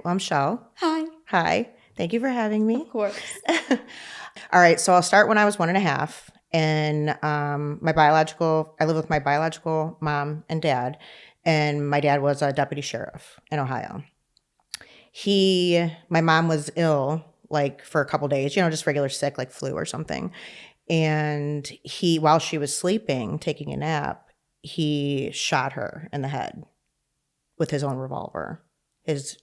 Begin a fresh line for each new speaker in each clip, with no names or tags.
Well, I'm Chell.
Hi.
Hi. Thank you for having me.
Of course.
All right. So I'll start when I was 1.5. And I live with my biological mom and dad. And my dad was a deputy sheriff in Ohio. My mom was ill like for a couple days, just regular sick, like flu or something. And while she was sleeping, taking a nap, he shot her in the head with his own revolver, his,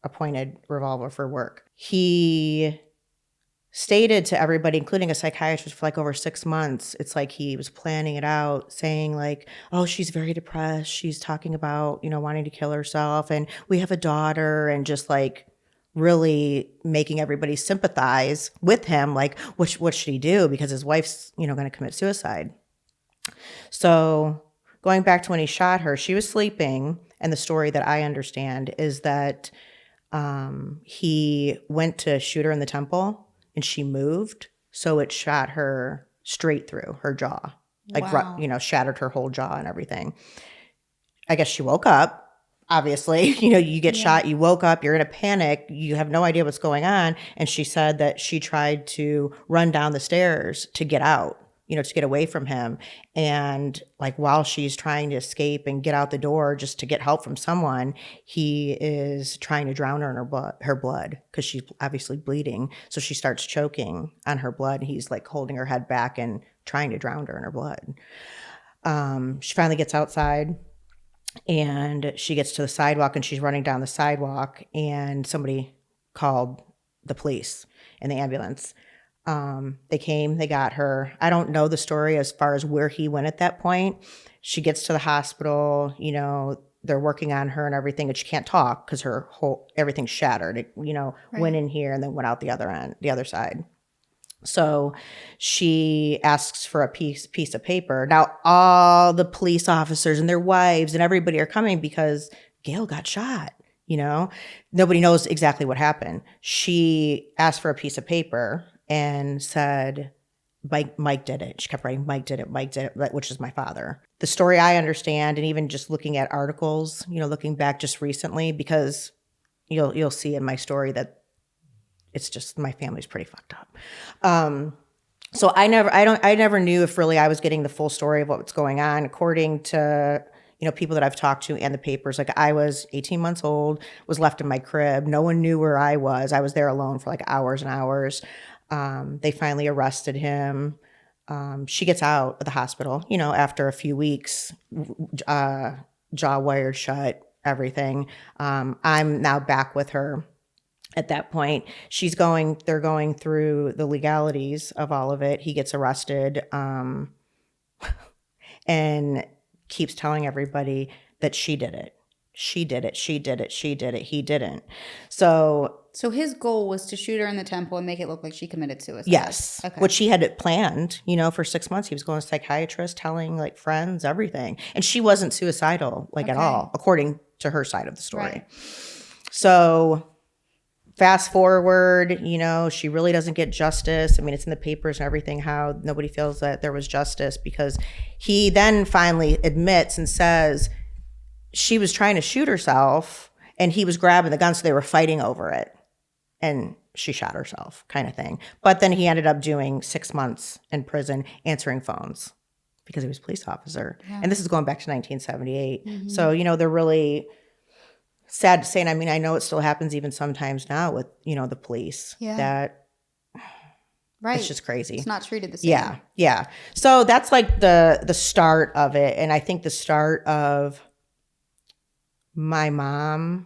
appointed revolver for work. He stated to everybody, including a psychiatrist, for like over 6 months, it's like he was planning it out, saying like, oh, she's very depressed. She's talking about, wanting to kill herself. And we have a daughter, and just like really making everybody sympathize with him. Like, what should he do? Because his wife's, going to commit suicide. So going back to when he shot her, she was sleeping. And the story that I understand is that he went to shoot her in the temple and she moved. So it shot her straight through her jaw, like,
Wow.
Shattered her whole jaw and everything. I guess she woke up. Obviously, you get shot, you woke up, you're in a panic, you have no idea what's going on. And she said that she tried to run down the stairs to get out, to get away from him. And like while she's trying to escape and get out the door just to get help from someone, he is trying to drown her in her blood because she's obviously bleeding. So she starts choking on her blood. And he's like holding her head back and trying to drown her in her blood. She finally gets outside. And she gets to the sidewalk and she's running down the sidewalk, and somebody called the police and the ambulance. They came, they got her. I don't know the story as far as where he went at that point. She gets to the hospital, they're working on her and everything, and she can't talk because everything's shattered. It, went in here and then went out the other side. So she asks for a piece of paper. Now, all the police officers and their wives and everybody are coming because Gail got shot, Nobody knows exactly what happened. She asked for a piece of paper and said, Mike did it. She kept writing, Mike did it, which is my father. The story I understand, and even just looking at articles, looking back just recently, because you'll see in my story that it's just my family's pretty fucked up. So I never knew if really I was getting the full story of what's going on. According to people that I've talked to and the papers, like I was 18 months old, was left in my crib. No one knew where I was. I was there alone for like hours and hours. They finally arrested him. She gets out of the hospital, after a few weeks, jaw wired shut, everything. I'm now back with her. At that point, they're going through the legalities of all of it. He gets arrested, and keeps telling everybody that she did it. She did it. She did it. She did it. He didn't. So
his goal was to shoot her in the temple and make it look like she committed suicide.
Yes.
Okay.
Which he had planned, for 6 months. He was going to a psychiatrist, telling like friends, everything. And she wasn't suicidal, at all, according to her side of the story.
Right.
So fast forward, she really doesn't get justice. I mean, it's in the papers and everything, how nobody feels that there was justice, because he then finally admits and says she was trying to shoot herself and he was grabbing the gun, so they were fighting over it. And she shot herself, kind of thing. But then he ended up doing 6 months in prison answering phones because he was a police officer. Yeah. And this is going back to 1978. Mm-hmm. So, they're really sad to say, and I mean, I know it still happens even sometimes now with, the police.
Yeah.
That
right.
It's just crazy.
It's not treated the same.
Yeah, yeah. So that's like the start of it. And I think the start of my mom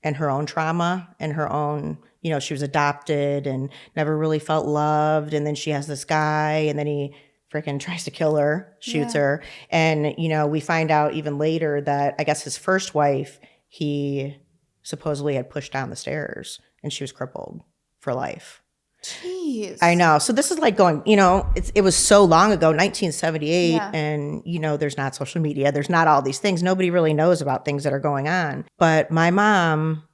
and her own trauma and her own, she was adopted and never really felt loved. And then she has this guy, and then he freaking tries to kill her, shoots her. And, we find out even later that I guess his first wife, he supposedly had pushed down the stairs and she was crippled for life.
Jeez.
I know. So this is like going, it was so long ago, 1978, and, there's not social media. There's not all these things. Nobody really knows about things that are going on. But my mom,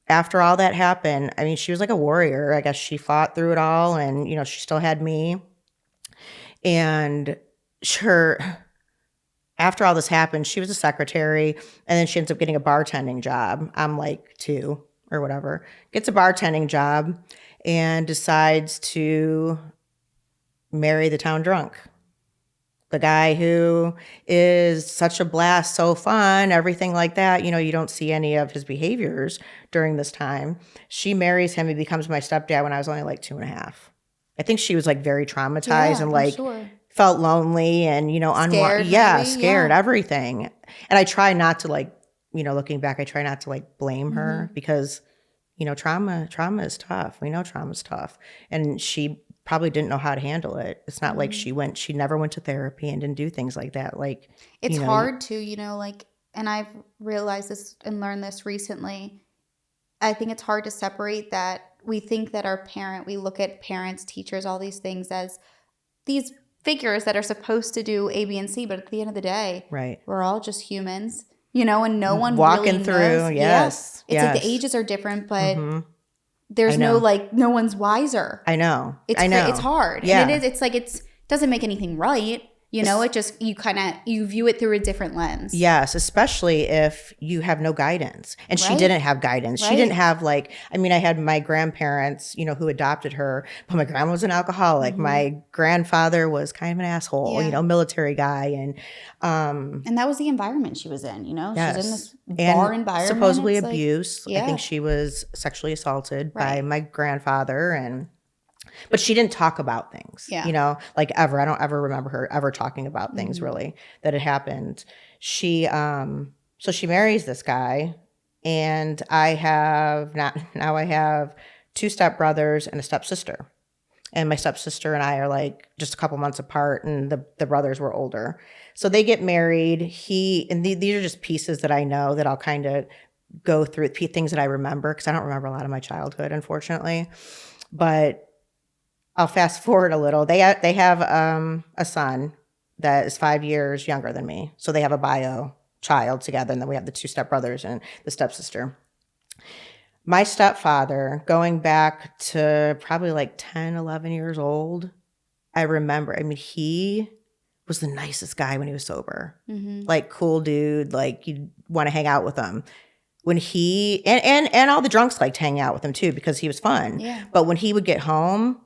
after all that happened, I mean, she was like a warrior. I guess she fought through it all, and, she still had me. And after all this happened, she was a secretary, and then she ends up getting a bartending job. I'm like 2. or whatever, gets a bartending job and decides to marry the town drunk. The guy who is such a blast, so fun, everything like that. You don't see any of his behaviors during this time. She marries him. He becomes my stepdad when I was only like 2.5. I think she was like very traumatized and like felt lonely and,
Scared,
scared, everything. And I try not to like, looking back, I try not to like blame her because, trauma is tough. We know trauma is tough. And she probably didn't know how to handle it. It's not like she never went to therapy and didn't do things like that. Like,
it's hard to, like, and I've realized this and learned this recently. I think it's hard to separate that. We think that we look at parents, teachers, all these things as these figures that are supposed to do A, B, and C. But at the end of the day, we're all just humans, and no one
walking
really
through.
Knows.
Yes.
It's like the ages are different, but there's no one's wiser.
I know.
It's hard.
Yeah.
And it is. It's like it doesn't make anything right. It just you view it through a different lens.
Yes, especially if you have no guidance. And she didn't have guidance. She didn't have I had my grandparents, who adopted her, but my grandma was an alcoholic. My grandfather was kind of an asshole, military guy. And
that was the environment she was in,
Yes.
She was in this bar environment.
Supposedly abuse. I think she was sexually assaulted by my grandfather but she didn't talk about things, ever. I don't ever remember her ever talking about things really that had happened. She marries this guy, and I have 2 stepbrothers and a stepsister. And my stepsister and I are like just a couple months apart, and the brothers were older. So they get married. These are just pieces that I know that I'll kind of go through, things that I remember, because I don't remember a lot of my childhood, unfortunately. But I'll fast forward a little. They have a son that is 5 years younger than me. So they have a bio child together, and then we have the 2 stepbrothers and the stepsister. My stepfather, going back to probably like 10, 11 years old, I remember, he was the nicest guy when he was sober. Like, cool dude, like you'd want to hang out with him. When he, and all the drunks liked hanging out with him too, because he was fun. Yeah. But when he would get home,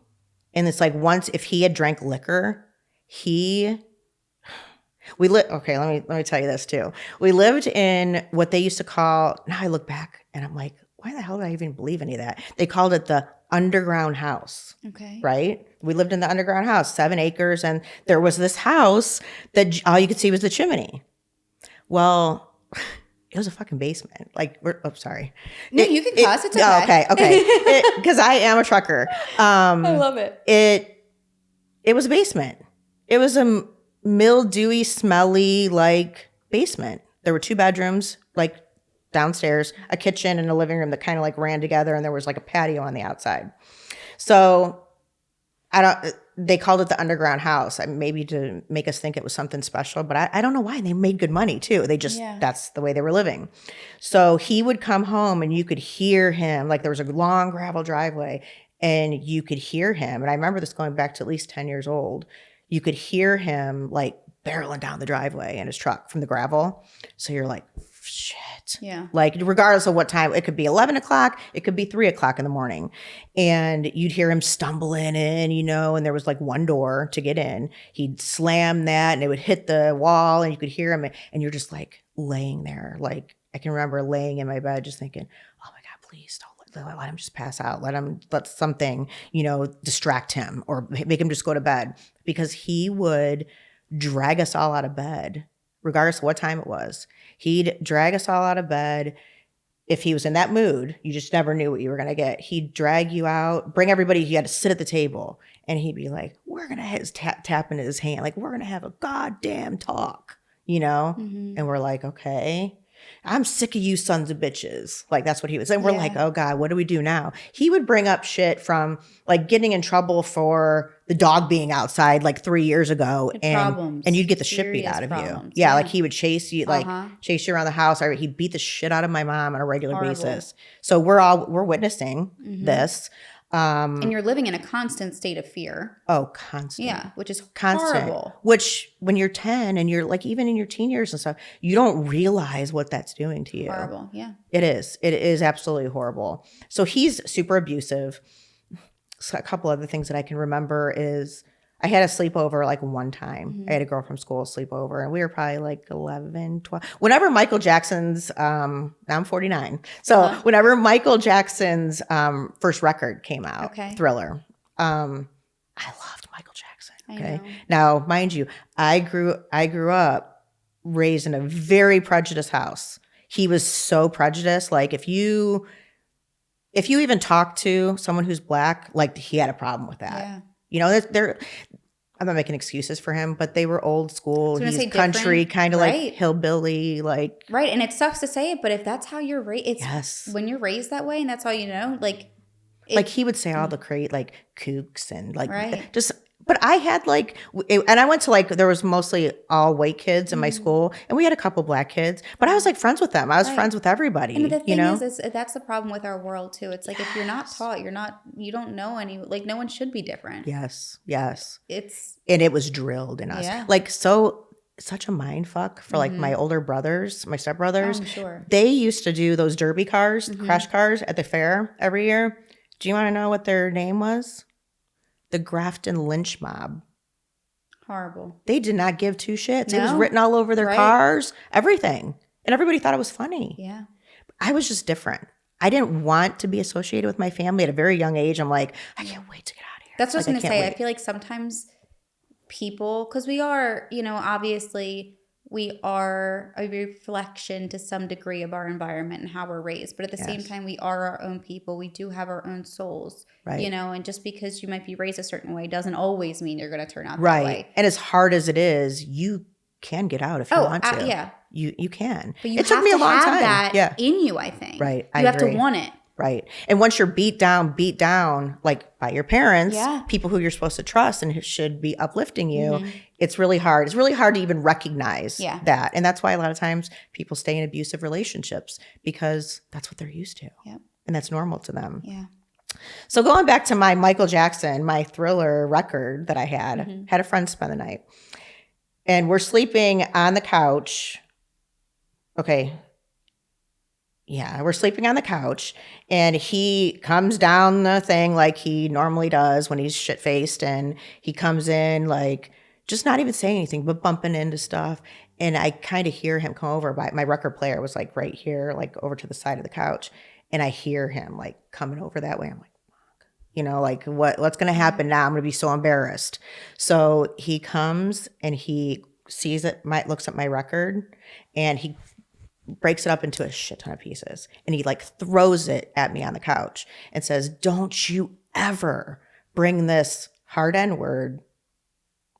and it's like once, if he had drank liquor, okay, let me tell you this too. We lived in what they used to call, now I look back and I'm like, why the hell did I even believe any of that? They called it the underground house. Okay. Right? We lived in the underground house, 7 acres, and there was this house that all you could see was the chimney. Well, it was a fucking basement. Sorry.
No, you can cuss. It's okay.
Okay. Because I am a trucker.
I love it.
It was a basement. It was a mildewy, smelly, basement. There were 2 bedrooms, downstairs, a kitchen and a living room that kind of ran together, and there was a patio on the outside. So they called it the underground house, maybe to make us think it was something special, but I don't know why. They made good money too. They just, that's the way they were living. So he would come home and you could hear him, there was a long gravel driveway and you could hear him. And I remember this going back to at least 10 years old. You could hear him barreling down the driveway in his truck from the gravel. So you're like, shit. Yeah. Regardless of what time, it could be 11 o'clock, it could be 3 o'clock in the morning. And you'd hear him stumbling in, and there was 1 door to get in. He'd slam that and it would hit the wall and you could hear him. And you're just laying there. I can remember laying in my bed just thinking, oh my God, please don't let him just pass out. Let something, distract him or make him just go to bed, because he would drag us all out of bed. Regardless of what time it was, he'd drag us all out of bed. If he was in that mood, you just never knew what you were going to get. He'd drag you out, bring everybody, you had to sit at the table, and he'd be like, we're going to tap into his hand, we're going to have a goddamn talk, And we're like, okay. I'm sick of you sons of bitches. That's what he was saying. We're like, oh God, what do we do now? He would bring up shit from getting in trouble for the dog being outside 3 years ago. And you'd get the shit beat out of you. Yeah. He would chase you, chase you around the house. He beat the shit out of my mom on a regular basis. So we're witnessing this.
And you're living in a constant state of fear.
Oh, constant.
Yeah, which is
Constant.
horrible.
Which when you're 10 and you're like, even in your teen years and stuff, you don't realize what that's doing to you.
Horrible, yeah.
It is. It is absolutely horrible. So he's super abusive. So a couple other things that I can remember is I had a sleepover like one time. I had a girl from school sleepover, and we were probably like 11, 12. Whenever Michael Jackson's, now I'm 49. So whenever Michael Jackson's first record came out, Thriller, I loved Michael Jackson. Okay. Now, mind you, I grew up raised in a very prejudiced house. He was so prejudiced. Like if you even talk to someone who's Black, like he had a problem with that.
Yeah.
You know, I'm not making excuses for him, but they were old school. He's country, kind of like hillbilly, like.
Right. And it sucks to say it, but if that's how you're raised, when you're raised that way and that's all you know, like.
Like he would say all the like kooks and like just. But I had like, and I went to like, there was mostly all white kids in my school, and we had a couple Black kids, but I was like friends with them. I was friends with everybody.
And the thing is that's the problem with our world too. It's like if you're not taught, you don't know any, like no one should be different.
Yes.
And
it was drilled in us. Yeah. Like such a mind fuck for like my older brothers, my stepbrothers.
I'm sure.
They used to do those derby cars, crash cars at the fair every year. Do you want to know what their name was? The Grafton Lynch Mob.
Horrible.
They did not give two shits. No? It was written all over their cars, everything. And everybody thought it was funny.
Yeah.
I was just different. I didn't want to be associated with my family at a very young age. I'm like, I can't wait to get out of here.
That's what I was going to say. I feel like sometimes people, because we are, obviously we are a reflection to some degree of our environment and how we're raised. But at the same time, we are our own people. We do have our own souls, and just because you might be raised a certain way doesn't always mean you're going to turn out that way.
And as hard as it is, you can get out if you want to.
Yeah.
You can.
But it took me a long time. That in you, I think.
Right.
You have to want it.
Right. And once you're beat down, like by your parents, people who you're supposed to trust and who should be uplifting you, it's really hard. It's really hard to even recognize that. And that's why a lot of times people stay in abusive relationships because that's what they're used to.
Yep.
And that's normal to them.
Yeah.
So going back to my Michael Jackson, my Thriller record that I had a friend spend the night. And we're sleeping on the couch. Okay. Yeah, we're sleeping on the couch, and he comes down the thing like he normally does when he's shit-faced, and he comes in like just not even saying anything, but bumping into stuff. And I kind of hear him come over. My record player was like right here, like over to the side of the couch, and I hear him like coming over that way. I'm like, fuck. Like what's going to happen now? I'm going to be so embarrassed. So he comes and he sees it, looks at my record, and he breaks it up into a shit ton of pieces. And he like throws it at me on the couch and says, "Don't you ever bring this hard N-word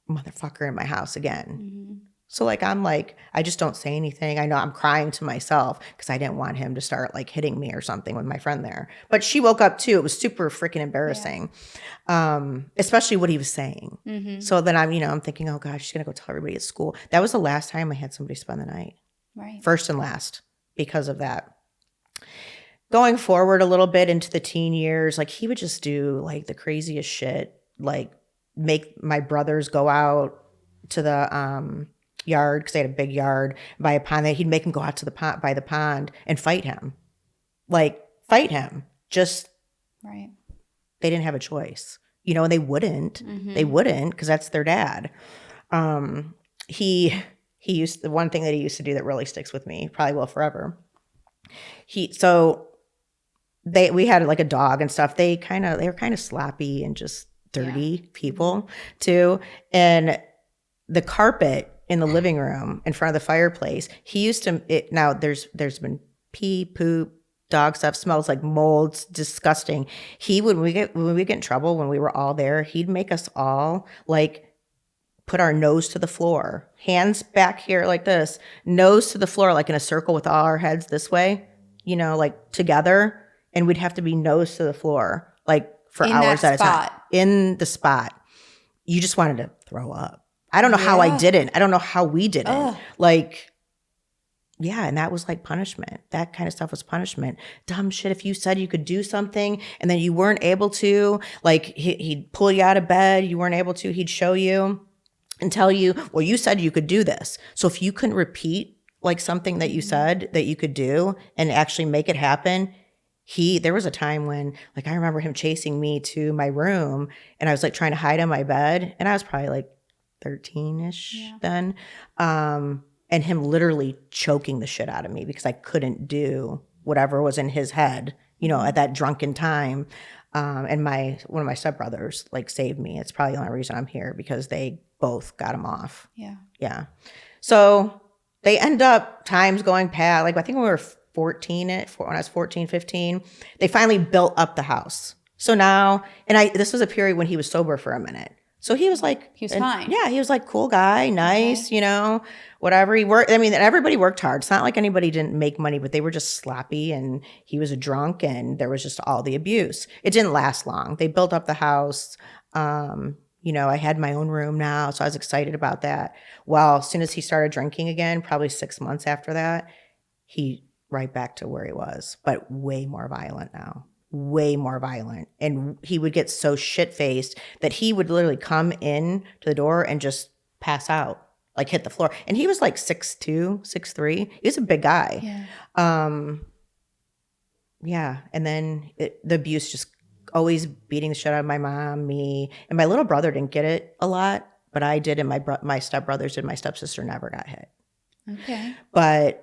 motherfucker in my house again." So like, I'm like, I just don't say anything. I know I'm crying to myself because I didn't want him to start like hitting me or something with my friend there. But she woke up too. It was super freaking embarrassing, especially what he was saying. So then I'm thinking, oh gosh, she's going to go tell everybody at school. That was the last time I had somebody spend the night.
Right.
First and last because of that. Going forward a little bit into the teen years, like he would just do like the craziest shit, like make my brothers go out to the yard because they had a big yard by a pond. He'd make them go out to the pond by the pond and fight him. Just
right.
They didn't have a choice, and they wouldn't. They wouldn't because that's their dad. The one thing that he used to do that really sticks with me, probably will forever. We had like a dog and stuff. They were kind of sloppy and just dirty people too. And the carpet in the living room in front of the fireplace, he used to. Now there's been pee, poop, dog stuff, smells like mold. It's disgusting. When we get in trouble when we were all there, he'd make us all like put our nose to the floor, hands back here like this, nose to the floor, like in a circle with all our heads this way, like together. And we'd have to be nose to the floor, like for hours at a time. In the spot. You just wanted to throw up. I don't know how I didn't. I don't know how we didn't. Like, Yeah, and that was like punishment. That kind of stuff was punishment. Dumb shit. If you said you could do something and then you weren't able to, like he'd pull you out of bed, you weren't able to, he'd show you and tell you, well, you said you could do this. So if you couldn't repeat like something that you said that you could do and actually make it happen, there was a time when, like, I remember him chasing me to my room and I was like trying to hide on my bed, and I was probably like 13-ish then. And him literally choking the shit out of me because I couldn't do whatever was in his head, at that drunken time. And one of my stepbrothers like saved me. It's probably the only reason I'm here, because they both got him off.
Yeah.
Yeah. So they end up times going past, like I think when we were 14, when I was 14, 15, they finally built up the house. So now, this was a period when he was sober for a minute. So he was like,
he was fine.
Yeah, he was like cool guy, nice, whatever. He worked. I mean, everybody worked hard. It's not like anybody didn't make money, but they were just sloppy, and he was a drunk, and there was just all the abuse. It didn't last long. They built up the house. I had my own room now, so I was excited about that. Well, as soon as he started drinking again, probably 6 months after that, he right back to where he was, but way more violent now. Way more violent. And he would get so shit-faced that he would literally come in to the door and just pass out, like hit the floor. And he was like 6'2", 6'3". He was a big guy.
Yeah.
And then the abuse, just always beating the shit out of my mom, me. And my little brother didn't get it a lot, but I did, and my stepbrothers did. My stepsister never got hit.
Okay.
But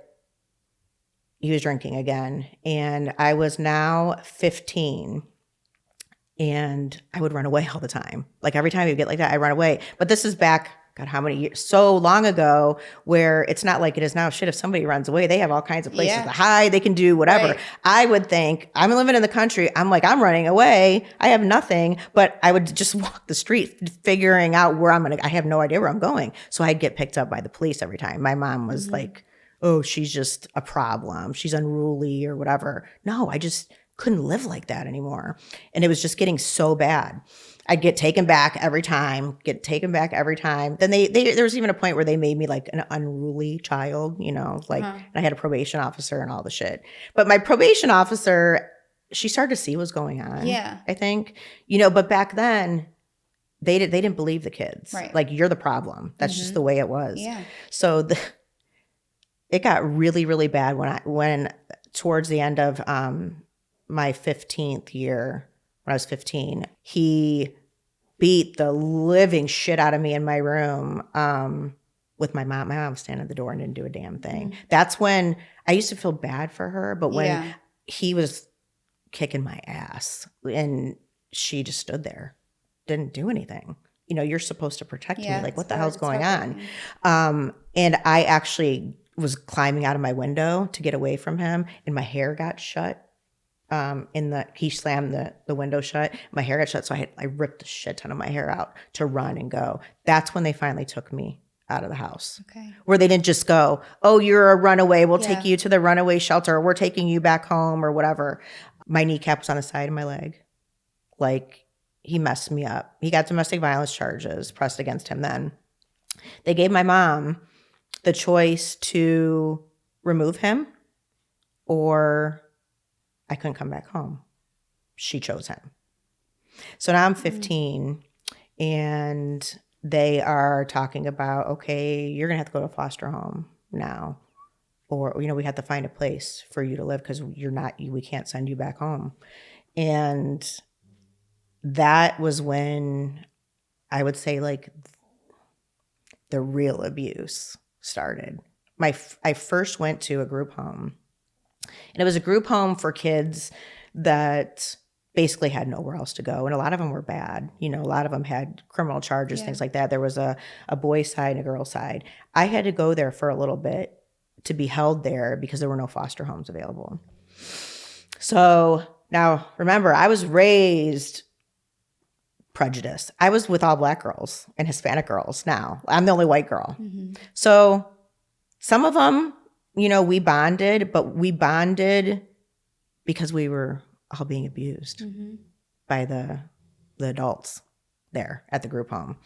he was drinking again, and I was now 15, and I would run away all the time. Like every time he'd get like that, I run away. But this is back, God, how many years? So long ago, where it's not like it is now. Shit, if somebody runs away, they have all kinds of places to hide. They can do whatever.
Right.
I would think, I'm living in the country. I'm like, I'm running away. I have nothing, but I would just walk the street figuring out where I have no idea where I'm going. So I'd get picked up by the police every time. My mom was like, oh, she's just a problem. She's unruly or whatever. No, I just couldn't live like that anymore. And it was just getting so bad. I'd get taken back every time. Then there was even a point where they made me like an unruly child, and I had a probation officer and all the shit. But my probation officer, she started to see what was going on.
Yeah.
I think, but back then they didn't believe the kids.
Right.
Like, you're the problem. That's just the way it was.
Yeah.
So it got really, really bad when towards the end of my 15th year, when I was 15, he beat the living shit out of me in my room with my mom. My mom was standing at the door and didn't do a damn thing. That's when I used to feel bad for her, but when he was kicking my ass and she just stood there, didn't do anything. You're supposed to protect me. Like, what the hell's going on? And I actually was climbing out of my window to get away from him, and my hair got shut. He slammed the window shut. My hair got shut, so I ripped a shit ton of my hair out to run and go. That's when they finally took me out of the house.
Okay.
Where they didn't just go, oh, you're a runaway, we'll take you to the runaway shelter, or we're taking you back home, or whatever. My kneecap was on the side of my leg. Like, he messed me up. He got domestic violence charges pressed against him then. They gave my mom the choice to remove him, or I couldn't come back home. She chose him. So now I'm 15, and they are talking about, okay, you're going to have to go to a foster home now. Or, we have to find a place for you to live because we can't send you back home. And that was when I would say, like, the real abuse started. I first went to a group home, and it was a group home for kids that basically had nowhere else to go. And a lot of them were bad. A lot of them had criminal charges, things like that. There was a boys' side and a girls' side. I had to go there for a little bit to be held there because there were no foster homes available. So now, remember, I was raised prejudice. I was with all black girls and Hispanic girls now. I'm the only white girl. Mm-hmm. So some of them, we bonded, but we bonded because we were all being abused by the adults there at the group home.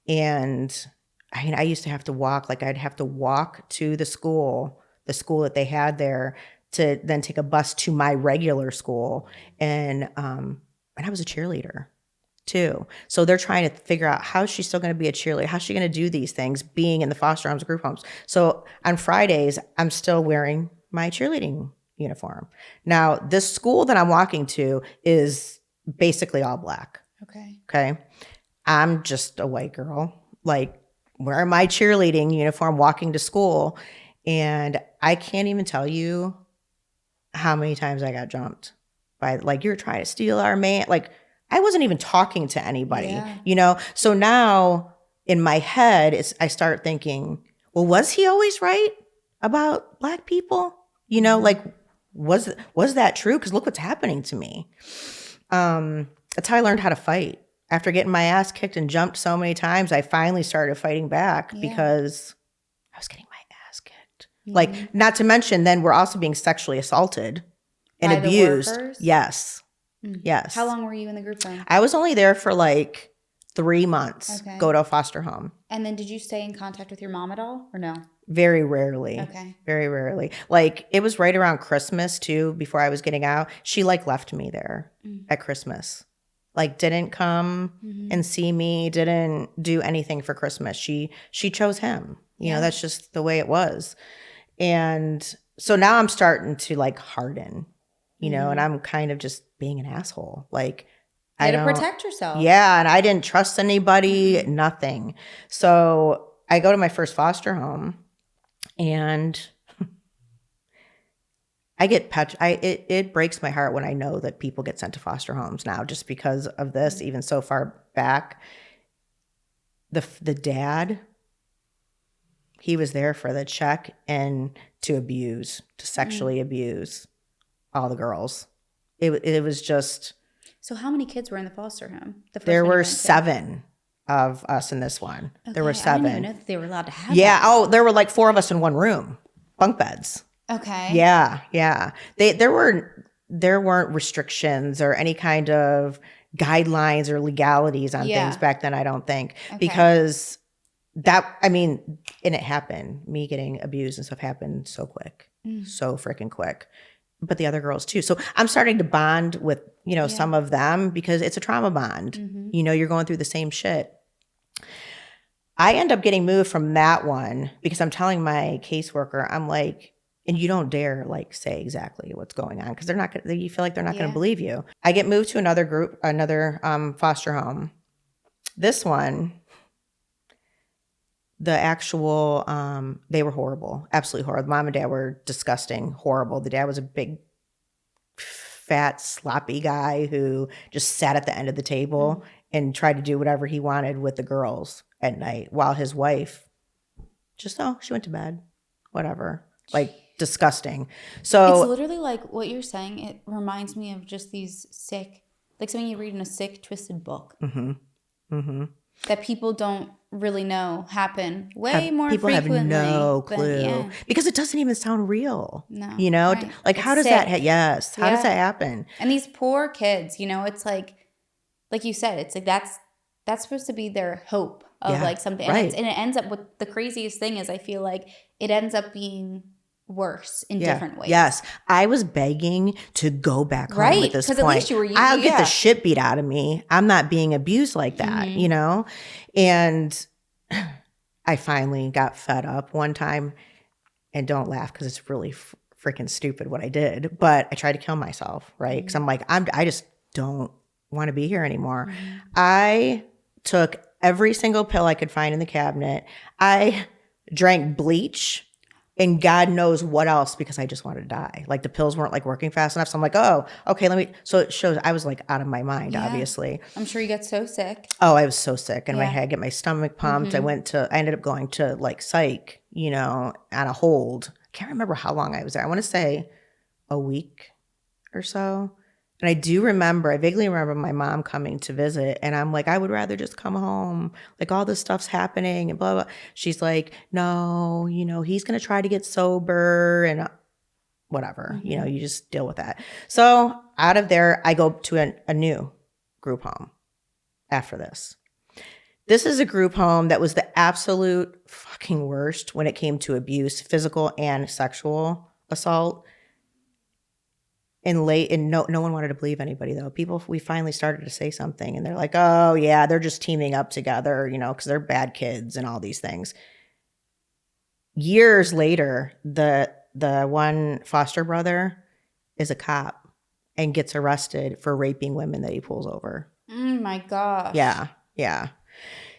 And I used to have to walk, like I'd have to walk to the school the school that they had there to then take a bus to my regular school. And I was a cheerleader too. So they're trying to figure out how she's still going to be a cheerleader. How's she going to do these things being in the foster homes, group homes? So on Fridays, I'm still wearing my cheerleading uniform. Now, this school that I'm walking to is basically all black. Okay. I'm just a white girl, like wearing my cheerleading uniform, walking to school. And I can't even tell you how many times I got jumped by, like, you're trying to steal our man. Like, I wasn't even talking to anybody, you know? So now in my head, I start thinking, well, was he always right about black people? You know, like, was that true? Because look what's happening to me. That's how I learned how to fight. After getting my ass kicked and jumped so many times, I finally started fighting back because I was getting my ass kicked. Like, not to mention, then we're also being sexually assaulted and abused. Yes. Yes.
How long were you in the group home?
I was only there for like 3 months. Go to a foster home.
And then did you stay in contact with your mom at all or no?
Very rarely. Very rarely. Like, it was right around Christmas too, before I was getting out. She like left me there at Christmas. Like, didn't come and see me, didn't do anything for Christmas. She chose him. You know, that's just the way it was. And so now I'm starting to like harden, you know, and I'm kind of just being an asshole. Like,
you had to protect yourself.
Yeah, and I didn't trust anybody, nothing. So I go to my first foster home and I get it breaks my heart when I know that people get sent to foster homes now just because of this, even so far back. The dad, he was there for the check and to sexually abuse all the girls. It was just.
So how many kids were in the foster home?
There were 7 of us in this one. There were 7.
I didn't even know that they were allowed to have
that.
Oh,
there were like 4 of us in one room, bunk beds.
Okay.
Yeah. There weren't restrictions or any kind of guidelines or legalities on things back then, I don't think. Because and it happened. Me getting abused and stuff happened so quick. So freaking quick. But the other girls too. So I'm starting to bond with, you know, some of them because it's a trauma bond. You know, you're going through the same shit. I end up getting moved from that one because I'm telling my caseworker, I'm like, and you don't dare like say exactly what's going on because they're not gonna, you feel like they're not going to believe you. I get moved to another foster home. This one, the actual, they were horrible, absolutely horrible. Mom and dad were disgusting, horrible. The dad was a big, fat, sloppy guy who just sat at the end of the table and tried to do whatever he wanted with the girls at night while his wife she went to bed, whatever. Like, disgusting. So
it's literally like what you're saying. It reminds me of just these sick, like something you read in a sick, twisted book that people don't really know happen way more
people
frequently.
Have no clue because it doesn't even sound real.
No,
you know,
right.
Like
it's
how does
sick.
How does that happen?
And these poor kids, you know, it's like you said, it's like that's supposed to be their hope of like something,
right.
And it ends up with the craziest thing is I feel like it ends up being worse in different ways.
Yes. I was begging to go back home at this point.
Because at least you were
I'll get the shit beat out of me. I'm not being abused like that, you know? And I finally got fed up one time, and don't laugh because it's really freaking stupid what I did, but I tried to kill myself, right? Because I'm like, I just don't want to be here anymore. I took every single pill I could find in the cabinet. I drank bleach and God knows what else because I just wanted to die. Like, the pills weren't like working fast enough. So I'm like, oh, okay, so it shows I was like out of my mind, obviously.
I'm sure you got so sick.
Oh, I was so sick. And I had to get my stomach pumped. I ended up going to like psych, you know, on a hold. I can't remember how long I was there. I want to say a week or so. And I vaguely remember my mom coming to visit, and I'm like, I would rather just come home. Like, all this stuff's happening and blah, blah. She's like, no, you know, he's going to try to get sober and whatever, you know, you just deal with that. So out of there, I go to a new group home after this. This is a group home that was the absolute fucking worst when it came to abuse, physical and sexual assault. And no one wanted to believe anybody though. We finally started to say something, and they're like, "Oh yeah, they're just teaming up together, because they're bad kids and all these things." Years later, the one foster brother is a cop and gets arrested for raping women that he pulls over.
Oh my gosh.
Yeah, yeah.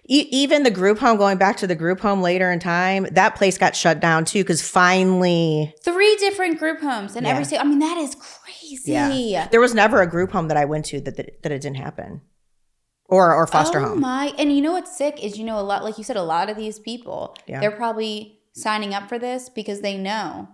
Even the group home, going back to the group home later in time, that place got shut down too because finally
3 different group homes in every state. I mean, that is crazy.
Yeah. There was never a group home that I went to that it didn't happen. Or foster home.
Oh my. And you know what's sick is, a lot, like you said, a lot of these people, they're probably signing up for this because they know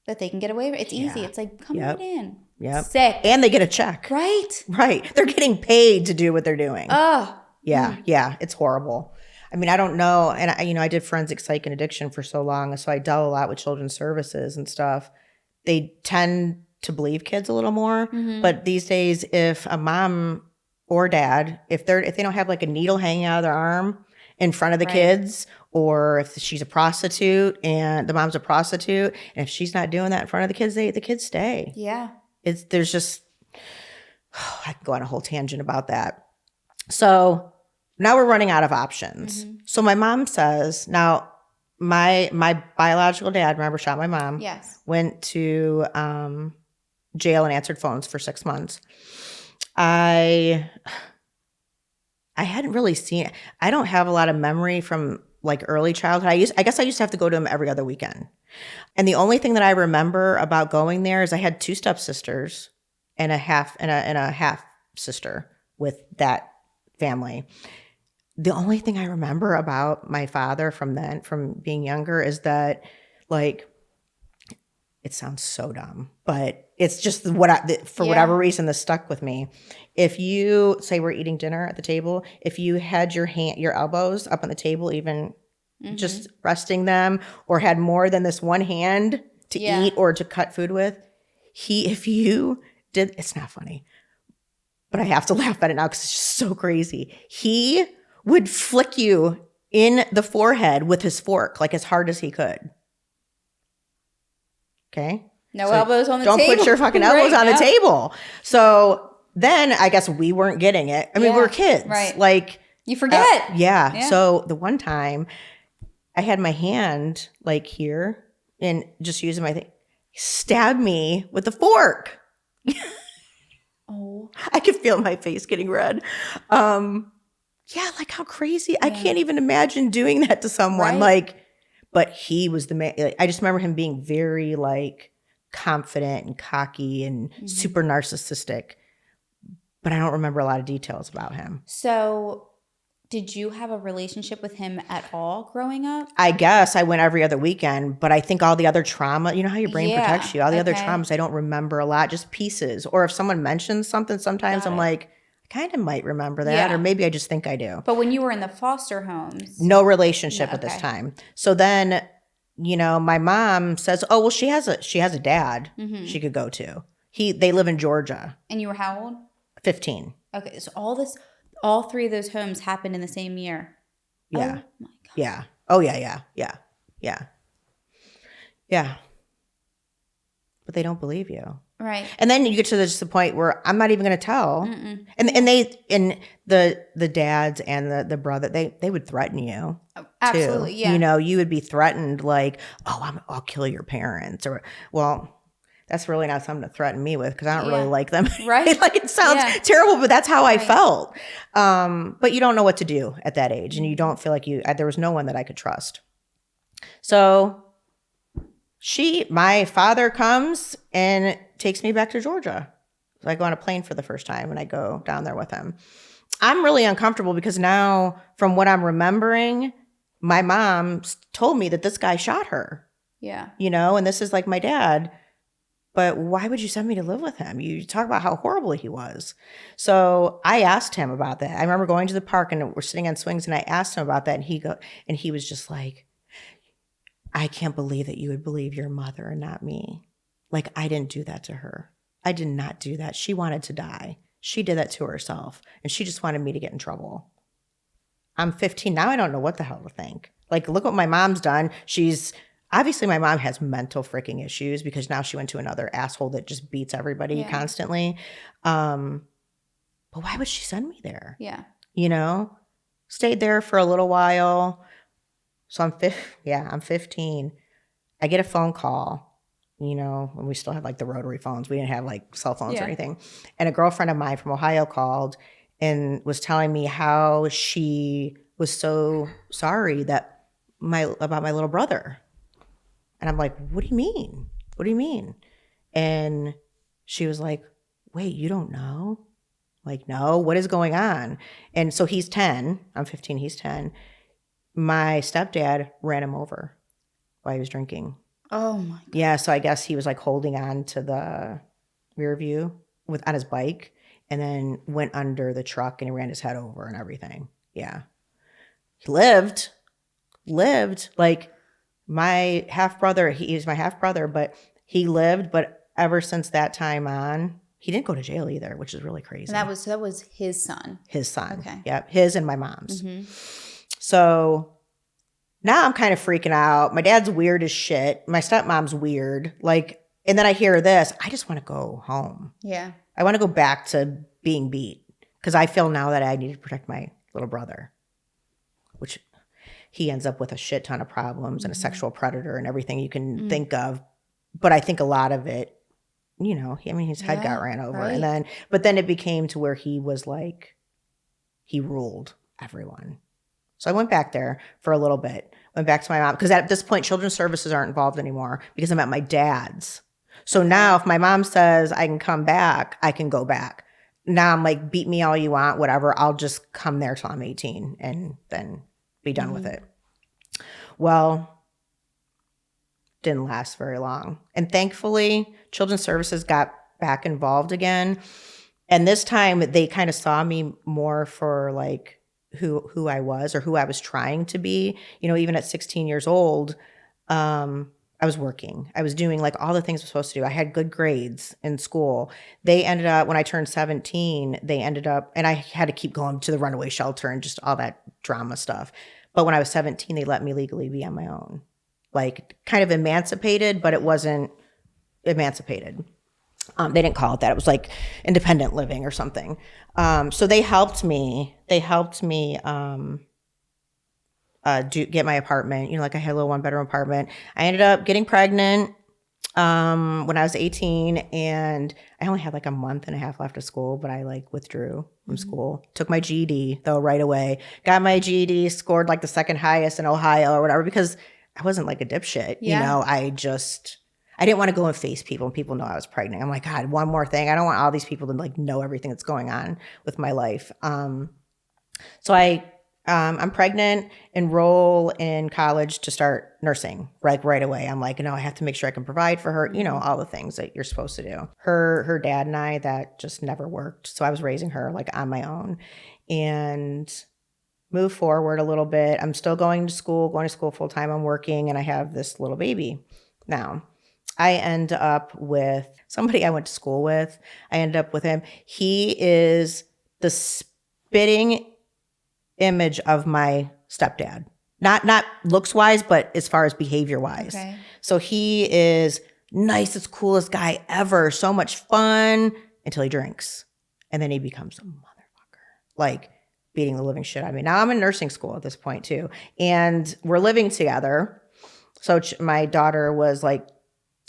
that they can get away with it. It's easy. It's like, come right in.
Yep.
Sick.
And they get a check.
Right?
Right. They're getting paid to do what they're doing.
Oh.
Yeah. Yeah. It's horrible. I mean, I don't know. And I did forensic psych and addiction for so long. So I dealt a lot with children's services and stuff. They tend to believe kids a little more. Mm-hmm. But these days, if a mom or dad, if they don't have like a needle hanging out of their arm in front of the kids, or if she's a prostitute and the mom's a prostitute, and if she's not doing that in front of the kids, the kids stay.
Yeah.
There's just, I could go on a whole tangent about that. So now we're running out of options. Mm-hmm. So my mom says, now my biological dad, remember, shot my mom.
Yes.
Went to jail and answered phones for 6 months. I hadn't really seen, I don't have a lot of memory from like early childhood. I guess I used to have to go to him every other weekend. And the only thing that I remember about going there is I had 2 stepsisters and a half sister with that family. The only thing I remember about my father from being younger, is that, like, it sounds so dumb, but it's just whatever reason this stuck with me. If you say we're eating dinner at the table, if you had your elbows up on the table, even just resting them, or had more than this one hand to eat or to cut food with, if you did, it's not funny, but I have to laugh at it now because it's just so crazy. He would flick you in the forehead with his fork, like as hard as he could. Okay?
No elbows on the table.
Don't put your fucking elbows on the table. So then I guess we weren't getting it. I mean, we were kids.
Right.
Like,
you forget.
Yeah. So the one time I had my hand like here and just using my thing, he stabbed me with a fork.
Oh.
I could feel my face getting red. Yeah, like how crazy. I can't even imagine doing that to someone. Right. Like, but he was the man. Like, I just remember him being very like confident and cocky and super narcissistic. But I don't remember a lot of details about him.
So did you have a relationship with him at all growing up?
I guess I went every other weekend, but I think all the other trauma, you know how your brain protects you, all the other traumas, I don't remember a lot, just pieces. Or if someone mentions something, sometimes I'm like, I kind of might remember that, or maybe I just think I do.
But when you were in the foster homes?
No relationship at this time. So then, my mom says, oh, well, she has a dad she could go to. They live in Georgia.
And you were how old?
15.
Okay, so all 3 of those homes happened in the same year.
Yeah.
Oh my God.
Yeah. Oh yeah. But they don't believe you.
Right.
And then you get to the point where I'm not even going to tell. Mm-mm. And the dads and the brother, they would threaten you.
Oh, absolutely.
Too.
Yeah.
You would be threatened like, oh, I'll kill your parents, or that's really not something to threaten me with because I don't really like them.
Right.
Like it sounds terrible, but that's how I felt. But you don't know what to do at that age, and you don't feel like there was no one that I could trust. So my father comes and takes me back to Georgia. So I go on a plane for the first time and I go down there with him. I'm really uncomfortable because now, from what I'm remembering, my mom told me that this guy shot her.
Yeah.
And this is like my dad. But why would you send me to live with him? You talk about how horrible he was. So I asked him about that. I remember going to the park and we're sitting on swings and I asked him about that and he was just like, I can't believe that you would believe your mother and not me. Like, I didn't do that to her. I did not do that. She wanted to die. She did that to herself and she just wanted me to get in trouble. I'm 15 now. I don't know what the hell to think. Like, look what my mom's done. Obviously, my mom has mental freaking issues because now she went to another asshole that just beats everybody constantly. But why would she send me there?
Yeah.
You know? Stayed there for a little while. So I'm 15. I get a phone call, you know, when we still had like the rotary phones. We didn't have like cell phones or anything. And a girlfriend of mine from Ohio called and was telling me how she was so sorry about my little brother. And I'm like, what do you mean? What do you mean? And she was like, wait, you don't know? Like, no, what is going on? And so he's 10. I'm 15, he's 10. My stepdad ran him over while he was drinking.
Oh my God.
Yeah, so I guess he was like holding on to the rear view on his bike and then went under the truck and he ran his head over and everything. Yeah. He lived. Like my half brother, he's my half brother, but he lived. But ever since that time on, he didn't go to jail either, which is really crazy.
And that was his son.
His son.
Okay.
Yep. His and my mom's. So now I'm kind of freaking out. My dad's weird as shit. My stepmom's weird. Like, and then I hear this. I just want to go home.
Yeah.
I want to go back to being beat because I feel now that I need to protect my little brother, which he ends up with a shit ton of problems and a sexual predator and everything you can think of. But I think a lot of it, you know, his head got ran over. Right. But then it became to where he was like, he ruled everyone. So I went back there for a little bit, went back to my mom. Because at this point, children's services aren't involved anymore because I'm at my dad's. So now if my mom says I can come back, I can go back. Now I'm like, beat me all you want, whatever. I'll just come there till I'm 18 and then be done with it. Well, didn't last very long. And thankfully, children's services got back involved again. And this time they kind of saw me more for like who I was or who I was trying to be. You know, even at 16 years old, I was working. I was doing like all the things I was supposed to do. I had good grades in school. They ended up, when I turned 17, and I had to keep going to the runaway shelter and just all that drama stuff. But when I was 17, they let me legally be on my own. Like kind of emancipated, but it wasn't emancipated. They didn't call it that. It was like independent living or something. So they helped me. Get my apartment. You know, like I had a little 1-bedroom apartment. I ended up getting pregnant when I was 18, and I only had like a month and a half left of school, but I like withdrew from school. Took my GED though right away. Got my GED, scored like the second highest in Ohio or whatever because I wasn't like a dipshit. Yeah. You know, I didn't want to go and face people and people know I was pregnant. I'm like, God, one more thing. I don't want all these people to like know everything that's going on with my life. So I'm pregnant, enroll in college to start nursing right away. I'm like, no, I have to make sure I can provide for her, you know, all the things that you're supposed to do. Her dad and I, that just never worked. So I was raising her like on my own and move forward a little bit. I'm still going to school full time. I'm working and I have this little baby now. I end up with somebody I went to school with. I end up with him. He is the spitting image of my stepdad. Not looks wise, but as far as behavior wise. Okay. So he is nicest, coolest guy ever. So much fun until he drinks. And then he becomes a motherfucker. Like beating the living shit out of me. Now I'm in nursing school at this point too. And we're living together. So my daughter was like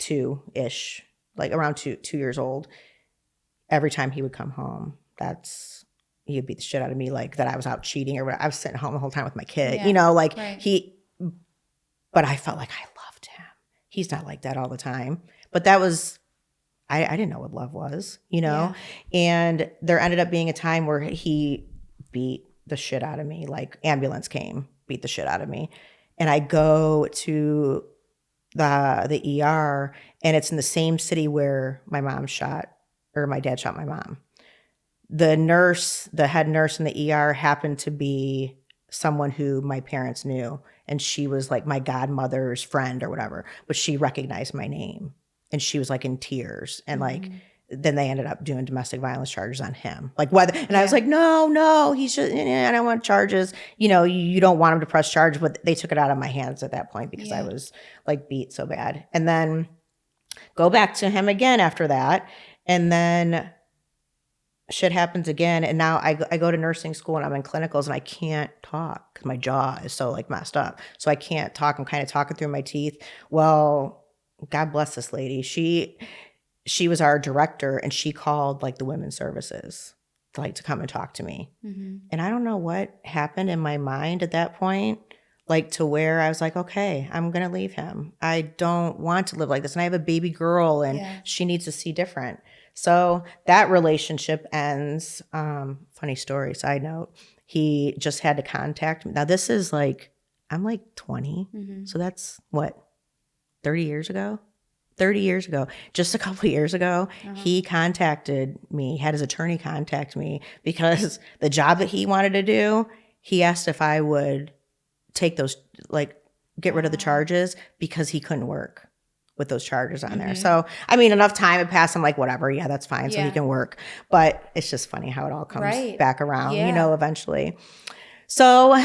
2-ish, like around 2 years old. Every time he would come home, he would beat the shit out of me, like that I was out cheating or whatever. I was sitting home the whole time with my kid, you know, like but I felt like I loved him. He's not like that all the time, but that was, I didn't know what love was, you know? Yeah. And there ended up being a time where he beat the shit out of me, like ambulance came, beat the shit out of me. And I go to the ER and it's in the same city where my dad shot my mom. The head nurse in the ER happened to be someone who my parents knew. And she was like my godmother's friend or whatever, but she recognized my name and she was like in tears. And like, then they ended up doing domestic violence charges on him. Like whether, and I was like, no, he should, I don't want charges. You don't want him to press charge, but they took it out of my hands at that point because I was like beat so bad. And then go back to him again after that. And then shit happens again. And now I go to nursing school and I'm in clinicals and I can't talk because my jaw is so like messed up. So I can't talk. I'm kind of talking through my teeth. Well, God bless this lady. She was our director and she called like the women's services to come and talk to me. And I don't know what happened in my mind at that point, like to where I was like, okay, I'm going to leave him. I don't want to live like this. And I have a baby girl and she needs to see different. So that relationship ends. Funny story, side note. He just had to contact me. Now this is like, I'm like 20. So that's what, 30 years ago? 30 years ago, just a couple of years ago, he contacted me, had his attorney contact me because the job that he wanted to do, he asked if I would take those, like get rid of the charges because he couldn't work with those charges on there. So, I mean, enough time had passed. I'm like, whatever. Yeah, that's fine. So he can work. But it's just funny how it all comes back around, eventually. So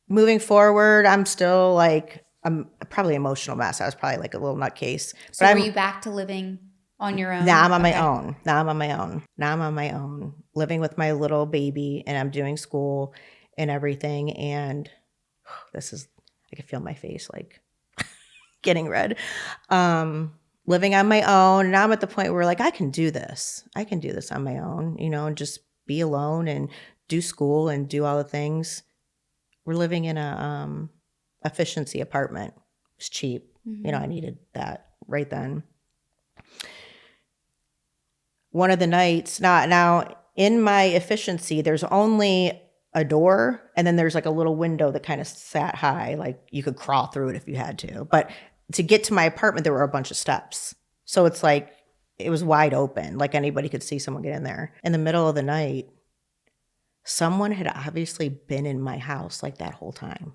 moving forward, I'm still like, I'm probably an emotional mess. I was probably like a little nutcase.
So were you back to living on your own?
Now I'm on my own. Now I'm on my own, living with my little baby, and I'm doing school and everything. And I can feel my face like getting red. Living on my own. Now I'm at the point where like, I can do this. I can do this on my own, and just be alone and do school and do all the things. We're living in a efficiency apartment. It's cheap. I needed that right then. One of the nights, now in my efficiency, there's only a door and then there's like a little window that kind of sat high, like you could crawl through it if you had to. But to get to my apartment, there were a bunch of steps. So it's like, it was wide open, like anybody could see someone get in there. In the middle of the night, someone had obviously been in my house like that whole time.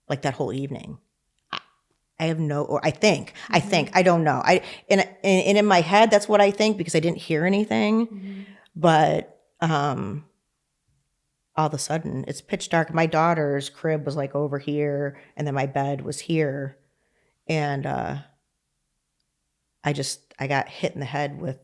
Like that whole evening. I have I think, I don't know. And in my head, that's what I think because I didn't hear anything. But all of a sudden, it's pitch dark. My daughter's crib was like over here, and then my bed was here. And I got hit in the head with,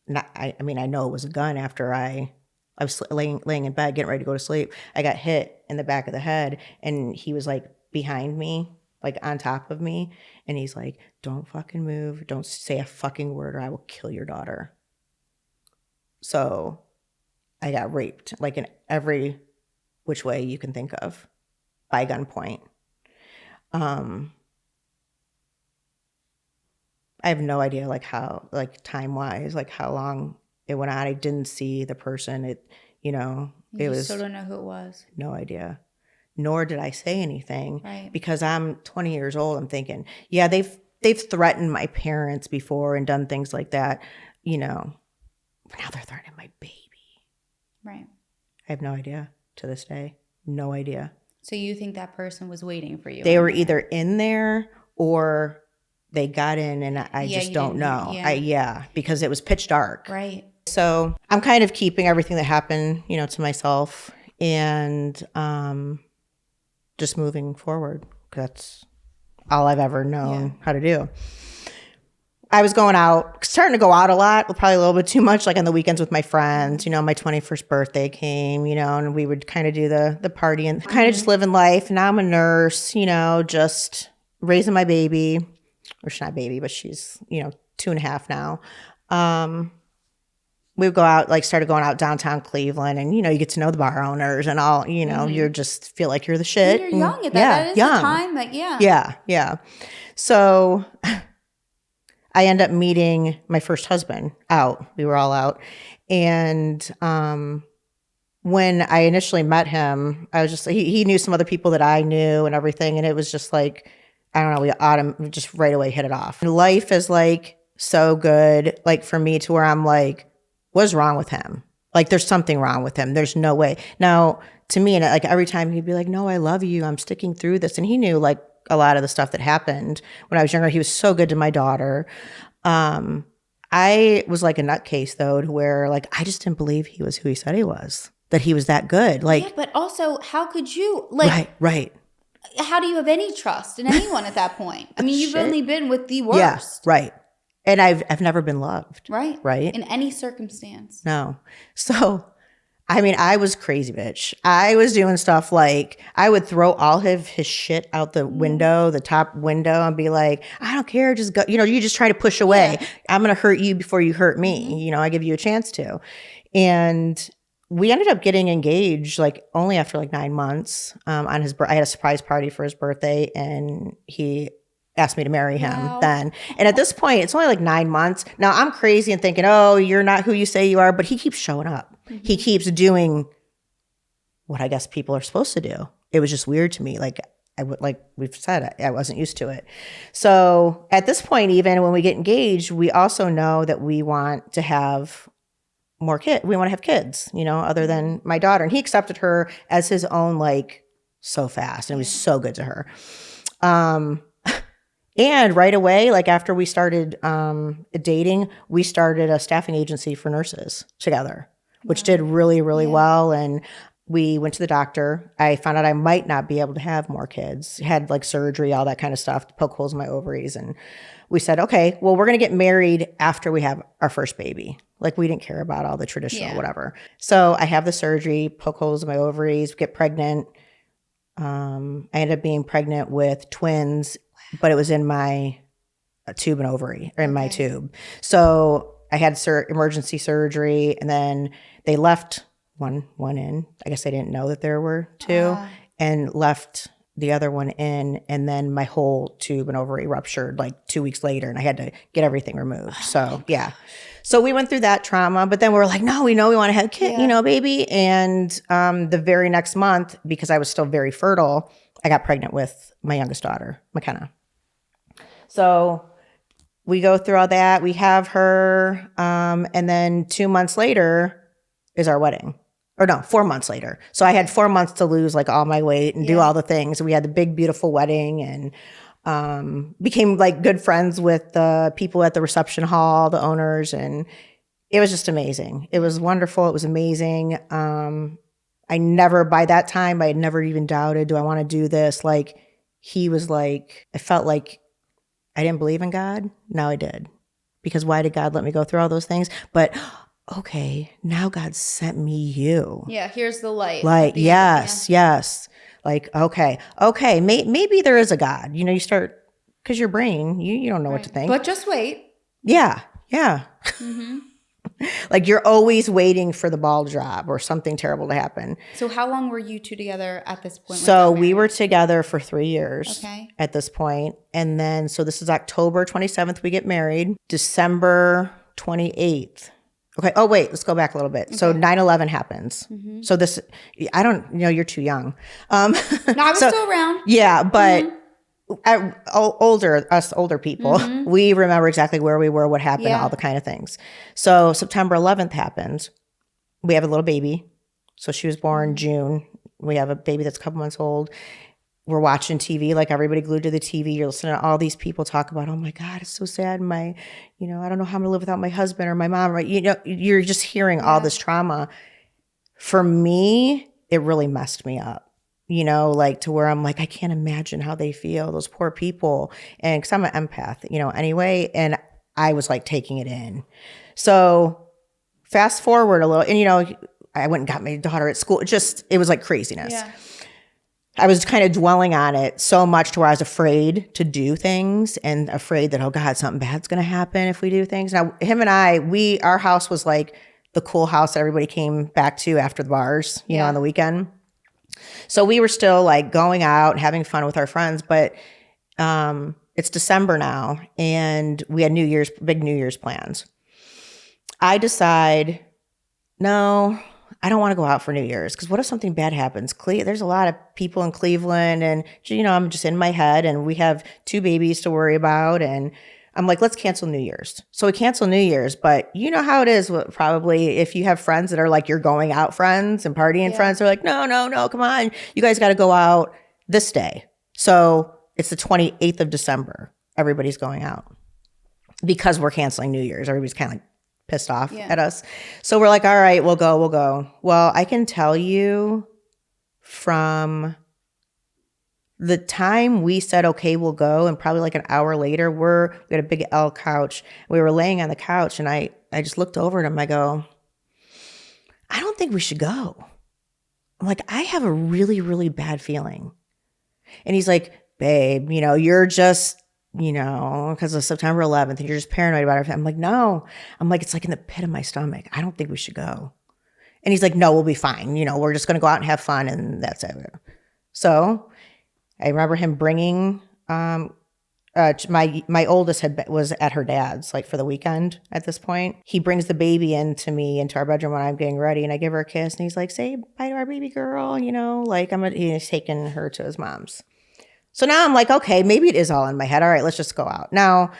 I know it was a gun after I was laying in bed, getting ready to go to sleep. I got hit in the back of the head, and he was like, behind me, like on top of me. And he's like, don't fucking move. Don't say a fucking word or I will kill your daughter. So I got raped like in every which way you can think of by gunpoint. I have no idea like how, like time wise, like how long it went on. I didn't see the person. It was,
still don't know who it was.
No idea. Nor did I say anything because I'm 20 years old. I'm thinking, yeah, they've threatened my parents before and done things like that, but now they're threatening my baby.
Right.
I have no idea to this day. No idea.
So you think that person was waiting for you?
They were either in there or they got in and I just don't know. Because it was pitch dark.
Right.
So I'm kind of keeping everything that happened, to myself and, just moving forward. That's all I've ever known how to do. I was starting to go out a lot, probably a little bit too much, like on the weekends with my friends. My 21st birthday came, and we would kind of do the party and kind of just living life. Now I'm a nurse, just raising my baby. Or she's not baby, but she's, 2.5 now. We would go out, started going out downtown Cleveland and, you get to know the bar owners and all, you just feel like you're the shit.
And you're young at that. That is
young.
the time, like,
Yeah. So I end up meeting my first husband out. We were all out. And when I initially met him, I was just, he knew some other people that I knew and everything. And it was just like, I don't know, we just right away hit it off. And life is like so good, like for me to where I'm like, what's wrong with him? Like there's something wrong with him. There's no way. Now to me, and like every time he'd be like, no, I love you. I'm sticking through this. And he knew like a lot of the stuff that happened when I was younger. He was so good to my daughter. I was like a nutcase though, to where like I just didn't believe he was who he said he was, that he was that good. Like,
yeah, but also, how could you like?
right.
How do you have any trust in anyone at that point? I mean, you've
Shit.
only been with the
Yeah,
worst,
right. And I've never been loved.
right?
Right.
In any circumstance.
No. So, I mean, I was crazy, bitch. I was doing stuff like I would throw all of his shit out the window, the top window, and be like, I don't care, just go. You know, you just try to push away.
Yeah.
I'm going to hurt you before you hurt me. You know, I give you a chance to. And we ended up getting engaged like only after like 9 months. On his, I had a surprise party for his birthday, and he asked me to marry him then. And at this point, it's only like 9 months. Now I'm crazy and thinking, oh, you're not who you say you are, but he keeps showing up. He keeps doing what I guess people are supposed to do. It was just weird to me. Like like we've said, I wasn't used to it. So at this point, even when we get engaged, we also know that we want to have more kids. We want to have kids, you know, other than my daughter. And he accepted her as his own, like, so fast. And it was so good to her. And right away, like after we started dating, we started a staffing agency for nurses together, which did really, really well. And we went to the doctor. I found out I might not be able to have more kids. Had like surgery, all that kind of stuff, to poke holes in my ovaries. And we said, okay, well, we're going to get married after we have our first baby. Like we didn't care about all the traditional whatever. So I have the surgery, poke holes in my ovaries, get pregnant. I ended up being pregnant with twins, but it was in my tube and ovary, or in my tube. So I had emergency surgery, and then they left one in. I guess they didn't know that there were two, and left the other one in, and then my whole tube and ovary ruptured like 2 weeks later, and I had to get everything removed. So yeah. So we went through that trauma, but then we were like, no, we know we want to have a kid, you know, baby. And the very next month, because I was still very fertile, I got pregnant with my youngest daughter, McKenna. So we go through all that. We have her. And then 2 months later is our wedding. Or no, 4 months later. So I had 4 months to lose like all my weight and do all the things. We had the big, beautiful wedding, and became like good friends with the people at the reception hall, the owners. And it was just amazing. It was wonderful. It was amazing. I never, by that time, I had never even doubted, do I want to do this? Like, he was like, I felt like I didn't believe in God. Now I did. Because why did God let me go through all those things? But okay, now God sent me you.
Yeah, here's the light.
Like, yes. Like, okay, maybe there is a God. You know, you start, because your brain, you don't know what to think.
But just wait.
Yeah. Like you're always waiting for the ball to drop or something terrible to happen.
So how long were you two together at this point?
So we were together for 3 years at this point. And then, so this is October 27th, we get married. December 28th. Okay. Oh, wait, let's go back a little bit. So 9/11 happens. So this, I don't know, you're too young.
No, I was still around.
Yeah, but us older people, we remember exactly where we were, what happened, all the kind of things. So September 11th happens. We have a little baby. So she was born June. We have a baby that's a couple months old. We're watching TV, like everybody glued to the TV. You're listening to all these people talk about, oh my God, it's so sad. I don't know how I'm gonna live without my husband or my mom. Right? You know, you're just hearing all this trauma. For me, it really messed me up. You know, like to where I'm like, I can't imagine how they feel, those poor people. And because I'm an empath, you know, anyway. And I was like taking it in. So fast forward a little, and you know, I went and got my daughter at school. It was like craziness. Yeah. I was kind of dwelling on it so much to where I was afraid to do things and afraid that, oh God, something bad's going to happen if we do things. Now, him and I, our house was like the cool house that everybody came back to after the bars, you know, on the weekend. So we were still like going out and having fun with our friends, but it's December now, and we had big New Year's plans. I decide, no, I don't want to go out for New Year's, because what if something bad happens? There's a lot of people in Cleveland, and you know, I'm just in my head, and we have 2 babies to worry about, and I'm like, let's cancel New Year's. So we cancel New Year's, but you know how it is probably if you have friends that are like your going out friends and partying friends, they're like, no, come on. You guys got to go out this day. So it's the 28th of December. Everybody's going out. because we're canceling New Year's. Everybody's kind of like pissed off at us. So we're like, all right, we'll go. Well, I can tell you from the time we said, okay, we'll go, and probably like an hour later, we had a big L couch. We were laying on the couch, and I just looked over at him. I go, I don't think we should go. I'm like, I have a really, really bad feeling. And he's like, babe, you're just, because of September 11th, and you're just paranoid about everything. I'm like, no. I'm like, it's like in the pit of my stomach. I don't think we should go. And he's like, no, we'll be fine. We're just going to go out and have fun, and that's it. So I remember him bringing my oldest was at her dad's like for the weekend at this point. He brings the baby into our bedroom when I'm getting ready, and I give her a kiss, and he's like, say bye to our baby girl, like he's taking her to his mom's. So now I'm like, okay, maybe it is all in my head. All right, let's just go out. Now,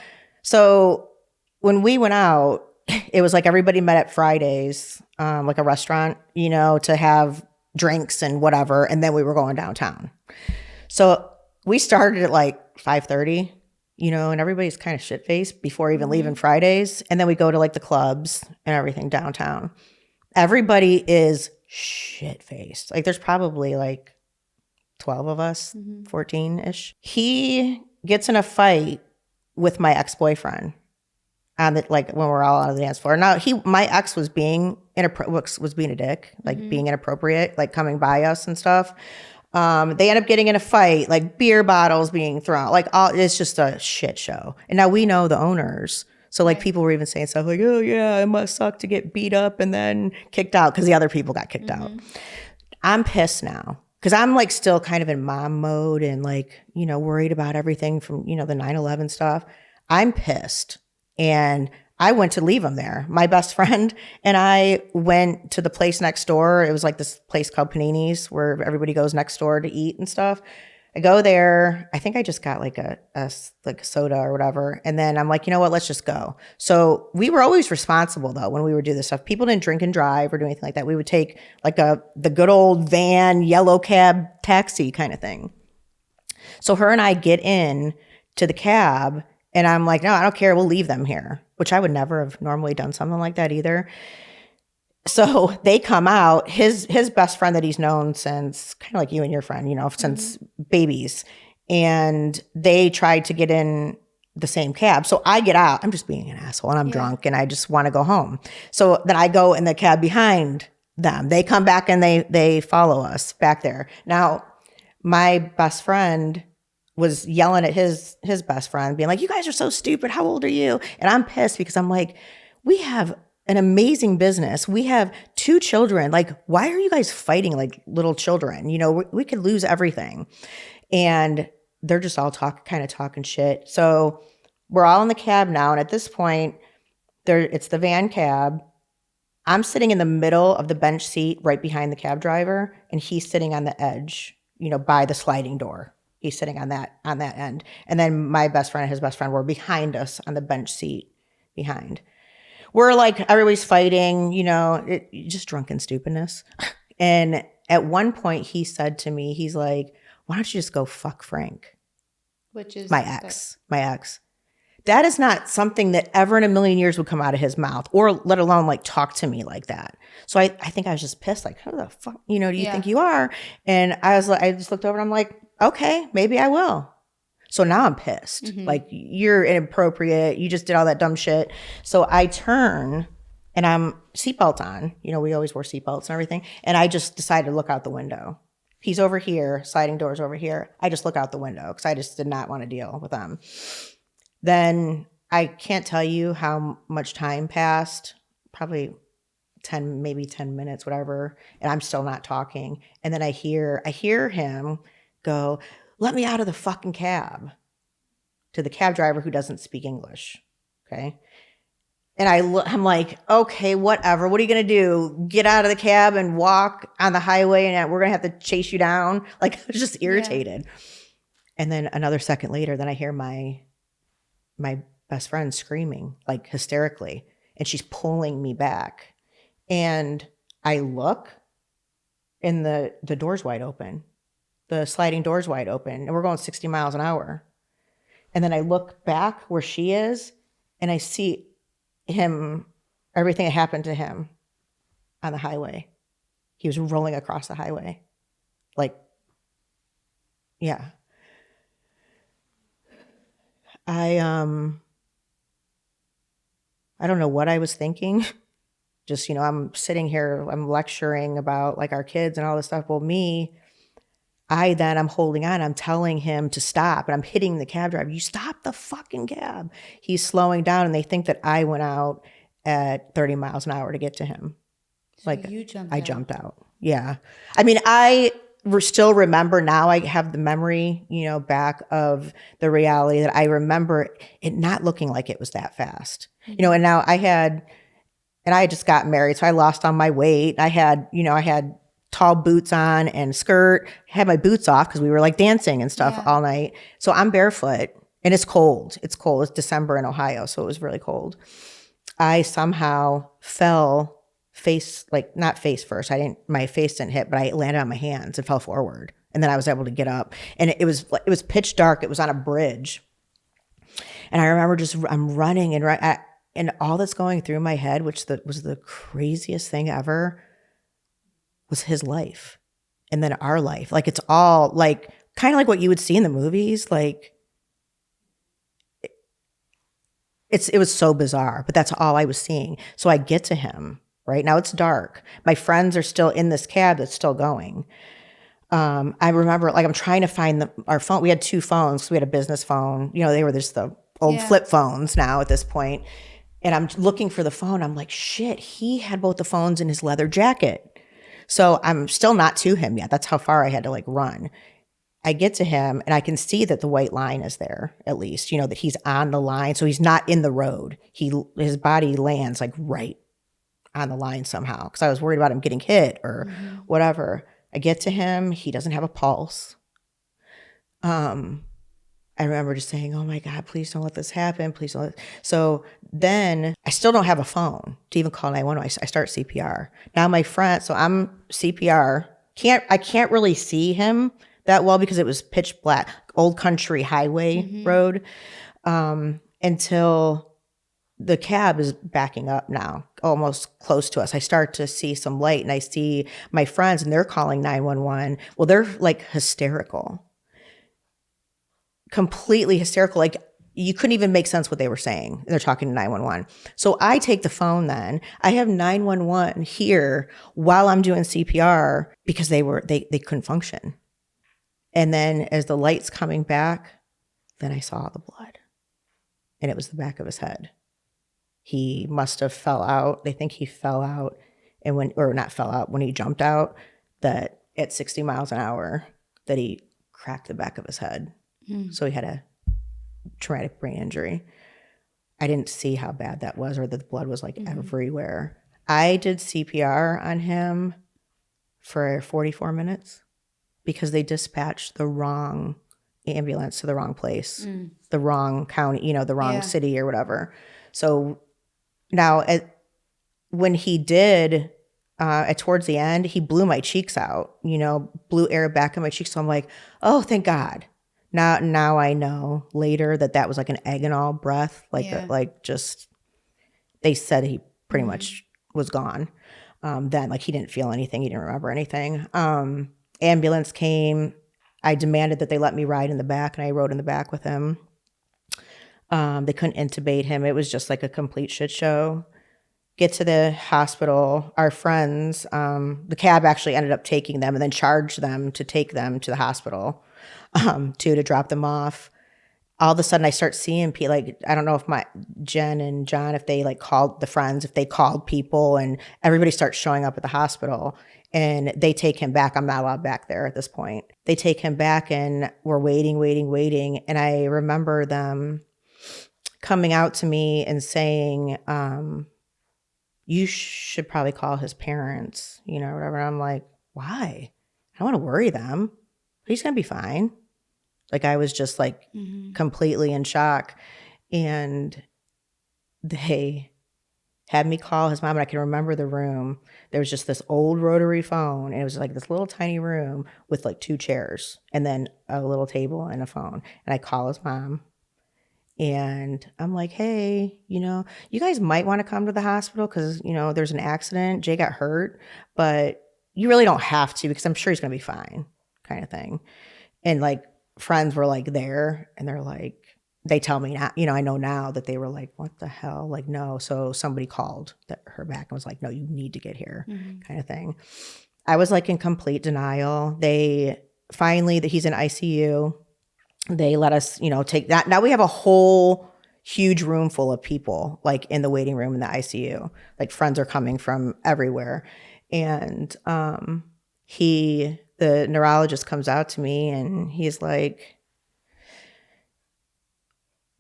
so when we went out, it was like everybody met at Fridays, like a restaurant, to have drinks and whatever, and then we were going downtown. So we started at like 5:30, and everybody's kind of shit-faced before even leaving Fridays. And then we go to like the clubs and everything downtown. Everybody is shit-faced. Like there's probably like 12 of us, 14-ish. He gets in a fight with my ex-boyfriend on when we're all on the dance floor. Now my ex was being a dick, like being inappropriate, like coming by us and stuff. They end up getting in a fight, like beer bottles being thrown, it's just a shit show. And now we know the owners. So like people were even saying stuff like, oh yeah, it must suck to get beat up and then kicked out because the other people got kicked out. I'm pissed now because I'm like still kind of in mom mode and like, worried about everything from, the 9/11 stuff. I'm pissed. And I went to leave him there. My best friend and I went to the place next door. It was like this place called Panini's where everybody goes next door to eat and stuff. I go there. I think I just got like a soda or whatever. And then I'm like, you know what? Let's just go. So we were always responsible though when we would do this stuff. People didn't drink and drive or do anything like that. We would take like the good old van, yellow cab taxi kind of thing. So her and I get in to the cab. And I'm like, no, I don't care. We'll leave them here, which I would never have normally done something like that either. So they come out. His best friend that he's known since, kind of like you and your friend, since babies. And they tried to get in the same cab. So I get out. I'm just being an asshole and I'm drunk and I just want to go home. So then I go in the cab behind them. They come back and they follow us back there. Now, my best friend was yelling at his best friend, being like, you guys are so stupid. How old are you? And I'm pissed because I'm like, we have an amazing business. We have 2 children. Like, why are you guys fighting like little children? We could lose everything. And they're just all talking shit. So we're all in the cab now. And at this point, it's the van cab. I'm sitting in the middle of the bench seat right behind the cab driver. And he's sitting on the edge, by the sliding door. He's sitting on that end. And then my best friend and his best friend were behind us on the bench seat behind. We're like, everybody's fighting, just drunken stupidness. And at one point he said to me, he's like, why don't you just go fuck Frank?
Which is
my ex. That is not something that ever in a million years would come out of his mouth, or let alone like talk to me like that. So I think I was just pissed, like, who the fuck, do you think you are? And I just looked over and I'm like, okay, maybe I will. So now I'm pissed. Like, you're inappropriate. You just did all that dumb shit. So I turn and I'm seatbelt on. We always wore seatbelts and everything. And I just decided to look out the window. He's over here, sliding doors over here. I just look out the window because I just did not want to deal with them. Then I can't tell you how much time passed, probably 10 minutes, whatever. And I'm still not talking. And then I hear him go, let me out of the fucking cab, to the cab driver who doesn't speak English. Okay. And I'm like, okay, whatever. What are you going to do? Get out of the cab and walk on the highway and we're going to have to chase you down? Like, I was just irritated. Yeah. And then another second later, then I hear my best friend screaming, like hysterically, and she's pulling me back. And I look and the door's wide open. The sliding door's wide open and we're going 60 miles an hour. And then I look back where she is and I see him, everything that happened to him on the highway. He was rolling across the highway. Like, yeah. I don't know what I was thinking. Just, I'm sitting here, I'm lecturing about like our kids and all this stuff. Well, I'm holding on. I'm telling him to stop, and I'm hitting the cab driver. You stop the fucking cab. He's slowing down, and they think that I went out at 30 miles an hour to get to him.
So you jumped
I
out.
jumped out. Yeah. I mean, still remember now. I have the memory, back of the reality that I remember it not looking like it was that fast. And now I had just got married, so I lost on my weight. I had tall boots on and skirt, had my boots off because we were like dancing and stuff all night. So I'm barefoot and it's cold. It's cold. It's December in Ohio, so it was really cold. I somehow fell not face first. My face didn't hit, but I landed on my hands and fell forward. And then I was able to get up, and it was pitch dark. It was on a bridge. And I remember I'm running and all that's going through my head, which was the craziest thing ever, was his life. And then our life. Like, it's all like kind of like what you would see in the movies. Like, it was so bizarre, but that's all I was seeing. So I get to him. Right now it's dark. My friends are still in this cab that's still going. I remember, like, I'm trying to find our phone. We had two phones. We had a business phone. They were just the old flip phones now at this point. And I'm looking for the phone. I'm like, shit, he had both the phones in his leather jacket. So I'm still not to him yet. That's how far I had to like run. I get to him and I can see that the white line is there, at least, that he's on the line. So he's not in the road. His body lands like right on the line somehow, because I was worried about him getting hit or whatever. I get to him. He doesn't have a pulse. I remember just saying, oh my God, please don't let this happen. Please don't. So then I still don't have a phone to even call 911. I start CPR. Now my friend, so I'm CPR. I can't really see him that well because it was pitch black, old country highway road, until the cab is backing up now, almost close to us. I start to see some light, and I see my friends, and they're calling 911. Well, they're like hysterical. Completely hysterical. Like, you couldn't even make sense what they were saying. They're talking to 911. So I take the phone then. I have 911 here while I'm doing CPR because they couldn't function. And then as the light's coming back, then I saw the blood. And it was the back of his head. He must have fell out. They think he fell out, and when he jumped out, that at 60 miles an hour, that he cracked the back of his head. So he had a traumatic brain injury. I didn't see how bad that was, or that the blood was like everywhere. I did CPR on him for 44 minutes because they dispatched the wrong ambulance to the wrong place, the wrong county, the wrong city or whatever. So now when he did, towards the end, he blew my cheeks out, blew air back in my cheeks. So I'm like, oh, thank God. Now I know later that was like an agonal breath, they said he pretty much was gone. Then, like, he didn't feel anything, he didn't remember anything. Ambulance came. I demanded that they let me ride in the back, and I rode in the back with him. They couldn't intubate him. It was just like a complete shit show. Get to the hospital. Our friends, the cab actually ended up taking them and then charged them to take them to the hospital. To drop them off. All of a sudden I start seeing people, like, I don't know if Jen and John, if they like called the friends, if they called people, and everybody starts showing up at the hospital, and they take him back. I'm not allowed back there at this point. They take him back, and we're waiting. And I remember them coming out to me and saying, you should probably call his parents, whatever. And I'm like, why? I don't want to worry them. He's going to be fine. Like, I was just like completely in shock. And they had me call his mom, and I can remember the room. There was just this old rotary phone, and it was like this little tiny room with like two chairs and then a little table and a phone. And I call his mom, And I'm like, hey, you guys might want to come to the hospital because, there's an accident. Jay got hurt, but you really don't have to because I'm sure he's going to be fine, kind of thing. And like friends were like there and they're like, they tell me now, I know now that they were like, what the hell? Like, no. So somebody called her back and was like, no, you need to get here, kind of thing. I was like in complete denial. He's in ICU. They let us, take that. Now we have a whole huge room full of people, like in the waiting room in the ICU. Like friends are coming from everywhere. And the neurologist comes out to me and he's like,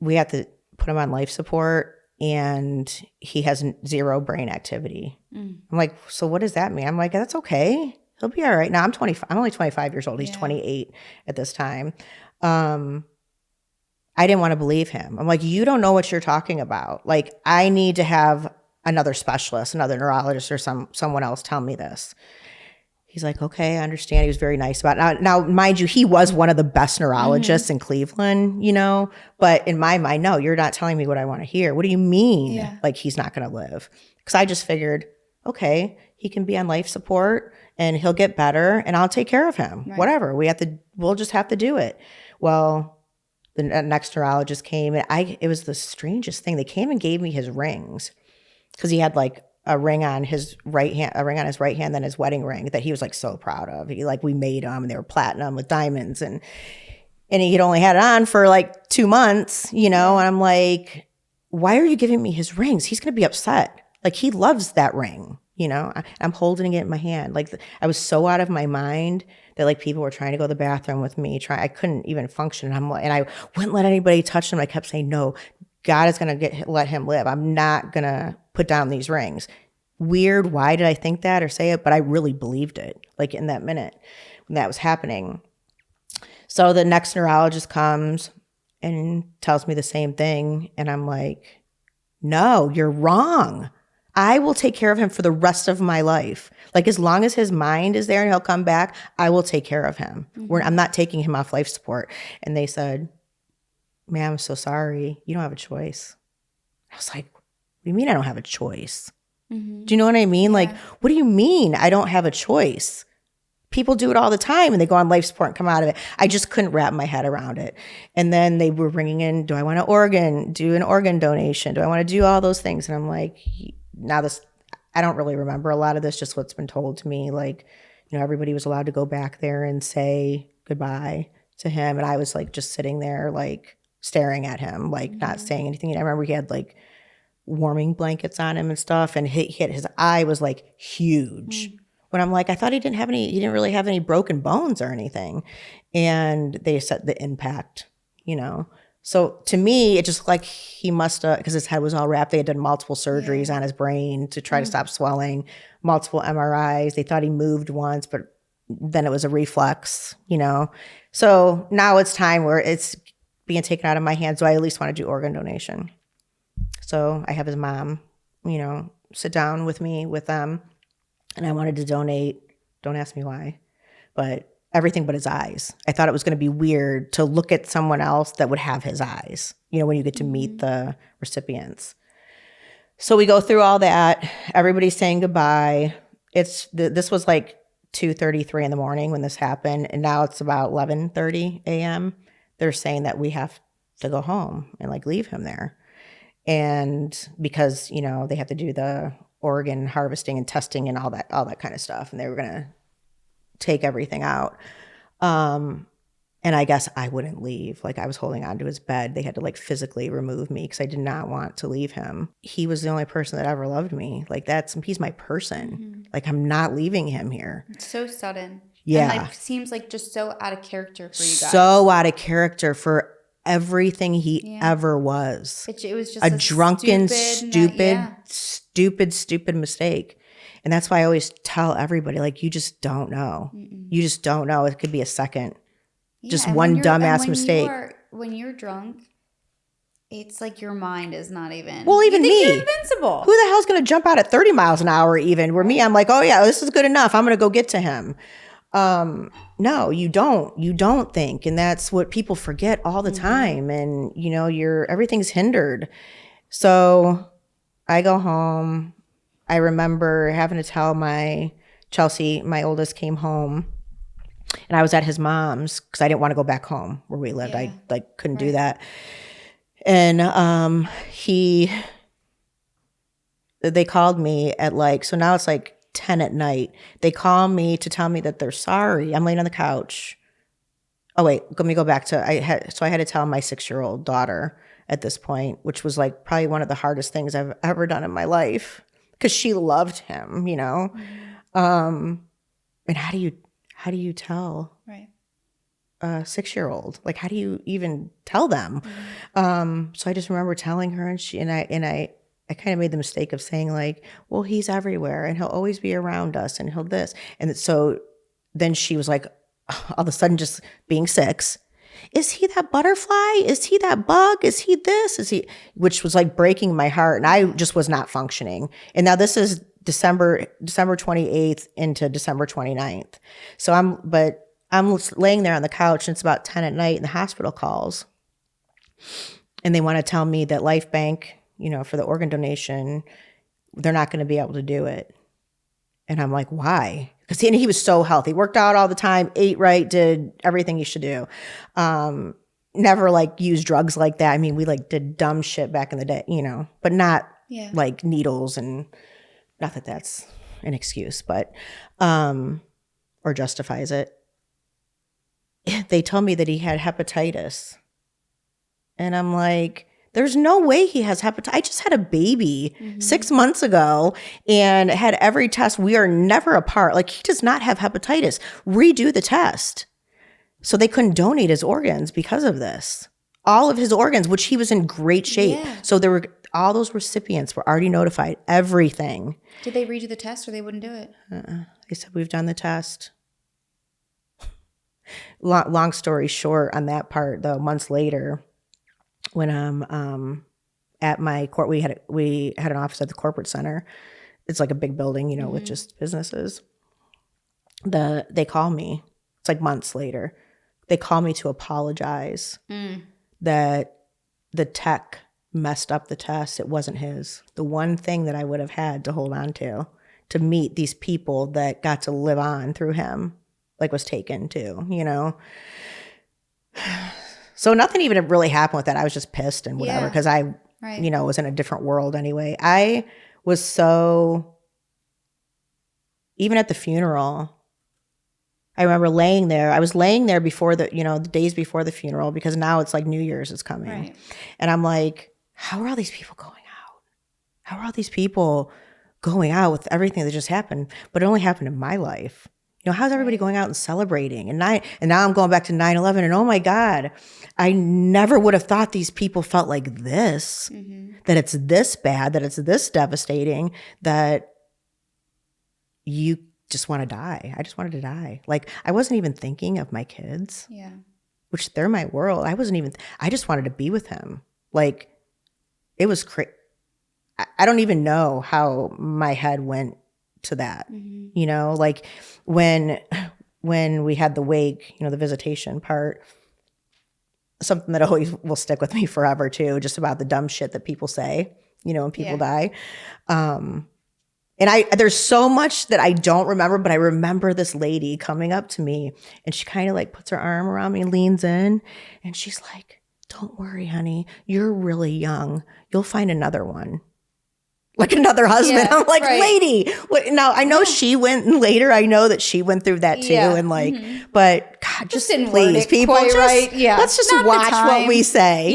we have to put him on life support and he has zero brain activity. I'm like, so what does that mean? I'm like, that's okay. He'll be all right. Now I'm only 25 years old. He's 28 at this time. I didn't want to believe him. I'm like, you don't know what you're talking about. Like, I need to have another specialist, another neurologist or someone else tell me this. He's like, okay, I understand. He was very nice about it. Now, mind you, he was one of the best neurologists in Cleveland, but in my mind, no, you're not telling me what I want to hear. What do you mean? Yeah. Like, he's not going to live? Because I just figured, okay, he can be on life support and he'll get better and I'll take care of him. Right. Whatever. We'll just have to do it. Well, the next neurologist came and it was the strangest thing. They came and gave me his rings because he had like a ring on his right hand, then his wedding ring that he was like so proud of. We made them and they were platinum with diamonds and he'd only had it on for like 2 months, and I'm like, why are you giving me his rings? He's going to be upset. Like, he loves that ring, I'm holding it in my hand. Like, I was so out of my mind that like people were trying to go to the bathroom with me. I couldn't even function. And I wouldn't let anybody touch him. I kept saying, no, God is going to let him live. I'm not going to put down these rings. Weird. Why did I think that or say it? But I really believed it, like in that minute when that was happening. So the next neurologist comes and tells me the same thing. And I'm like, no, you're wrong. I will take care of him for the rest of my life. Like, as long as his mind is there and he'll come back, I will take care of him. I'm not taking him off life support. And they said, ma'am, I'm so sorry. You don't have a choice. I was like, what do you mean I don't have a choice? Do you know what I mean? Yeah. Like, what do you mean I don't have a choice? People do it all the time and they go on life support and come out of it. I just couldn't wrap my head around it. And then they were bringing in, do I want to do an organ donation? Do I want to do all those things? And I'm like, I don't really remember a lot of this, just what's been told to me. Like, everybody was allowed to go back there and say goodbye to him. And I was like, just sitting there, like staring at him, like not saying anything. And I remember he had like warming blankets on him and stuff. And his eye was like huge. When I'm like, I thought he didn't really have any broken bones or anything. And they said the impact, So to me, it just like he must have, because his head was all wrapped. They had done multiple surgeries on his brain to try to stop swelling, multiple MRIs. They thought he moved once, but then it was a reflex, So now it's time where it's being taken out of my hands. So I at least want to do organ donation. So I have his mom, sit down with me with them. And I wanted to donate, don't ask me why, but everything but his eyes. I thought it was going to be weird to look at someone else that would have his eyes, when you get to meet the recipients. So we go through all that. Everybody's saying goodbye. This was like 2:33 in the morning when this happened. And now it's about 11:30 a.m. They're saying that we have to go home and like leave him there. And because, they have to do the organ harvesting and testing and all that kind of stuff. And they were going to take everything out. And I guess I wouldn't leave. Like, I was holding onto his bed. They had to like physically remove me because I did not want to leave him. He was the only person that ever loved me. Like, he's my person. Like, I'm not leaving him here.
It's so sudden.
Yeah.
And like, seems like just so out of character for you guys.
So out of character for everything he ever was.
It was just
a drunken, stupid mistake. And that's why I always tell everybody, like, you just don't know. You just don't know. It could be a second. Just one dumbass mistake.
When you're drunk, it's like your mind is not even.
Well, even me.
You're invincible.
Who the hell's going to jump out at 30 miles an hour even? Where me, I'm like, oh yeah, this is good enough. I'm going to go get to him. No, you don't think. And that's what people forget all the time. And, everything's hindered. So I go home. I remember having to tell Chelsea, my oldest, came home, and I was at his mom's because I didn't want to go back home where we lived.
Yeah.
I couldn't do that. And they called me at so now it's 10 at night. They call me to tell me that they're sorry. I'm laying on the couch. Oh wait, let me go back to I had to tell my 6-year-old daughter at this point, which was probably one of the hardest things I've ever done in my life because she loved him, And how do you tell a 6-year-old? How do you even tell them? So I just remember telling her, and I kind of made the mistake of saying well, he's everywhere and he'll always be around us and he'll this. And so then she was all of a sudden, just being 6, is he that butterfly? Is he that bug? Is he this? Is he, which was breaking my heart. And I just was not functioning. And now this is December 28th into December 29th. So I'm laying there on the couch, and it's about 10 at night, and the hospital calls. And they want to tell me that Life Bank, for the organ donation, they're not going to be able to do it. And I'm like, why? Because he was so healthy, worked out all the time, ate right, did everything you should do. Never used drugs like that. I mean, we did dumb shit back in the day, but not needles, and not that that's an excuse, but, or justifies it. They told me that he had hepatitis. And I'm like, there's no way he has hepatitis. I just had a baby 6 months ago and had every test. We are never apart. He does not have hepatitis. Redo the test. So they couldn't donate his organs because of this. All of his organs, which he was in great shape. Yeah. So all those recipients were already notified. Everything.
Did they redo the test, or they wouldn't do it?
They said, we've done the test. Long story short on that part, though, months later, when I'm at my court, we had an office at the corporate center. It's a big building, with just businesses. They call me. It's months later. They call me to apologize that the tech messed up the test. It wasn't his. The one thing that I would have had to hold on to meet these people that got to live on through him, was taken too, So nothing even really happened with that. I was just pissed and whatever because I, was in a different world anyway. I was even at the funeral, I remember laying there. I was laying there before the days before the funeral, because now it's New Year's is coming. Right. And I'm like, how are all these people going out? How are all these people going out with everything that just happened? But it only happened in my life. How's everybody going out and celebrating? And now I'm going back to 9/11, and oh my God, I never would have thought these people felt like this, that it's this bad, that it's this devastating, that you just want to die. I just wanted to die. I wasn't even thinking of my kids, which they're my world. I just wanted to be with him. It was crazy. I don't even know how my head went to that, when we had the wake, the visitation part, something that always will stick with me forever too, just about the dumb shit that people say, when people die. And there's so much that I don't remember, but I remember this lady coming up to me, and she kind of puts her arm around me and leans in, and she's like, don't worry, honey, you're really young. You'll find another one. Another husband. Yeah, I'm lady. Now I know she went later. I know that she went through that too. Yeah. And but God, just please, people, let's just watch what we say.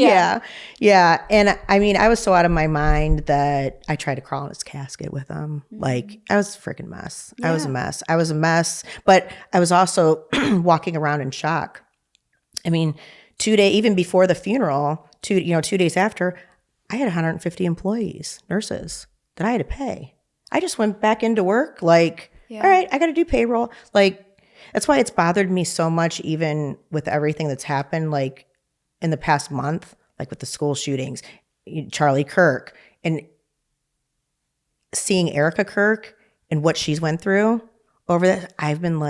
Yeah. And I mean, I was so out of my mind that I tried to crawl in his casket with him. I was a freaking mess. Yeah. I was a mess. But I was also walking around in shock. I mean, 2 days, even before the funeral, 2 days after, I had 150 employees, nurses, that I had to pay. I just went back into work all right, I got to do payroll. That's why it's bothered me so much, even with everything that's happened, in the past month, with the school shootings, Charlie Kirk, and seeing Erica Kirk and what she's went through over that. I've been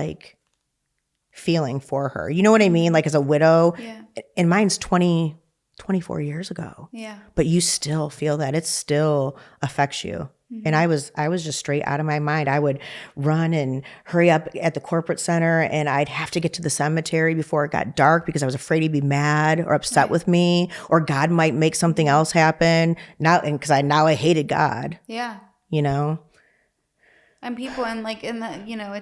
feeling for her. You know what I mean? Like as a widow.
Yeah.
And mine's 24 years ago.
Yeah.
But you still feel that. It still affects you. And I was just straight out of my mind. I would run and hurry up at the corporate center, and I'd have to get to the cemetery before it got dark because I was afraid he'd be mad or upset with me, or God might make something else happen. Now, and because I hated God.
Yeah.
You know.
And people, and like in the, you know,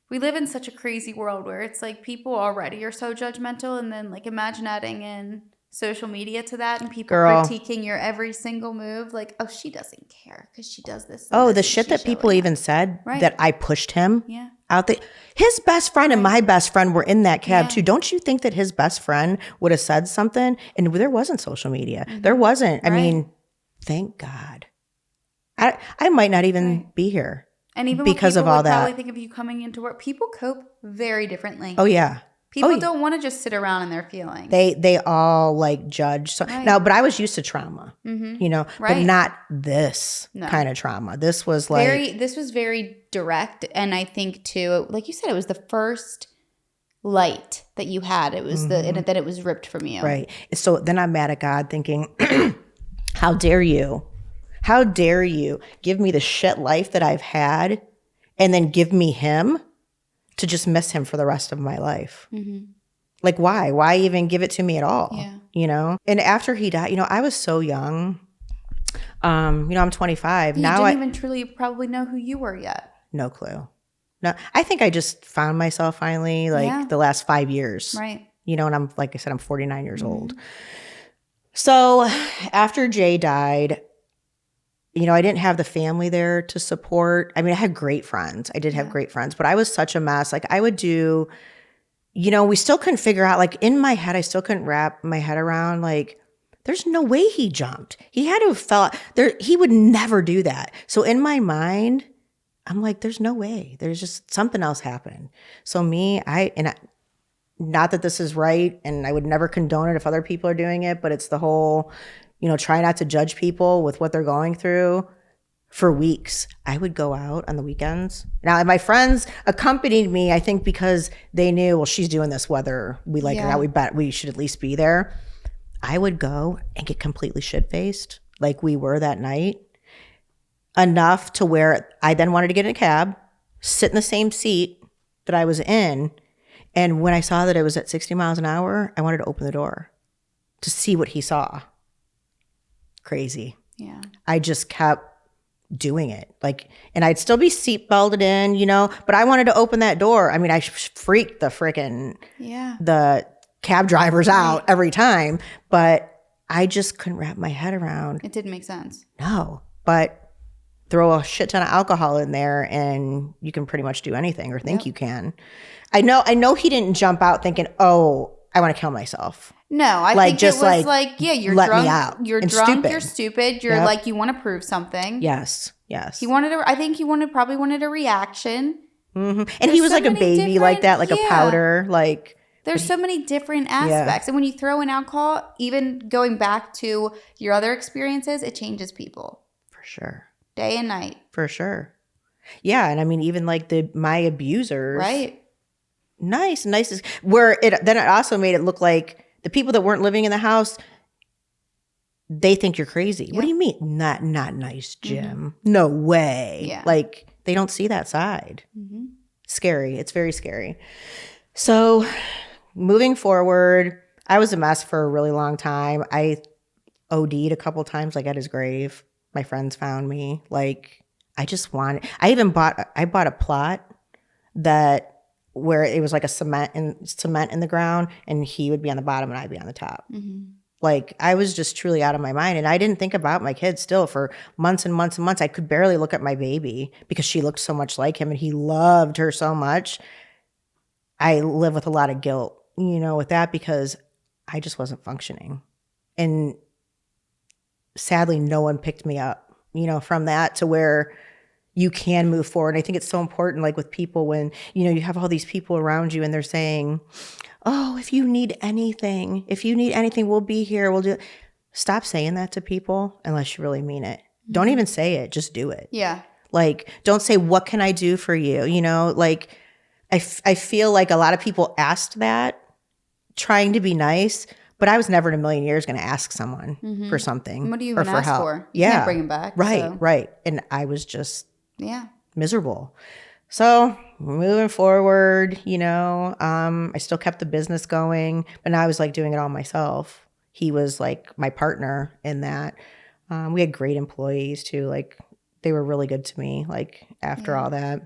we live in such a crazy world where it's like people already are so judgmental, and then like imagine adding in social media to that and people critiquing your every single move. Like, oh, she doesn't care because she does this.
Oh, the shit that people even said that I pushed him out there. His best friend and my best friend were in that cab too. Don't you think that his best friend would have said something? And there wasn't social media. There wasn't. I mean, thank God. I might not even be here.
And even
because of all that,
probably think of you coming into work, people cope very differently.
Oh yeah.
People don't want to just sit around in their feelings.
They all like judge. So now, but I was used to trauma, you know, but not this kind of trauma. This was like
this was very direct, and I think too, like you said, it was the first light that you had. It was and then it was ripped from you.
Right. So then I'm mad at God, thinking, how dare you? How dare you give me the shit life that I've had, and then give me him to just miss him for the rest of my life? Like, why? Why even give it to me at all?
Yeah.
You know? And after he died, you know, I was so young. You know, I'm 25.
You didn't even truly probably know who you were yet.
No clue. No, I think I just found myself finally, like the last 5 years.
Right.
You know, and I'm, like I said, I'm 49 years old. So after Jay died, you know, I didn't have the family there to support. I mean, I had great friends. I did have great friends, but I was such a mess. Like I would do, you know, we still couldn't figure out, like in my head, I still couldn't wrap my head around, like, there's no way he jumped. He had to have fell there. He would never do that. So in my mind, I'm like, there's no way. There's just something else happened. So not that this is right, and I would never condone it if other people are doing it, but it's the whole, you know, try not to judge people with what they're going through. For weeks, I would go out on the weekends. Now, my friends accompanied me, I think, because they knew, well, she's doing this whether we like it or not. We bet we should at least be there. I would go and get completely shit-faced, like we were that night, enough to where I then wanted to get in a cab, sit in the same seat that I was in, and when I saw that it was at 60 miles an hour, I wanted to open the door to see what he saw. Crazy.
Yeah.
I just kept doing it, like, and I'd still be seat belted in, you know, but I wanted to open that door. I mean, I freaked the freaking the cab drivers out every time, but I just couldn't wrap my head around.
It didn't make sense.
No, but throw a shit ton of alcohol in there and you can pretty much do anything, or think you can. I know he didn't jump out thinking, oh, I want to kill myself.
No, I
like,
think
just
it was like, yeah, you're
let
drunk.
me out.
You're
and
drunk.
Stupid.
You're stupid. You're like, you want to prove something.
Yes.
I think he probably wanted a reaction.
And he was so like a baby like that, like a powder. Like,
there's so many different aspects. And when you throw in alcohol, even going back to your other experiences, it changes people.
For sure.
Day and night.
For sure. Yeah. And I mean, even like my abusers.
Right.
Nice. Where it also made it look like the people that weren't living in the house, they think you're crazy. What do you mean? Not nice, Jim. No way.
Yeah.
Like, they don't see that side. Scary. It's very scary. So moving forward, I was a mess for a really long time. I OD'd a couple times, like at his grave. My friends found me. Like, I bought a plot where it was like a cement in the ground, and he would be on the bottom and I'd be on the top. Like, I was just truly out of my mind, and I didn't think about my kids still for months and months and months. I could barely look at my baby because she looked so much like him and he loved her so much. I live with a lot of guilt, you know, with that, because I just wasn't functioning. And sadly, no one picked me up, you know, from that to where you can move forward. I think it's so important, like with people, when, you know, you have all these people around you and they're saying, oh, if you need anything, we'll be here. We'll do it. Stop saying that to people unless you really mean it. Don't even say it. Just do it.
Yeah.
Like, don't say, what can I do for you? You know, like, I feel like a lot of people asked that, trying to be nice, but I was never in a million years going to ask someone for something.
What do you
or
even
for
ask
help.
for? You can't bring him back.
Right,
so.
right. And I was just
Yeah.
miserable. So moving forward, I still kept the business going, but now I was like doing it all myself. He was like my partner in that. We had great employees too. Like they were really good to me, like after all that.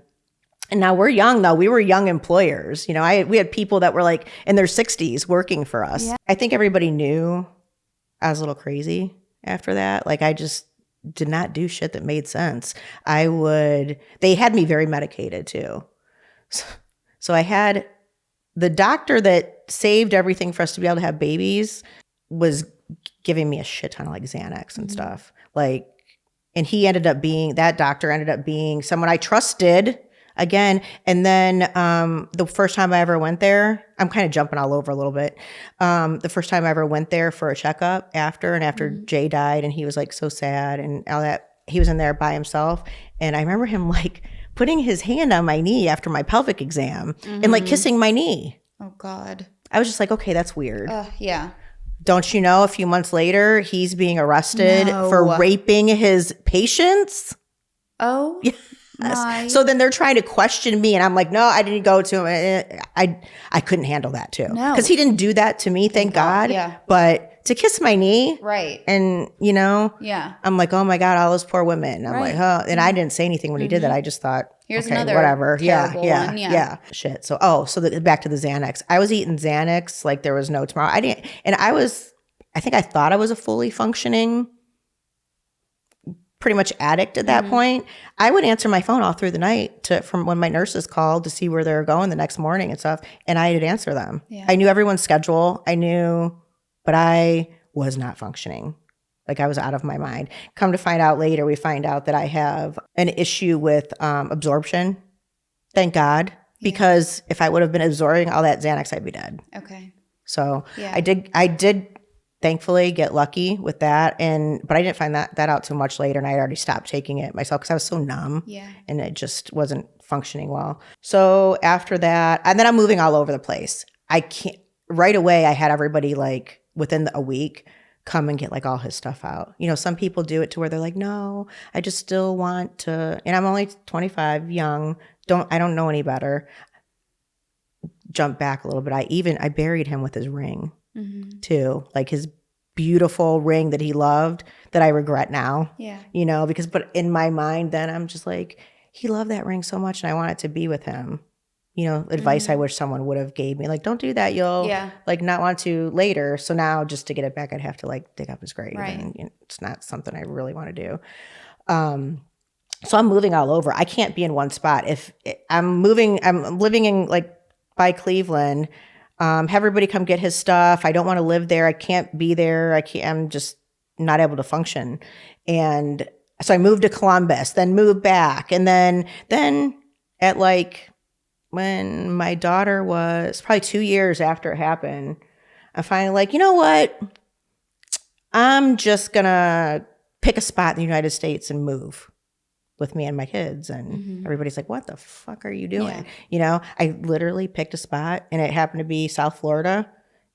And now we're young though. We were young employers. We had people that were like in their 60s working for us.
Yeah.
I think everybody knew I was a little crazy after that. Like I just did not do shit that made sense. They had me very medicated too. So I had the doctor that saved everything for us to be able to have babies was giving me a shit ton of like Xanax and stuff. Like, and that doctor ended up being someone I trusted again. And then the first time I ever went there, I'm kind of jumping all over a little bit. The first time I ever went there for a checkup after Jay died, and he was like so sad and all that, he was in there by himself. And I remember him like putting his hand on my knee after my pelvic exam and like kissing my knee.
Oh God.
I was just like, okay, that's weird.
Yeah.
Don't you know a few months later, he's being arrested for raping his patients?
Oh,
yes. So then they're trying to question me, and I'm like, no, I didn't go to him. I couldn't handle that too.
No.
Because he didn't do that to me, thank God.
Yeah.
But to kiss my knee.
Right.
And,
yeah.
I'm like, oh my God, all those poor women. I'm
Right.
like, oh, and I didn't say anything when he did that. I just thought,
Here's
okay,
another
whatever.
terrible
Yeah.
one.
Yeah. Shit. So, back to the Xanax. I was eating Xanax like there was no tomorrow. I think I thought I was a fully functioning, pretty much addict at that point. I would answer my phone all through the night from when my nurses called to see where they were going the next morning and stuff. And I'd answer them.
Yeah.
I knew everyone's schedule. But I was not functioning. Like I was out of my mind. Come to find out later, we find out that I have an issue with absorption. Thank God. Because if I would have been absorbing all that Xanax, I'd be dead.
Okay.
So I did thankfully get lucky with that. But I didn't find that out too much later, and I had already stopped taking it myself because I was so numb.
Yeah.
And it just wasn't functioning well. So after that, and then I'm moving all over the place. Right away, I had everybody like within a week come and get like all his stuff out. Some people do it to where they're like, no, I just still want to, and I'm only 25, young, I don't know any better. Jump back a little bit. I buried him with his ring too, like his beautiful ring that he loved that I regret now.
Yeah.
But in my mind then I'm just like, he loved that ring so much and I want it to be with him. Advice I wish someone would have gave me, like, don't do that. You'll like not want to later. So now just to get it back, I'd have to like dig up his grave.
Right.
And it's not something I really want to do. So I'm moving all over. I can't be in one spot. If I'm living in like by Cleveland, have everybody come get his stuff. I don't want to live there. I can't be there. I'm just not able to function. And so I moved to Columbus, then moved back. And then at like, when my daughter was probably 2 years after it happened, I'm finally like, you know what? I'm just going to pick a spot in the United States and move with me and my kids. And everybody's like, what the fuck are you doing? I literally picked a spot, and it happened to be South Florida.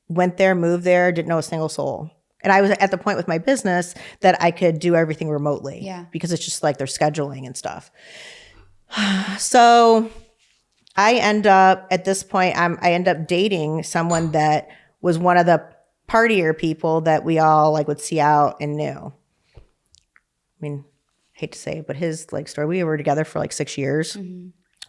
Went there, moved there, didn't know a single soul. And I was at the point with my business that I could do everything remotely.
Yeah.
Because it's just like they're scheduling and stuff. So I end up, at this point, I end up dating someone that was one of the partier people that we all like would see out and knew. I mean, hate to say it, but his like story, we were together for like 6 years.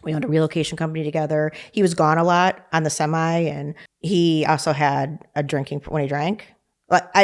We owned a relocation company together. He was gone a lot on the semi, and he also had a drinking when he drank.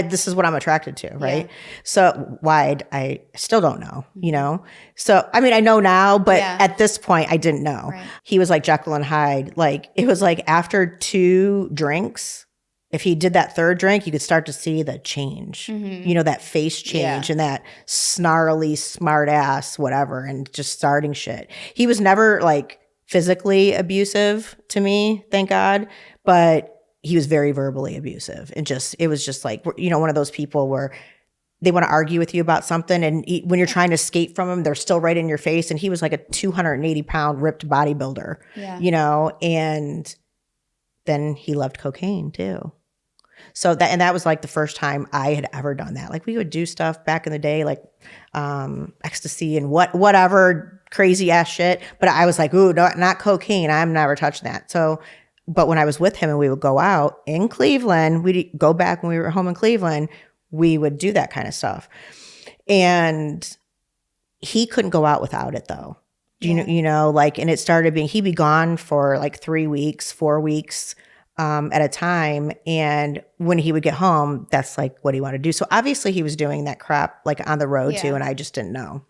This is what I'm attracted to, right? Yeah. So why I still don't know, So, I mean, I know now, but at this point I didn't know. Right. He was like Jekyll and Hyde. Like it was like after 2 drinks, if he did that 3rd drink, you could start to see the change, that face change and that snarly, smart ass, whatever, and just starting shit. He was never like physically abusive to me, thank God, but he was very verbally abusive, and it was just like, one of those people where they want to argue with you about something. And when you're trying to escape from them, they're still right in your face. And he was like a 280-pound ripped bodybuilder, and then he loved cocaine too. So that was like the first time I had ever done that. Like we would do stuff back in the day, like ecstasy and whatever crazy ass shit. But I was like, ooh, not cocaine. I'm never touching that. So, but when I was with him and we would go out in Cleveland, we'd go back when we were home in Cleveland, we would do that kind of stuff. And he couldn't go out without it though. And it started being, he'd be gone for like 3 weeks, 4 weeks at a time. And when he would get home, that's like what he wanted to do. So obviously he was doing that crap like on the road too. And I just didn't know.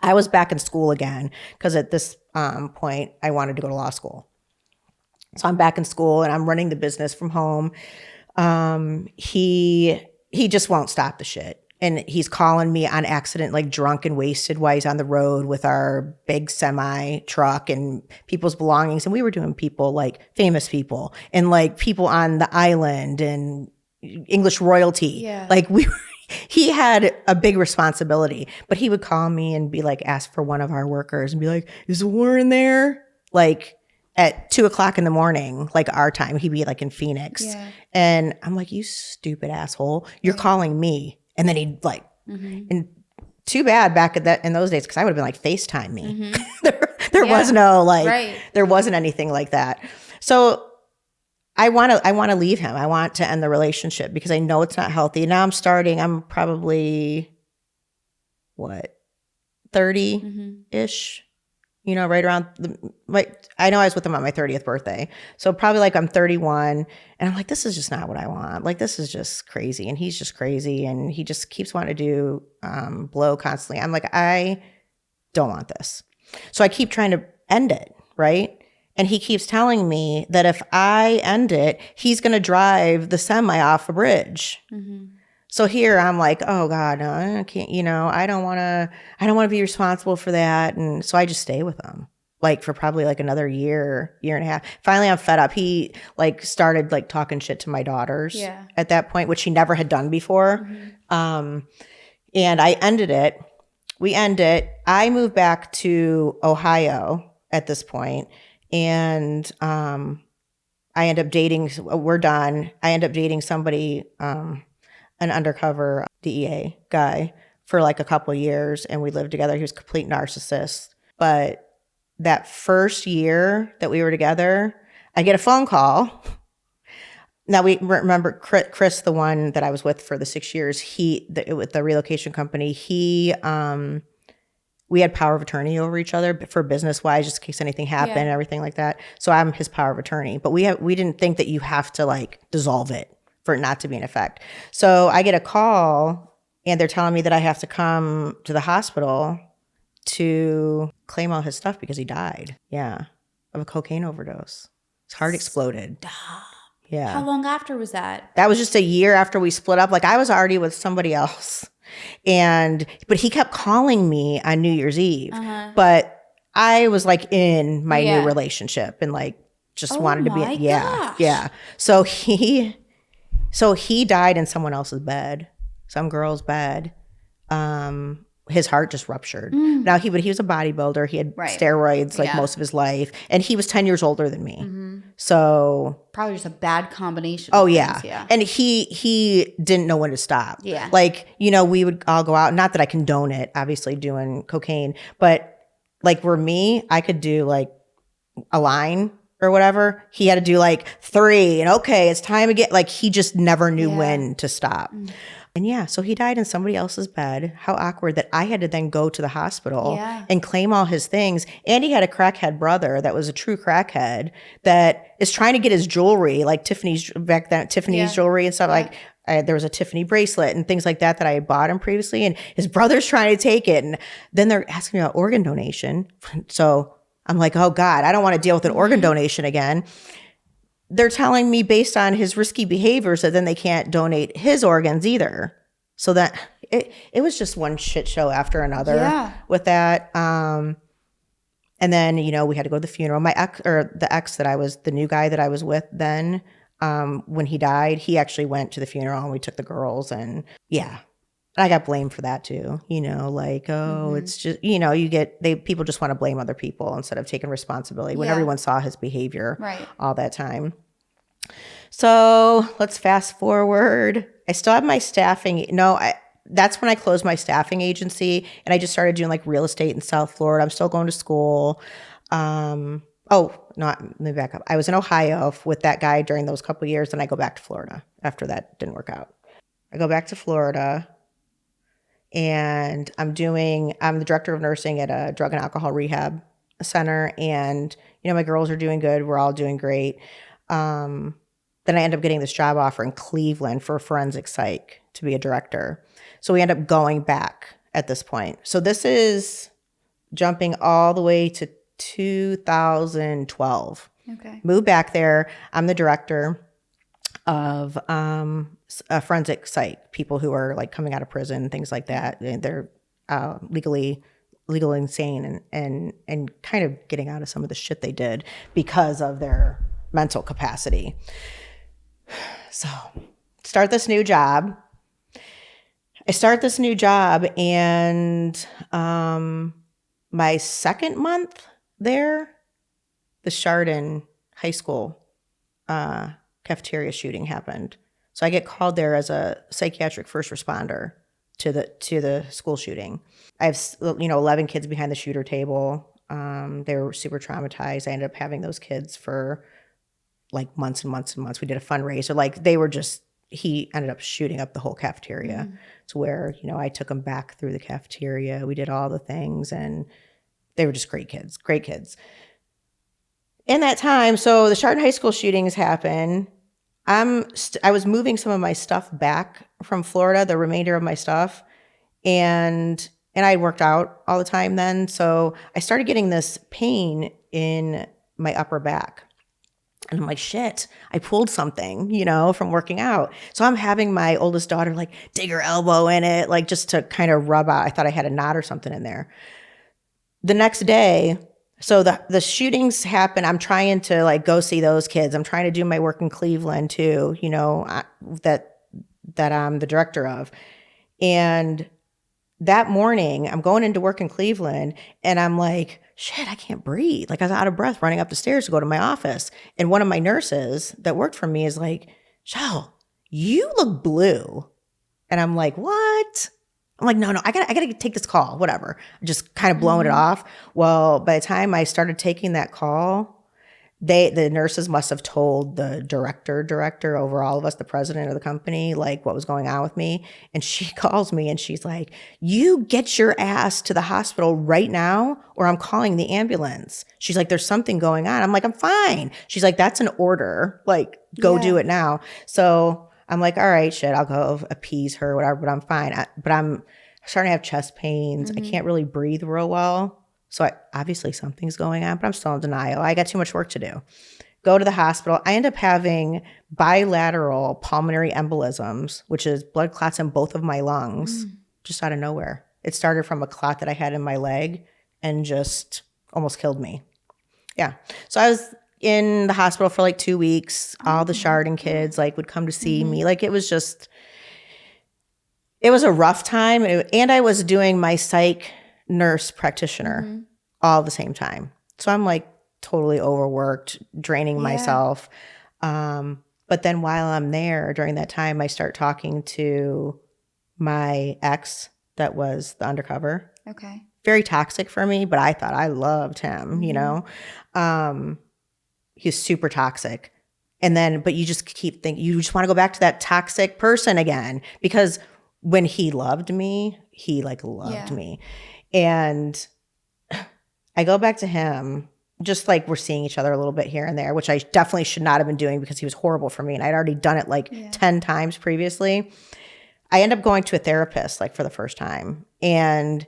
I was back in school again because at this point I wanted to go to law school. So I'm back in school and I'm running the business from home. He just won't stop the shit. And he's calling me on accident, like drunk and wasted while he's on the road with our big semi truck and people's belongings. And we were doing people like famous people and like people on the island and English royalty.
Yeah.
Like he had a big responsibility, but he would call me and be like, ask for one of our workers and be like, is Warren there? Like at 2:00 in the morning, like our time, he'd be like in Phoenix.
Yeah.
And I'm like, you stupid asshole, you're calling me. And then he'd like, and too bad back in those days, because I would have been like, FaceTime me. There was no like, there wasn't anything like that. So I want to leave him. I want to end the relationship because I know it's not healthy. Now I'm probably 30-ish, right around I know I was with him on my 30th birthday. So probably like I'm 31 and I'm like, this is just not what I want. Like, this is just crazy. And he's just crazy. And he just keeps wanting to do blow constantly. I'm like, I don't want this. So I keep trying to end it. Right. And he keeps telling me that if I end it, he's going to drive the semi off a bridge. So here I'm like, oh God, no, I can't, I don't want to be responsible for that. And so I just stay with him like for probably like another year and a half. Finally, I'm fed up. He like started like talking shit to my daughters at that point, which he never had done before. And I ended it. We end it. I moved back to Ohio at this point, and I end up dating, we're done. I end up dating somebody, an undercover DEA guy for like a couple of years, and we lived together. He was a complete narcissist. But that first year that we were together, I get a phone call. Now we remember Chris, the one that I was with for the 6 years, with the relocation company, we had power of attorney over each other for business wise, just in case anything happened and everything like that. So I'm his power of attorney, but we didn't think that you have to like dissolve it for it not to be in effect. So I get a call and they're telling me that I have to come to the hospital to claim all his stuff because he died. Yeah. Of a cocaine overdose. His heart exploded.
Stop.
Yeah.
How long after was that?
That was just a year after we split up. Like I was already with somebody else. But he kept calling me on New Year's Eve. But I was like in my new relationship and like just wanted to be yeah. So he died in someone else's bed, some girl's bed. His heart just ruptured. Now he was a bodybuilder. He had steroids like most of his life, and he was 10 years older than me. So
probably just a bad combination.
Oh yeah. And he didn't know when to stop.
Yeah.
Like, we would all go out. Not that I condone it, obviously doing cocaine, but like for me, I could do like a line or whatever. He had to do like 3 and okay, it's time again. Like he just never knew when to stop. And so he died in somebody else's bed. How awkward that I had to then go to the hospital and claim all his things. And he had a crackhead brother that was a true crackhead that is trying to get his jewelry, like Tiffany's jewelry and stuff. Like there was a Tiffany bracelet and things like that I had bought him previously. And his brother's trying to take it. And then they're asking me about organ donation. So I'm like, oh God, I don't want to deal with an organ donation again. They're telling me based on his risky behaviors that then they can't donate his organs either. So that it was just one shit show after another with that. And then, we had to go to the funeral. My ex, or the ex that the new guy that I was with then, when he died, he actually went to the funeral and we took the girls and I got blamed for that too, like, it's just, people just want to blame other people instead of taking responsibility when everyone saw his behavior all that time. So let's fast forward. I still have my staffing. That's when I closed my staffing agency and I just started doing like real estate in South Florida. I'm still going to school. Let me back up. I was in Ohio with that guy during those couple of years. Then I go back to Florida after that didn't work out. I go back to Florida and I'm the director of nursing at a drug and alcohol rehab center. And, my girls are doing good. We're all doing great. Then I end up getting this job offer in Cleveland for forensic psych to be a director. So we end up going back at this point. So this is jumping all the way to 2012.
Okay.
Moved back there. I'm the director of forensic psych, people who are like coming out of prison, things like that. They're legally insane and kind of getting out of some of the shit they did because of their mental capacity. So start this new job. I start this new job and my second month there, the Chardon High School cafeteria shooting happened. So I get called there as a psychiatric first responder to the school shooting. I have 11 kids behind the shooter table. They were super traumatized. I ended up having those kids for like months and months and months. We did a fundraiser. Like he ended up shooting up the whole cafeteria to where, I took them back through the cafeteria. We did all the things and they were just great kids. In that time, so the Chardon High School shootings happen. I was moving some of my stuff back from Florida, the remainder of my stuff, and I worked out all the time then. So I started getting this pain in my upper back. And I'm like, shit, I pulled something, from working out. So I'm having my oldest daughter like dig her elbow in it, like just to kind of rub out. I thought I had a knot or something in there. The next day, so the shootings happen. I'm trying to like go see those kids. I'm trying to do my work in Cleveland too, that I'm the director of. And that morning, I'm going into work in Cleveland and I'm like, shit, I can't breathe. Like I was out of breath running up the stairs to go to my office. And one of my nurses that worked for me is like, Chell, you look blue. And I'm like, what? I'm like, no, I gotta take this call, whatever. Just kind of blowing it off. Well, by the time I started taking that call, the nurses must have told the director over all of us, the president of the company, like what was going on with me. And she calls me and she's like, you get your ass to the hospital right now or I'm calling the ambulance. She's like, there's something going on. I'm like, I'm fine. She's like, that's an order. Like, go do it now. So I'm like, all right, shit, I'll go appease her, whatever, but I'm fine. But I'm starting to have chest pains. I can't really breathe real well. So obviously something's going on, but I'm still in denial. I got too much work to do. Go to the hospital. I end up having bilateral pulmonary embolisms, which is blood clots in both of my lungs, just out of nowhere. It started from a clot that I had in my leg and just almost killed me. Yeah. So I was in the hospital for like 2 weeks. All the Chardon kids like would come to see me. Like it was a rough time. And I was doing my psych nurse practitioner all at the same time. So I'm like totally overworked, draining myself. But then while I'm there during that time, I start talking to my ex that was the undercover.
Okay.
Very toxic for me, but I thought I loved him, He's super toxic. And then, but you just keep thinking, you just want to go back to that toxic person again, because when he loved me, he like loved me. And I go back to him, just like we're seeing each other a little bit here and there, which I definitely should not have been doing because he was horrible for me. And I'd already done it like 10 times previously. I end up going to a therapist like for the first time. And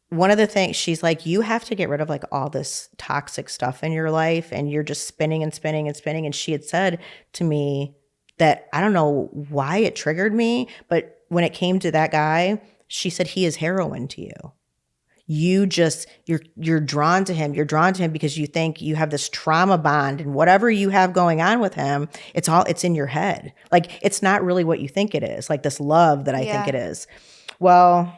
one of the things, she's like, you have to get rid of like all this toxic stuff in your life and you're just spinning and spinning and spinning. And she had said to me that, I don't know why it triggered me, but when it came to that guy, she said, he is heroin to you. You're drawn to him. You're drawn to him because you think you have this trauma bond, and whatever you have going on with him, it's in your head. Like, it's not really what you think it is, like this love that I think it is. Well,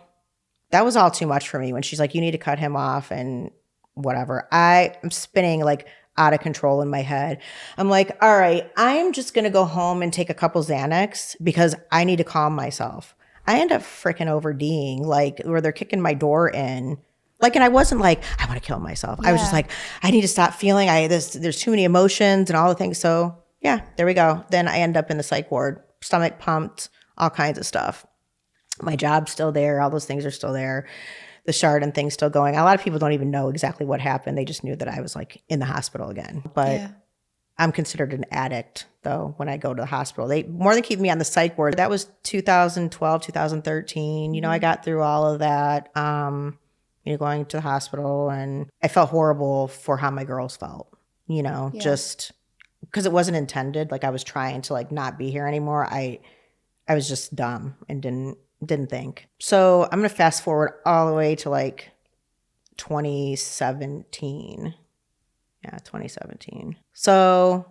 that was all too much for me when she's like, you need to cut him off and whatever. I'm spinning like out of control in my head. I'm like, all right, I'm just going to go home and take a couple Xanax because I need to calm myself. I end up freaking OVDing, like, where they're kicking my door in. Like, and I wasn't like, I want to kill myself. I was just like, I need to stop feeling there's too many emotions and all the things. So yeah, there we go. Then I end up in the psych ward, stomach pumped, all kinds of stuff. My job's still there. All those things are still there. The Chardon thing's still going. A lot of people don't even know exactly what happened. They just knew that I was like in the hospital again. But I'm considered an addict, though, when I go to the hospital. They more than keep me on the psych ward. That was 2012, 2013. You know, I got through all of that, going to the hospital. And I felt horrible for how my girls felt, just because it wasn't intended. Like, I was trying to like not be here anymore. I was just dumb and didn't think. So I'm going to fast forward all the way to like 2017. Yeah, 2017. So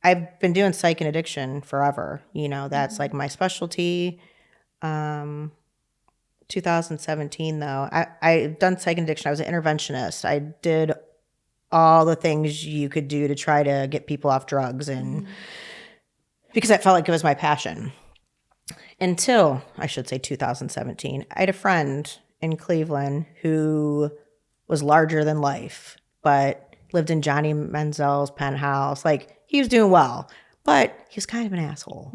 I've been doing psych and addiction forever. That's like my specialty. 2017, though, I've done psych and addiction. I was an interventionist. I did all the things you could do to try to get people off drugs, and because I felt like it was my passion. Until, I should say, 2017. I had a friend in Cleveland who was larger than life, but lived in Johnny Manziel's penthouse. Like, he was doing well, but he was kind of an asshole.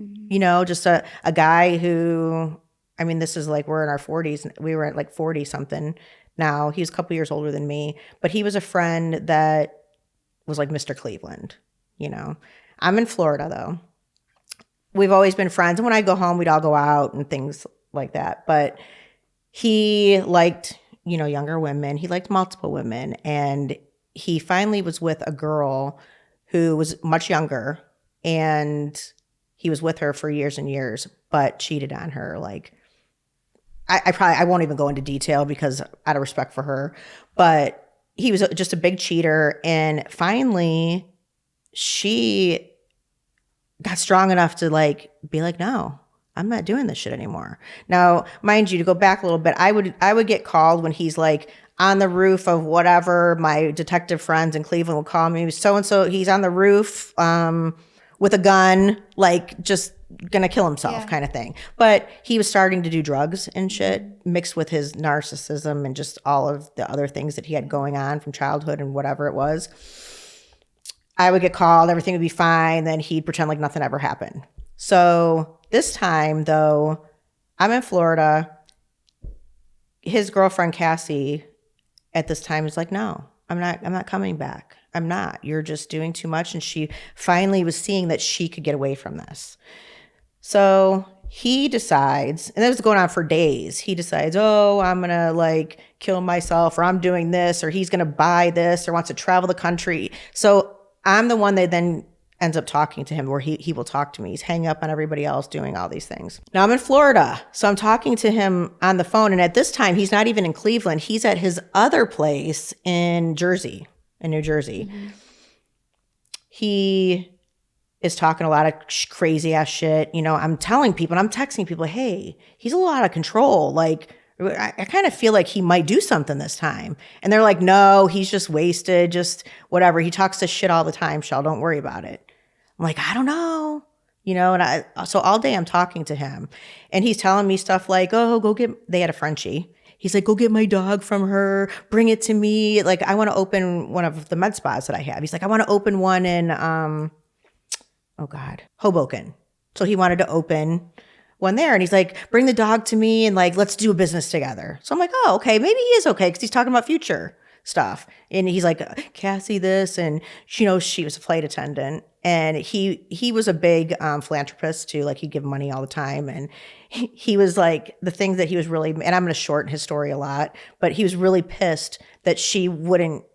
Just a guy who, I mean, this is like, we're in our 40s. We were at like 40 something now. He was a couple years older than me, but he was a friend that was like Mr. Cleveland. I'm in Florida, though. We've always been friends. And when I go home, we'd all go out and things like that. But he liked, younger women. He liked multiple women. And he finally was with a girl who was much younger. And he was with her for years and years, but cheated on her. Like, I won't even go into detail because out of respect for her. But he was just a big cheater. And finally, she got strong enough to like be like, no, I'm not doing this shit anymore. Now, mind you, to go back a little bit, I would get called when he's like on the roof of whatever. My detective friends in Cleveland would call me, so-and-so, he's on the roof with a gun, like just gonna kill himself kind of thing. But he was starting to do drugs and shit mixed with his narcissism and just all of the other things that he had going on from childhood and whatever it was. I would get called, everything would be fine, then he'd pretend like nothing ever happened. So this time, though, I'm in Florida. His girlfriend, Cassie, at this time is like, no, I'm not coming back. I'm not. You're just doing too much. And she finally was seeing that she could get away from this. So he decides, and it was going on for days. He decides, oh, I'm going to like kill myself, or I'm doing this, or he's going to buy this, or wants to travel the country. So I'm the one that then ends up talking to him, where he will talk to me. He's hanging up on everybody else, doing all these things. Now I'm in Florida, so I'm talking to him on the phone. And at this time, he's not even in Cleveland. He's at his other place in New Jersey. He is talking a lot of crazy ass shit. I'm telling people, and I'm texting people, hey, he's a little out of control. Like, I kind of feel like he might do something this time. And they're like, no, he's just wasted, just whatever. He talks this shit all the time, Chell, don't worry about it. I'm like, I don't know. And so all day I'm talking to him, and he's telling me stuff like, oh, they had a Frenchie. He's like, go get my dog from her, bring it to me. Like, I want to open one of the med spas that I have. He's like, I want to open one in, Hoboken. So he wanted to open one there, and he's like, bring the dog to me and like, let's do a business together. So I'm like, oh, okay, maybe he is okay, because he's talking about future stuff. And he's like, Cassie this, and she was a flight attendant, and he was a big philanthropist too. Like, he'd give money all the time, and he was like, the things that he was really, and I'm going to shorten his story a lot, but he was really pissed that she wouldn't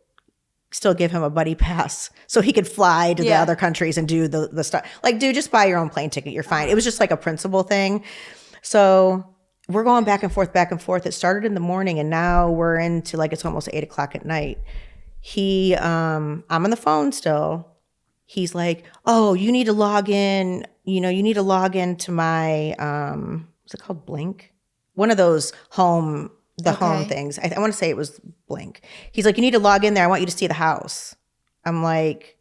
still give him a buddy pass so he could fly to the other countries and do the stuff. Like, dude, just buy your own plane ticket. You're fine. It was just like a principle thing. So we're going back and forth, back and forth. It started in the morning and now we're into like, it's almost 8 o'clock at night. I'm on the phone still. He's like, oh, you need to log in. You need to log into my, what's it called? Blink? One of those home things. I want to say it was Blink. He's like, you need to log in there. I want you to see the house. I'm like,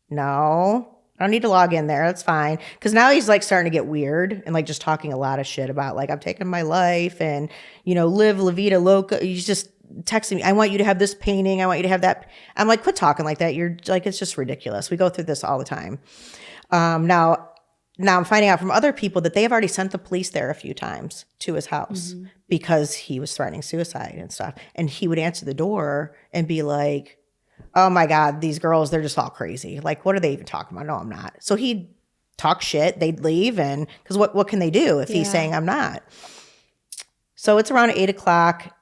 no, I don't need to log in there. That's fine. Because now he's like starting to get weird and like just talking a lot of shit about like, I'm taking my life and, live La Vida Loca. He's just texting me, I want you to have this painting. I want you to have that. I'm like, quit talking like that. You're like, it's just ridiculous. We go through this all the time. Now I'm finding out from other people that they have already sent the police there a few times to his house because he was threatening suicide and stuff. And he would answer the door and be like, oh my God, these girls, they're just all crazy. Like, what are they even talking about? No, I'm not. So he'd talk shit. They'd leave. And because what can they do if he's saying I'm not? So it's around 8 o'clock.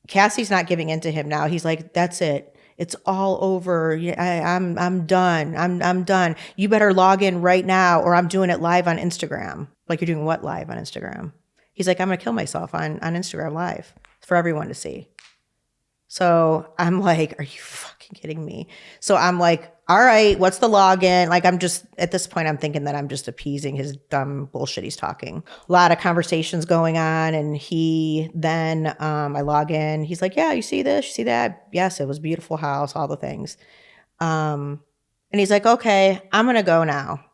Cassie's not giving in to him now. He's like, that's it. It's all over. I'm done. I'm done. You better log in right now or I'm doing it live on Instagram. Like, you're doing what live on Instagram? He's like, I'm going to kill myself on Instagram live for everyone to see. So I'm like, are you fucking kidding me? So I'm like, all right, what's the login? Like, I'm just, at this point, I'm thinking that I'm just appeasing his dumb bullshit he's talking. A lot of conversations going on. And he then, I log in. He's like, yeah, you see this? You see that? Yes, it was a beautiful house, all the things. And he's like, okay, I'm going to go now.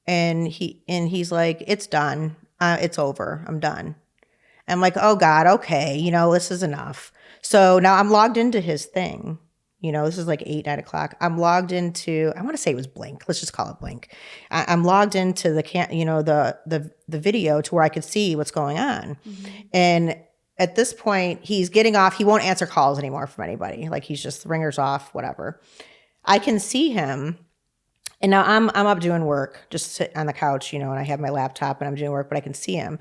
And he's like, it's done. It's over. I'm done. I'm like, oh God, okay. This is enough. So now I'm logged into his thing. This is like 8, 9 o'clock. I'm logged into, I want to say it was Blink. Let's just call it Blink. I'm logged into the video to where I could see what's going on. And at this point, he's getting off. He won't answer calls anymore from anybody. Like, he's just ringers off, whatever. I can see him. And now I'm up doing work, just sit on the couch, and I have my laptop and I'm doing work, but I can see him.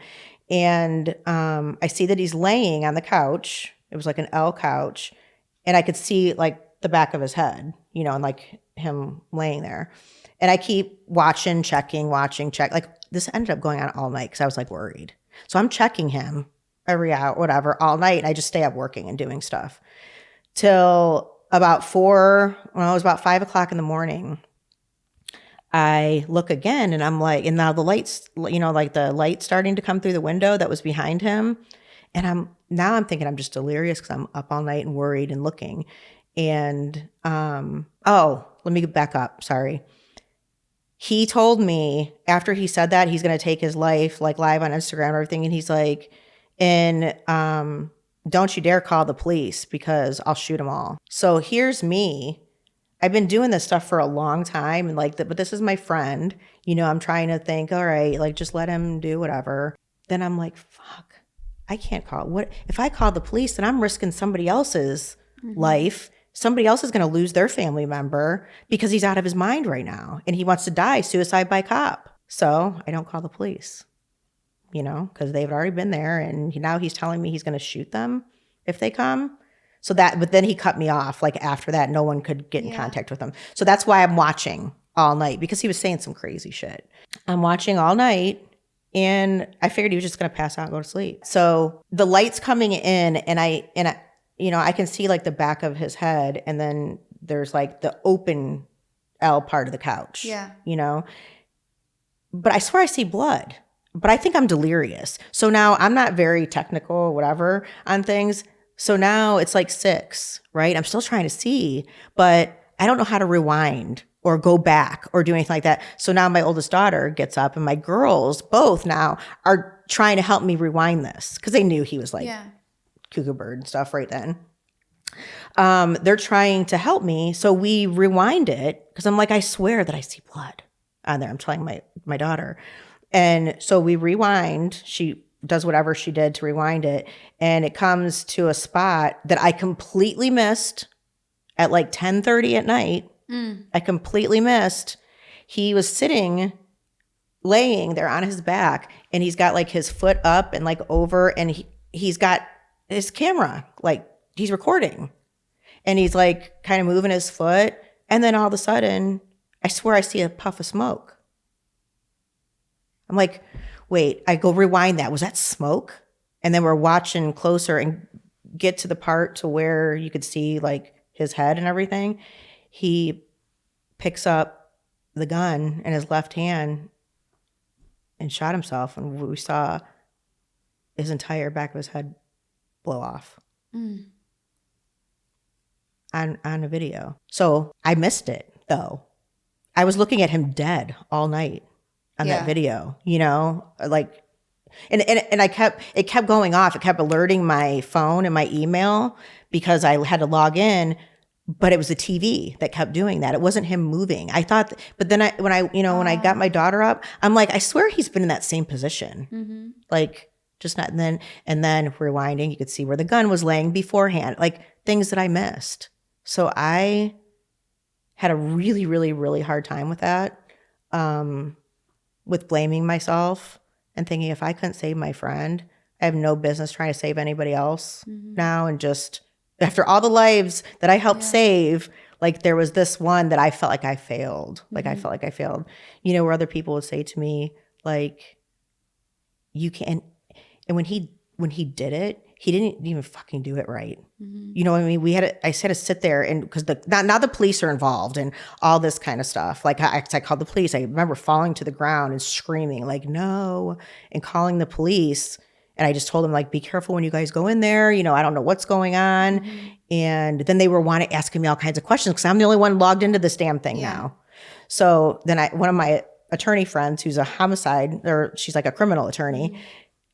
And I see that he's laying on the couch. It was like an L couch. And I could see like the back of his head, and like him laying there. And I keep watching, checking, check. Like, this ended up going on all night because I was like worried. So I'm checking him every hour, whatever, all night. And I just stay up working and doing stuff till about 5 o'clock in the morning. I look again and I'm like, and now the lights, like the light starting to come through the window that was behind him. And I'm thinking I'm just delirious because I'm up all night and worried and looking. And, let me back up. Sorry. He told me after he said that he's going to take his life like live on Instagram and everything. And he's like, don't you dare call the police because I'll shoot them all. So here's me. I've been doing this stuff for a long time. And but this is my friend, I'm trying to think, all right, like just let him do whatever. Then I'm like, fuck, I can't call. What if I call the police, then I'm risking somebody else's life. Somebody else is going to lose their family member because he's out of his mind right now and he wants to die suicide by cop. So I don't call the police, because they've already been there. And now he's telling me he's going to shoot them if they come. But then he cut me off. Like, after that, no one could get in contact with him. So that's why I'm watching all night, because he was saying some crazy shit. I'm watching all night. And I figured he was just going to pass out and go to sleep. So the light's coming in and I can see like the back of his head. And then there's like the open L part of the couch, but I swear I see blood, but I think I'm delirious. So now I'm not very technical or whatever on things. So now it's like 6, right? I'm still trying to see, but I don't know how to rewind or go back or do anything like that. So now my oldest daughter gets up and my girls both now are trying to help me rewind this because they knew he was like cuckoo bird and stuff right then. They're trying to help me. So we rewind it because I'm like, I swear that I see blood on there. I'm telling my daughter. And so we rewind. She does whatever she did to rewind it. And it comes to a spot that I completely missed at like 10:30 at night. I completely missed. He was laying there on his back and he's got like his foot up and like over and he's got his camera, like he's recording and he's like kind of moving his foot. And then all of a sudden, I swear I see a puff of smoke. I'm like, wait, I go rewind that. Was that smoke? And then we're watching closer and get to the part to where you could see like his head and everything. He picks up the gun in his left hand and shot himself. And we saw his entire back of his head blow off on a video. So I missed it though. I was looking at him dead all night on that video, you know, like, and it kept going off. It kept alerting my phone and my email because I had to log in, but it was the TV that kept doing that. It wasn't him moving. I thought, but then when I got my daughter up, I'm like, I swear he's been in that same position. Like just not, and then rewinding, you could see where the gun was laying beforehand, like things that I missed. So I had a really, really, really hard time with that, with blaming myself and thinking if I couldn't save my friend, I have no business trying to save anybody else now. And just after all the lives that I helped save, like there was this one that I felt like I failed. Like I felt like I failed, you know, where other people would say to me, like, you can't. And when he did it, he didn't even fucking do it right. You know what I mean? I had to sit there and because now the police are involved and all this kind of stuff. Like I called the police. I remember falling to the ground and screaming like, no, and calling the police. And I just told them like, be careful when you guys go in there. You know, I don't know what's going on. And then they were asking me all kinds of questions because I'm the only one logged into this damn thing now. So then one of my attorney friends who's a homicide, or she's like a criminal attorney,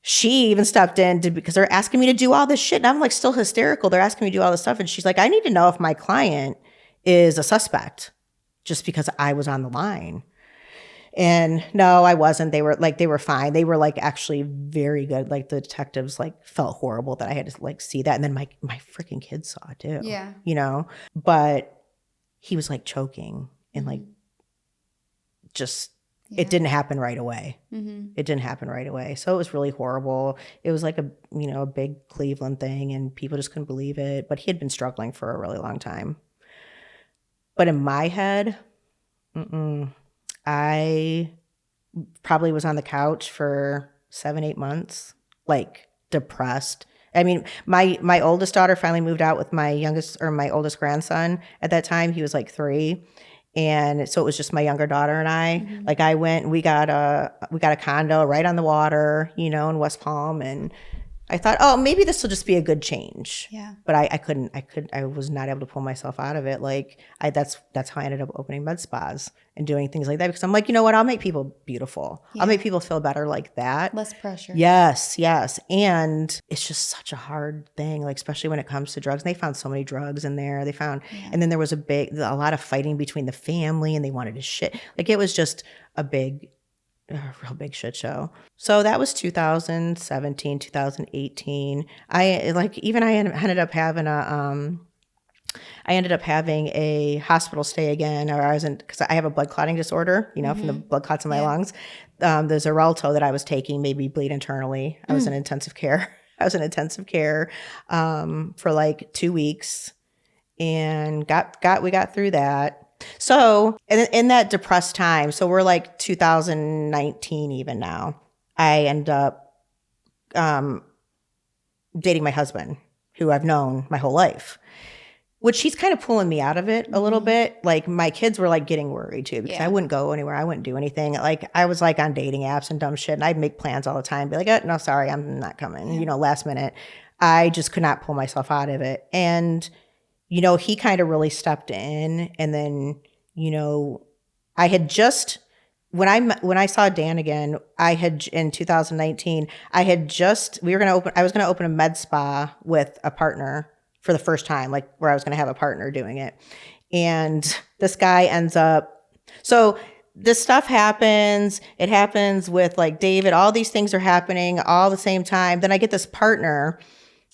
she even stepped in because they're asking me to do all this shit. And I'm like still hysterical. They're asking me to do all this stuff. And she's like, I need to know if my client is a suspect just because I was on the line. And no, I wasn't. They were fine. They were like actually very good. Like the detectives like felt horrible that I had to like see that. And then my freaking kids saw it too. Yeah. You know, but he was like choking and like just it didn't happen right away. It didn't happen right away. So it was really horrible. It was like a big Cleveland thing and people just couldn't believe it. But he had been struggling for a really long time. But in my head, I probably was on the couch for 7-8 months, like depressed. I mean, my oldest daughter finally moved out with my oldest grandson. At that time, he was like 3. And so it was just my younger daughter and I. Like I went and we got a condo right on the water, you know, in West Palm. And I thought, oh, maybe this will just be a good change. Yeah. But I was not able to pull myself out of it. Like that's how I ended up opening med spas and doing things like that because I'm like, you know what? I'll make people beautiful. Yeah. I'll make people feel better like that. Less pressure. Yes. And it's just such a hard thing, like especially when it comes to drugs. And they found so many drugs in there. And then there was a lot of fighting between the family and they wanted to shit. Like it was just a real big shit show. So that was 2017, 2018. I ended up having a hospital stay again, because I have a blood clotting disorder, you know, from the blood clots in my lungs. There's a Xarelto that I was taking made me bleed internally. I was in intensive care. For like 2 weeks and we got through that. So in that depressed time, so we're like 2019 even now, I end up dating my husband, who I've known my whole life, which he's kind of pulling me out of it a little bit. Like my kids were like getting worried too because I wouldn't go anywhere. I wouldn't do anything. Like I was like on dating apps and dumb shit. And I'd make plans all the time. Be like, oh, no, sorry, I'm not coming. You know, last minute. I just could not pull myself out of it. And you know, he kind of really stepped in. And then, you know, I had just, when I saw Dan again, in 2019, I was going to open a med spa with a partner for the first time, like where I was going to have a partner doing it. And this guy so this stuff happens. It happens with like David, all these things are happening all the same time. Then I get this partner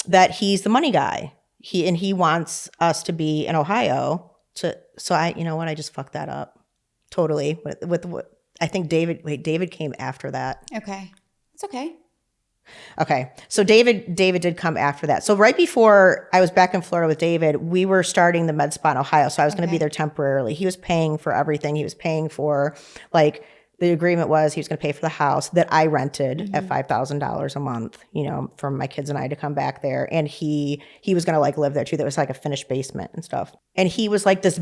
that he's the money guy. He wants us to be in Ohio. So I just fucked that up totally with what I think David came after that. Okay. It's okay. Okay. So David did come after that. So right before I was back in Florida with David, we were starting the med spa in Ohio. So I was going to be there temporarily. He was paying for everything. He was paying for like the agreement was he was going to pay for the house that I rented at $5,000 a month, you know, for my kids and I to come back there. And he was going to like live there too. There was like a finished basement and stuff. And he was like this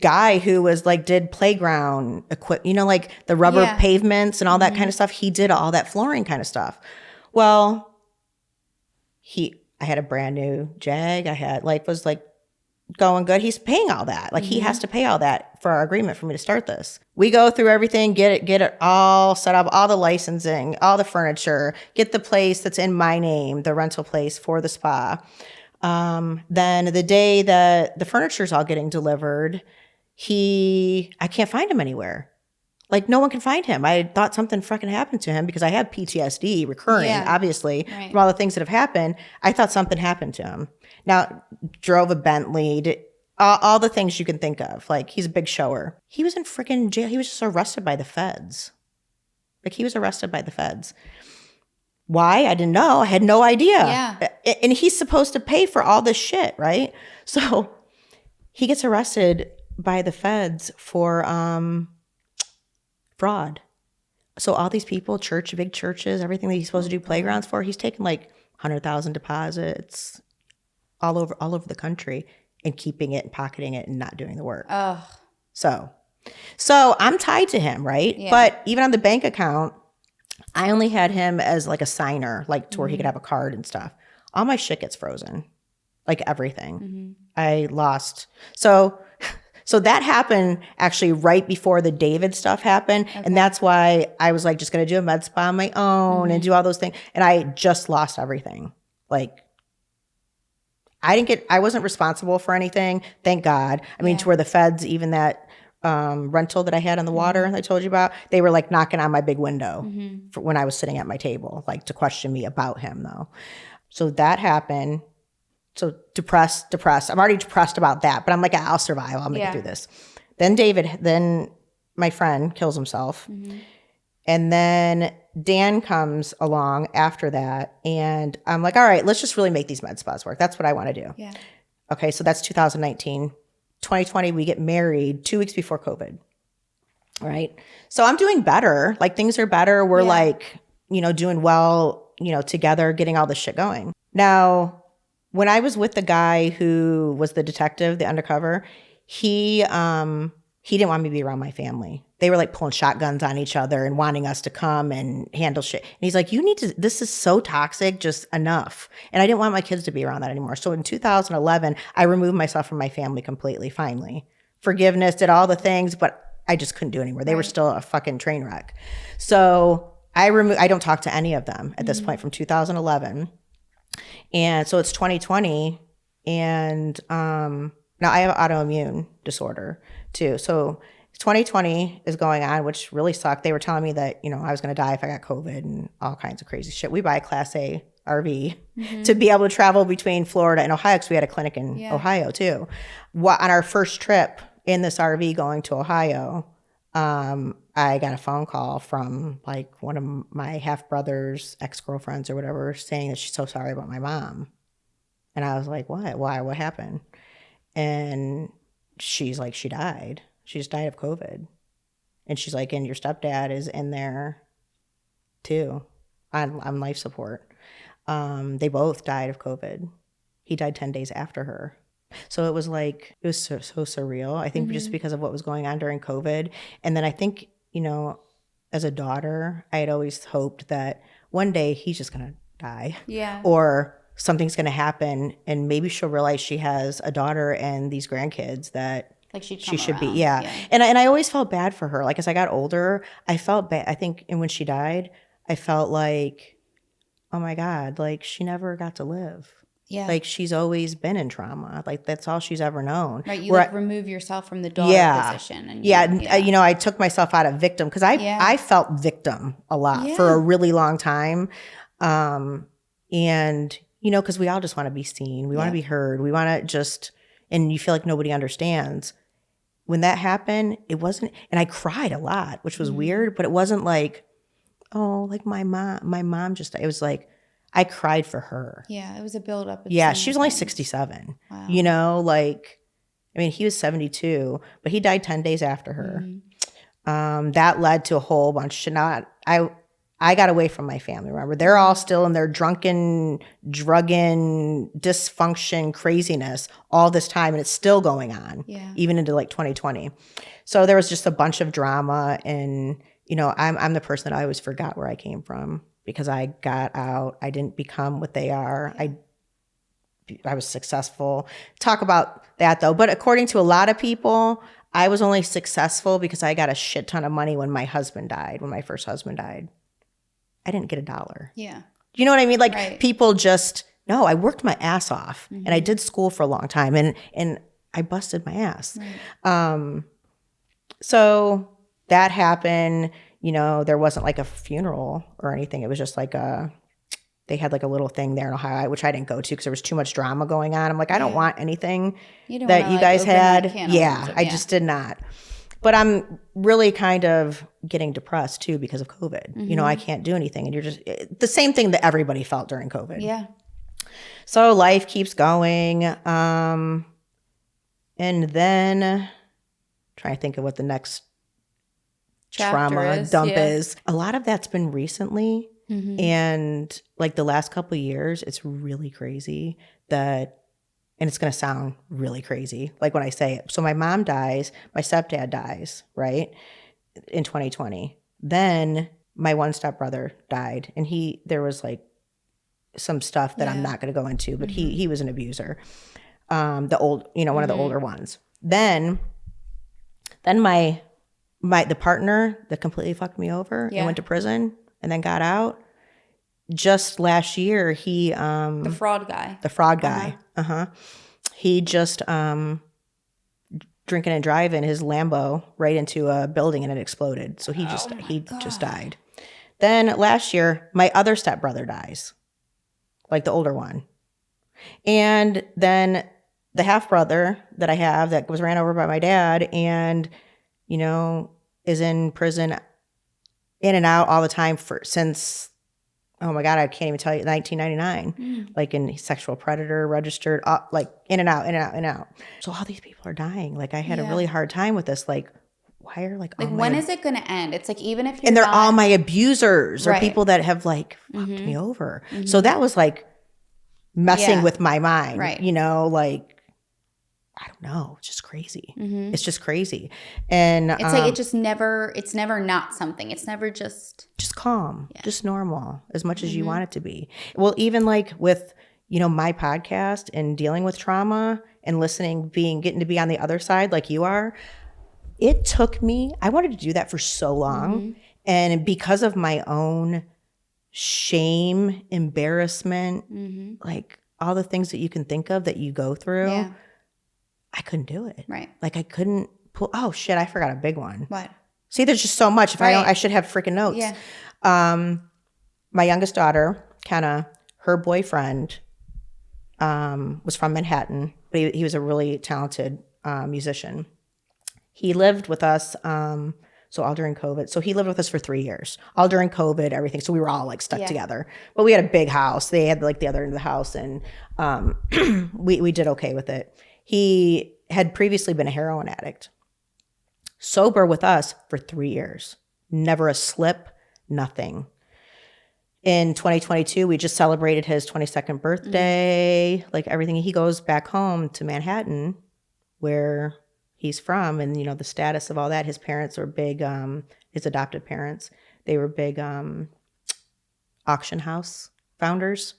guy who was like did playground you know, like the rubber pavements and all that kind of stuff. He did all that flooring kind of stuff. Well, I had a brand new Jag. I had was going good. He's paying all that. Like he has to pay all that for our agreement for me to start this. We go through everything, get it all set up, all the licensing, all the furniture, get the place that's in my name, the rental place for the spa. Then the day that the furniture's all getting delivered, I can't find him anywhere. Like no one can find him. I thought something fucking happened to him because I have PTSD recurring, obviously, from all the things that have happened. I thought something happened to him. Now, drove a Bentley, all the things you can think of. Like he's a big shower. He was in freaking jail. He was just arrested by the feds. Like he was arrested by the feds. Why? I didn't know. I had no idea.
Yeah.
And he's supposed to pay for all this shit, right? So he gets arrested by the feds for fraud. So all these people, big churches, everything that he's supposed to do playgrounds for, he's taking like 100,000 deposits all over the country and keeping it and pocketing it and not doing the work.
Ugh.
So I'm tied to him, right?
Yeah.
But even on the bank account, I only had him as like a signer, like to where he could have a card and stuff. All my shit gets frozen, like everything. I lost. So that happened actually right before the David stuff happened. Okay. And that's why I was like just going to do a med spa on my own and do all those things. And I just lost everything. Like I wasn't responsible for anything. Thank God. I mean, to where the feds, even that rental that I had on the water I told you about, they were like knocking on my big window for when I was sitting at my table, like to question me about him though. So that happened. So depressed. I'm already depressed about that, but I'm like, I'll survive. I'll make it through this. Then my friend kills himself. And then Dan comes along after that. And I'm like, all right, let's just really make these med spas work. That's what I want to do. Yeah. Okay. So that's 2019. 2020, we get married 2 weeks before COVID. All right. So I'm doing better. Like things are better. We're like, you know, doing well, you know, together, getting all this shit going. Now, when I was with the guy who was the detective, the undercover, he didn't want me to be around my family. They were like pulling shotguns on each other and wanting us to come and handle shit. And he's like, this is so toxic, just enough. And I didn't want my kids to be around that anymore. So in 2011, I removed myself from my family completely, finally. Forgiveness, did all the things, but I just couldn't do anymore. They were still a fucking train wreck. So I don't talk to any of them at this point from 2011. And so it's 2020, and now I have autoimmune disorder too. So 2020 is going on, which really sucked. They were telling me that, you know, I was going to die if I got COVID and all kinds of crazy shit. We buy a Class A RV to be able to travel between Florida and Ohio because we had a clinic in Ohio too. On our first trip in this RV going to Ohio, I got a phone call from like one of my half brother's ex-girlfriends or whatever saying that she's so sorry about my mom. And I was like, what? Why? What happened? And she's like, she died. She just died of COVID. And she's like, and your stepdad is in there too on life support. They both died of COVID. He died 10 days after her. So it was so surreal. I think just because of what was going on during COVID. And then I think, you know, as a daughter, I had always hoped that one day he's just going to die. Yeah. Or something's going to happen and maybe she'll realize she has a daughter and these grandkids that
like she
should be. Yeah. And I always felt bad for her. Like as I got older, I felt bad. I think, and when she died, I felt like, oh my God, like she never got to live. Yeah. Like she's always been in trauma. Like that's all she's ever known.
Right. You remove yourself from the daughter position. And
you know, I took myself out of victim because I felt victim a lot for a really long time. And, you know, because we all just want to be seen. We want to be heard. We want to just, and you feel like nobody understands. When that happened, it wasn't, and I cried a lot, which was weird, but it wasn't like, oh, like my mom just, it was like, I cried for her.
Yeah, it was a buildup.
Yeah, she was only 67. Wow. You know, like, I mean, he was 72, but he died 10 days after her. That led to a whole bunch. I got away from my family, remember? They're all still in their drunken, drugging, dysfunction, craziness all this time, and it's still going on, even into like 2020. So there was just a bunch of drama, and, I'm the person that I always forgot where I came from because I got out. I didn't become what they are. I was successful. Talk about that, though. But according to a lot of people, I was only successful because I got a shit ton of money when my first husband died. I didn't get $1.
Yeah.
You know what I mean? Like
Right.
people just, no, I worked my ass off and I did school for a long time and I busted my ass.
Right.
So that happened, there wasn't like a funeral or anything. It was just like they had like a little thing there in Ohio, which I didn't go to because there was too much drama going on. I'm like, I don't want anything that you guys had. Yeah, I just did not. But I'm really kind of getting depressed too because of COVID. I can't do anything. And you're just the same thing that everybody felt during COVID.
Yeah.
So life keeps going. And then trying to think of what the next trauma dump is. A lot of that's been recently. And like the last couple of years, it's really crazy and it's going to sound really crazy, like when I say it. So my mom dies, my stepdad dies, right, in 2020. Then my one stepbrother died, and there was like some stuff that I'm not going to go into, but he was an abuser, one of the older ones. Then the partner that completely fucked me over and went to prison and then got out. Just last year,
the fraud guy.
He just drinking and driving his Lambo right into a building and it exploded. So he just died. Then last year, my other stepbrother dies, like the older one, and then the half brother that I have that was ran over by my dad and is in prison, in and out all the time since. Oh my God, I can't even tell you, 1999, like in sexual predator, registered, like in and out. So all these people are dying. Like I had a really hard time with this. Like, why are like
when is it going to end? It's like, even if you're
and they're all my abusers or people that have like fucked me over. So that was like messing with my mind,
right.
Like, I don't know. It's just crazy. It's just crazy. And
it's like, it's never not something. It's never just
calm, just normal as much as you want it to be. Well, even like with, my podcast and dealing with trauma and listening, getting to be on the other side like you are, it took me, I wanted to do that for so long. And because of my own shame, embarrassment, like all the things that you can think of that you go through, I couldn't do it.
Right.
Like I couldn't pull. Oh shit! I forgot a big one.
What?
See, there's just so much. If I don't, I should have freaking notes.
Yeah.
My youngest daughter, Kenna, her boyfriend, was from Manhattan, but he was a really talented musician. He lived with us. So all during COVID. So he lived with us for 3 years, all during COVID, everything. So we were all like stuck together, but we had a big house. They had like the other end of the house, and we did okay with it. He had previously been a heroin addict, sober with us for 3 years, never a slip, nothing. In 2022, we just celebrated his 22nd birthday, like everything. He goes back home to Manhattan, where he's from, and the status of all that. His parents were big, his adopted parents, they were big auction house founders.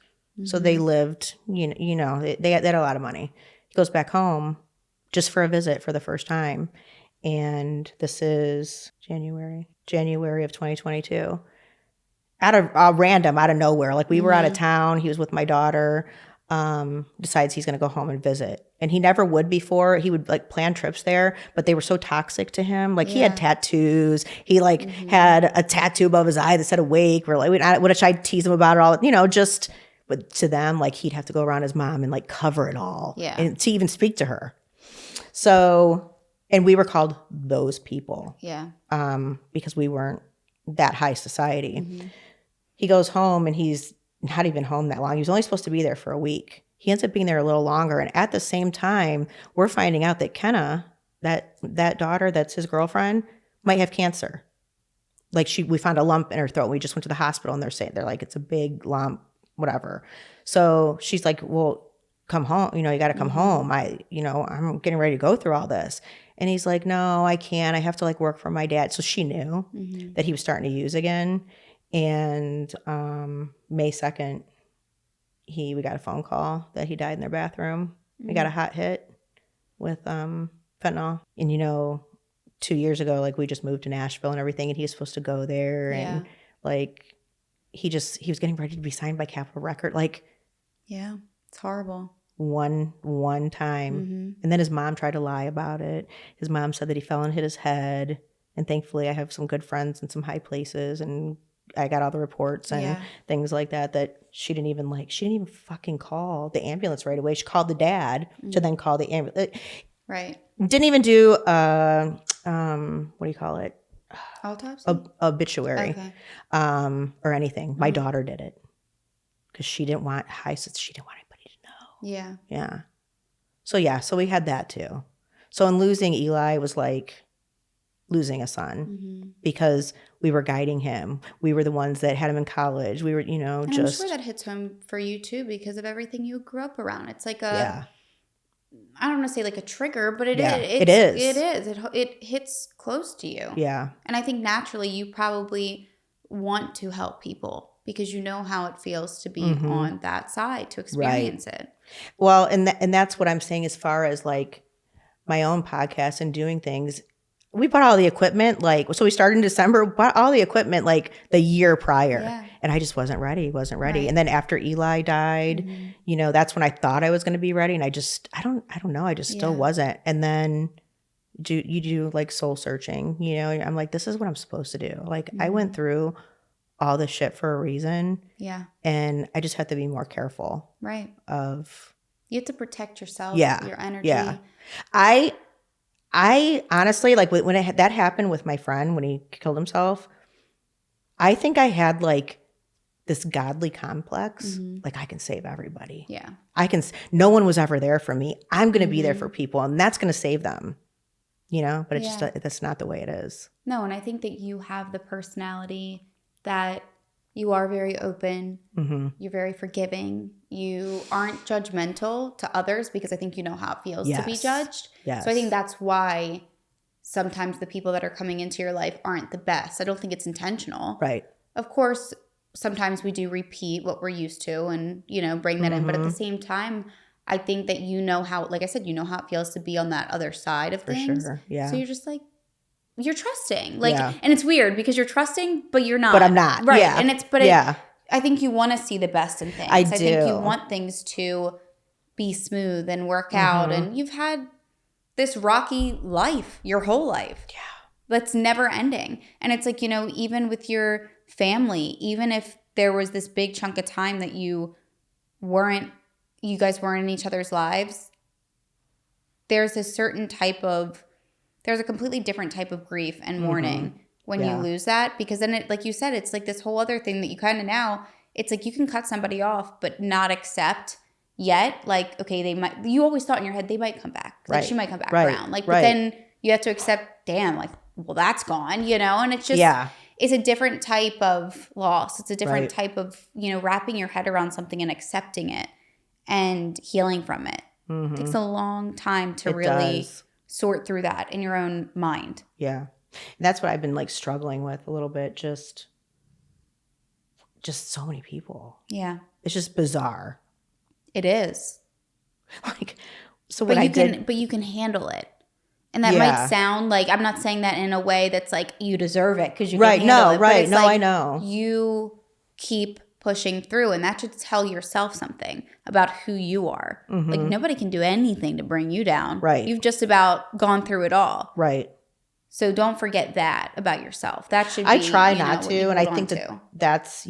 So they lived, they had a lot of money. He goes back home just for a visit for the first time. And this is January of 2022. Out of nowhere. Like we were out of town. He was with my daughter. Decides he's going to go home and visit. And he never would before. He would like plan trips there, but they were so toxic to him. Like he had tattoos. He like had a tattoo above his eye that said awake, or like, which I tease him about it all, just, but to them, like he'd have to go around his mom and like cover it all.
Yeah.
And to even speak to her. So, and we were called those people.
Yeah.
Because we weren't that high society. He goes home and he's not even home that long. He was only supposed to be there for a week. He ends up being there a little longer. And at the same time, we're finding out that Kenna, that daughter that's his girlfriend, might have cancer. Like we found a lump in her throat. We just went to the hospital and they're like, it's a big lump, whatever. So she's like, well, come home. You know, you got to come home. I'm getting ready to go through all this. And he's like, no, I can't. I have to like work for my dad. So she knew that he was starting to use again. And May 2nd, we got a phone call that he died in their bathroom. We got a hot hit with fentanyl. And 2 years ago, like we just moved to Nashville and everything, and he was supposed to go there, and like he was getting ready to be signed by Capitol Record, like
it's horrible.
One time, and then his mom tried to lie about it. His mom said that he fell and hit his head, and thankfully I have some good friends in some high places, and I got all the reports and things like that. That she didn't even fucking call the ambulance right away. She called the dad to then call the ambulance.
Right.
Didn't even do what do you call it?
Autopsy?
Obituary.
Okay.
Or anything. My daughter did it because she didn't want anybody to know.
Yeah.
Yeah. So we had that too. So in losing Eli was like losing a son because we were guiding him. We were the ones that had him in college. We were,
and I'm sure that hits home for you too because of everything you grew up around. It's like I don't want to say like a trigger, but it is. It hits close to you.
Yeah.
And I think naturally you probably want to help people because you know how it feels to be on that side, to experience it.
Well, and that's what I'm saying as far as like my own podcast and doing things. We bought all the equipment, so we started in December, bought all the equipment like the year prior.
Yeah.
And I just wasn't ready.
Right.
And then after Eli died, that's when I thought I was going to be ready. And I don't know. I just still wasn't. And then you do like soul searching, I'm like, this is what I'm supposed to do. Like I went through all this shit for a reason.
Yeah.
And I just have to be more careful.
Right. You have to protect yourself, your energy.
Yeah. I honestly, like when that happened with my friend, when he killed himself, I think I had like this godly complex. Like I can save everybody.
Yeah.
No one was ever there for me. I'm going to be there for people and that's going to save them, but it's just, that's not the way it is.
No. And I think that you have the personality that you are very open. You're very forgiving. You aren't judgmental to others because I think you know how it feels to be judged.
Yes.
So I think that's why sometimes the people that are coming into your life aren't the best. I don't think it's intentional.
Right.
Of course, sometimes we do repeat what we're used to and, bring that in. But at the same time, I think that like I said, you know how it feels to be on that other side of things.
For sure. Yeah.
So you're just like, you're trusting. And it's weird because you're trusting, but you're not.
But I'm not.
Right.
Yeah.
And I think you want to see the best in things.
I do.
I think you want things to be smooth and work out. And you've had this rocky life your whole life.
Yeah.
That's never ending. And it's like, even with your family, even if there was this big chunk of time that you guys weren't in each other's lives, there's a completely different type of grief and mourning when you lose that, because then it, like you said, it's like this whole other thing that you kind of now, it's like you can cut somebody off but not accept yet, like, okay, you always thought in your head they might come back, like she might come back around, like, but then you have to accept, damn, like, well, that's gone, and it's just, it's a different type of loss. It's a different type of, wrapping your head around something and accepting it and healing from it. It takes a long time to really sort through that in your own mind.
Yeah. And that's what I've been like struggling with a little bit. Just so many people.
Yeah.
It's just bizarre.
It is.
Like, so
but
when
but you can handle it. And that might sound like, I'm not saying that in a way that's like you deserve it because you can handle it.
Right.
But
No,
like,
I know.
You keep pushing through, and that should tell yourself something about who you are. Like nobody can do anything to bring you down.
Right.
You've just about gone through it all.
Right.
So don't forget that about yourself. That should be,
I try not to, and I think that's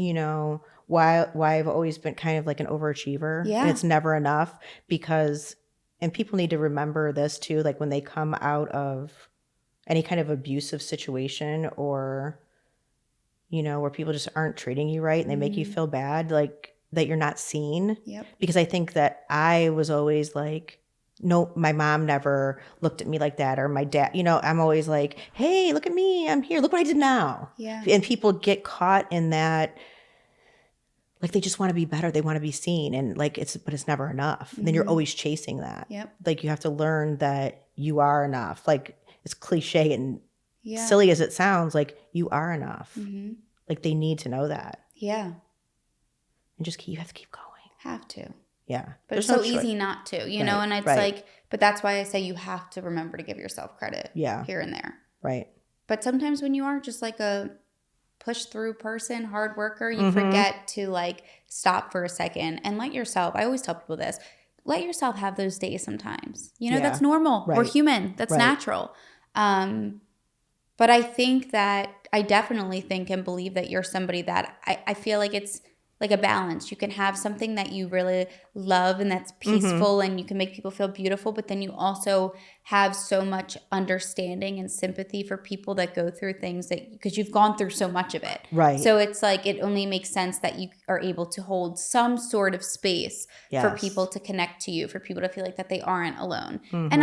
why I've always been kind of like an overachiever.
Yeah.
And it's never enough because, and people need to remember this too, like when they come out of any kind of abusive situation or, where people just aren't treating you right and they make you feel bad, like that you're not seen.
Yep.
Because I think that I was always like, no, my mom never looked at me like that, or my dad, I'm always like, hey, look at me, I'm here, look what I did now.
Yeah.
And people get caught in that, like they just want to be better, they want to be seen, and like but it's never enough. And then you're always chasing that.
Yep.
Like you have to learn that you are enough. Like it's cliche and silly as it sounds, like you are enough. Like they need to know that.
Yeah.
And you have to keep going.
Have to.
Yeah.
But it's so easy not to, you know, and it's like, but that's why I say you have to remember to give yourself credit here and there.
Right.
But sometimes when you are just like a push through person, hard worker, you forget to like stop for a second and let yourself, I always tell people this, let yourself have those days sometimes. You know, that's normal. We're human. That's natural. But I think that I definitely think and believe that you're somebody that I feel like it's like a balance. You can have something that you really love and that's peaceful and you can make people feel beautiful, but then you also have so much understanding and sympathy for people that go through things that because you've gone through so much of it.
Right.
So it's like it only makes sense that you are able to hold some sort of space for people to connect to you, for people to feel like that they aren't alone. And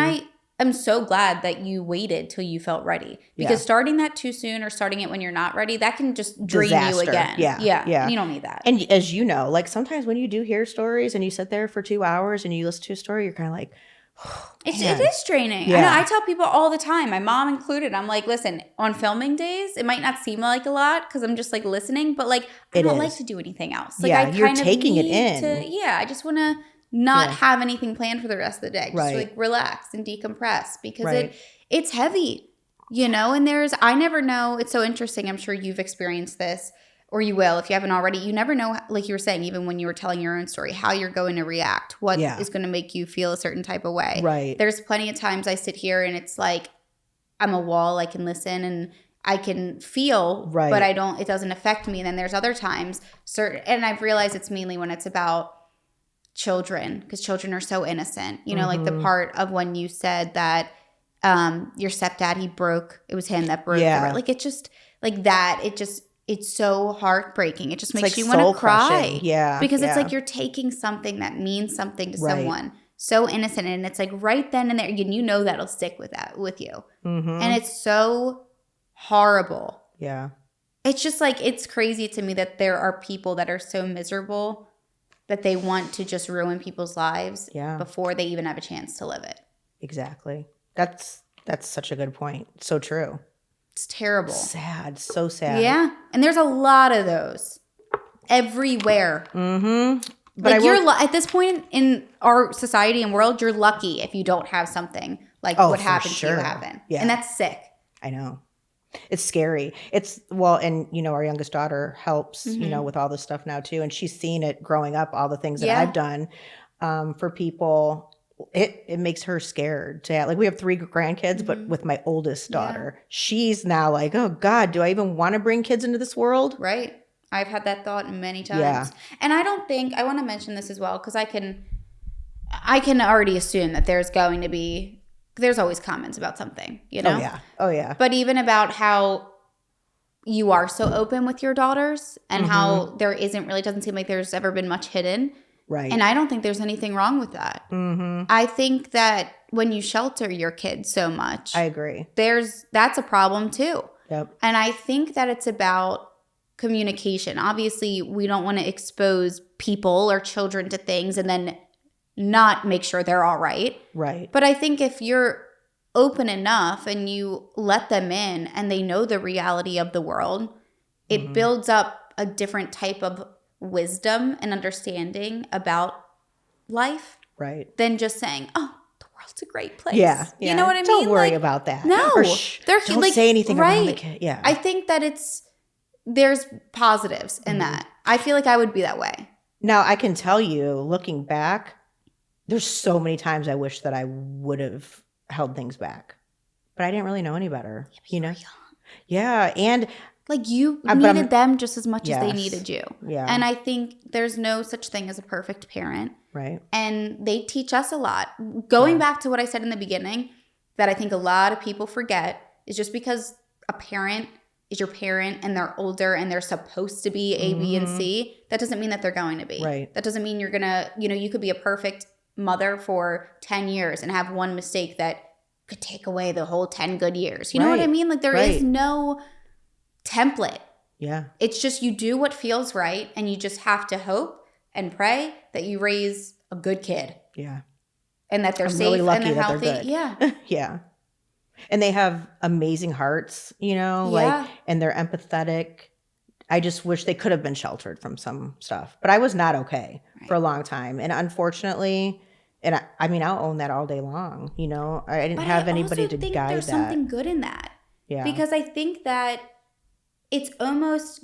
I'm so glad that you waited till you felt ready, because starting that too soon or starting it when you're not ready, that can just drain you again. Yeah. You don't need that.
And as you know, like sometimes when you do hear stories and you sit there for 2 hours and you listen to a story, you're kind of like, oh,
it is draining.
Yeah.
I tell people all the time, my mom included, I'm like, listen, on filming days, it might not seem like a lot because I'm just like listening, but like I don't like to do anything else. Like I
you're taking it in.
I just want to not have anything planned for the rest of the day. Just like relax and decompress because it's heavy, you know, and I never know. It's so interesting. I'm sure you've experienced this, or you will if you haven't already. You never know, like you were saying, even when you were telling your own story, how you're going to react, what is going to make you feel a certain type of way. Right. There's plenty of times I sit here and it's like I'm a wall. I can listen and I can feel, but it doesn't affect me. And then there's other times, and I've realized it's mainly when it's about children, because children are so innocent, you know, like the part of when you said that your stepdad, it was him that broke like it just like that, it's so heartbreaking. It just makes
like
you want to cry. Because it's
yeah.
like you're taking something that means something to someone so innocent, and it's like right then and there, you know that'll stick with you. And it's so horrible. It's just like, it's crazy to me that there are people that are so miserable that they want to just ruin people's lives before they even have a chance to live it.
Exactly. That's such a good point. So true.
It's terrible.
Sad. So sad.
Yeah. And there's a lot of those everywhere.
But
like at this point in our society and world, you're lucky if you don't have something like what happened to you happen. And that's sick.
I know. It's scary. And you know, our youngest daughter helps, you know, with all this stuff now too. And she's seen it growing up, all the things that I've done for people. It makes her scared to have, like, we have 3 grandkids, but with my oldest daughter, she's now like, oh God, do I even want to bring kids into this world?
Right. I've had that thought many times. And I want to mention this as well, because I can already assume that there's always comments about something, you know?
Oh yeah.
But even about how you are so open with your daughters and how there doesn't seem like there's ever been much hidden.
Right.
And I don't think there's anything wrong with that. I think that when you shelter your kids so much,
I agree.
That's a problem too.
Yep.
And I think that it's about communication. Obviously, we don't want to expose people or children to things and then not make sure they're all right.
Right.
But I think if you're open enough and you let them in and they know the reality of the world, it builds up a different type of wisdom and understanding about life.
Right.
Than just saying, oh, the world's a great place.
Yeah.
You know what I mean?
Don't worry about that.
No.
Or don't say anything around the kid. Yeah.
I think that there's positives in that. I feel like I would be that way.
Now, I can tell you, looking back, there's so many times I wish that I would have held things back, but I didn't really know any better. You know? Yeah. And
like you needed them just as much as they needed you.
Yeah.
And I think there's no such thing as a perfect parent.
Right.
And they teach us a lot. Going back to what I said in the beginning, that I think a lot of people forget is just because a parent is your parent and they're older and they're supposed to be A, B, and C, that doesn't mean that they're going to be.
Right.
That doesn't mean you're going to, you could be a perfect mother for 10 years and have one mistake that could take away the whole 10 good years. You know what I mean? Like there is no template.
Yeah.
It's just you do what feels right, and you just have to hope and pray that you raise a good kid.
Yeah.
And that they're safe
really lucky
and they're
that
healthy.
they're good.
Yeah.
Yeah. And they have amazing hearts, you know, like, and they're empathetic. I just wish they could have been sheltered from some stuff, but I was not okay for a long time. And unfortunately, and I mean, I'll own that all day long. You know, I didn't have anybody to guide that.
There's something good in that.
Yeah.
Because I think that it's almost,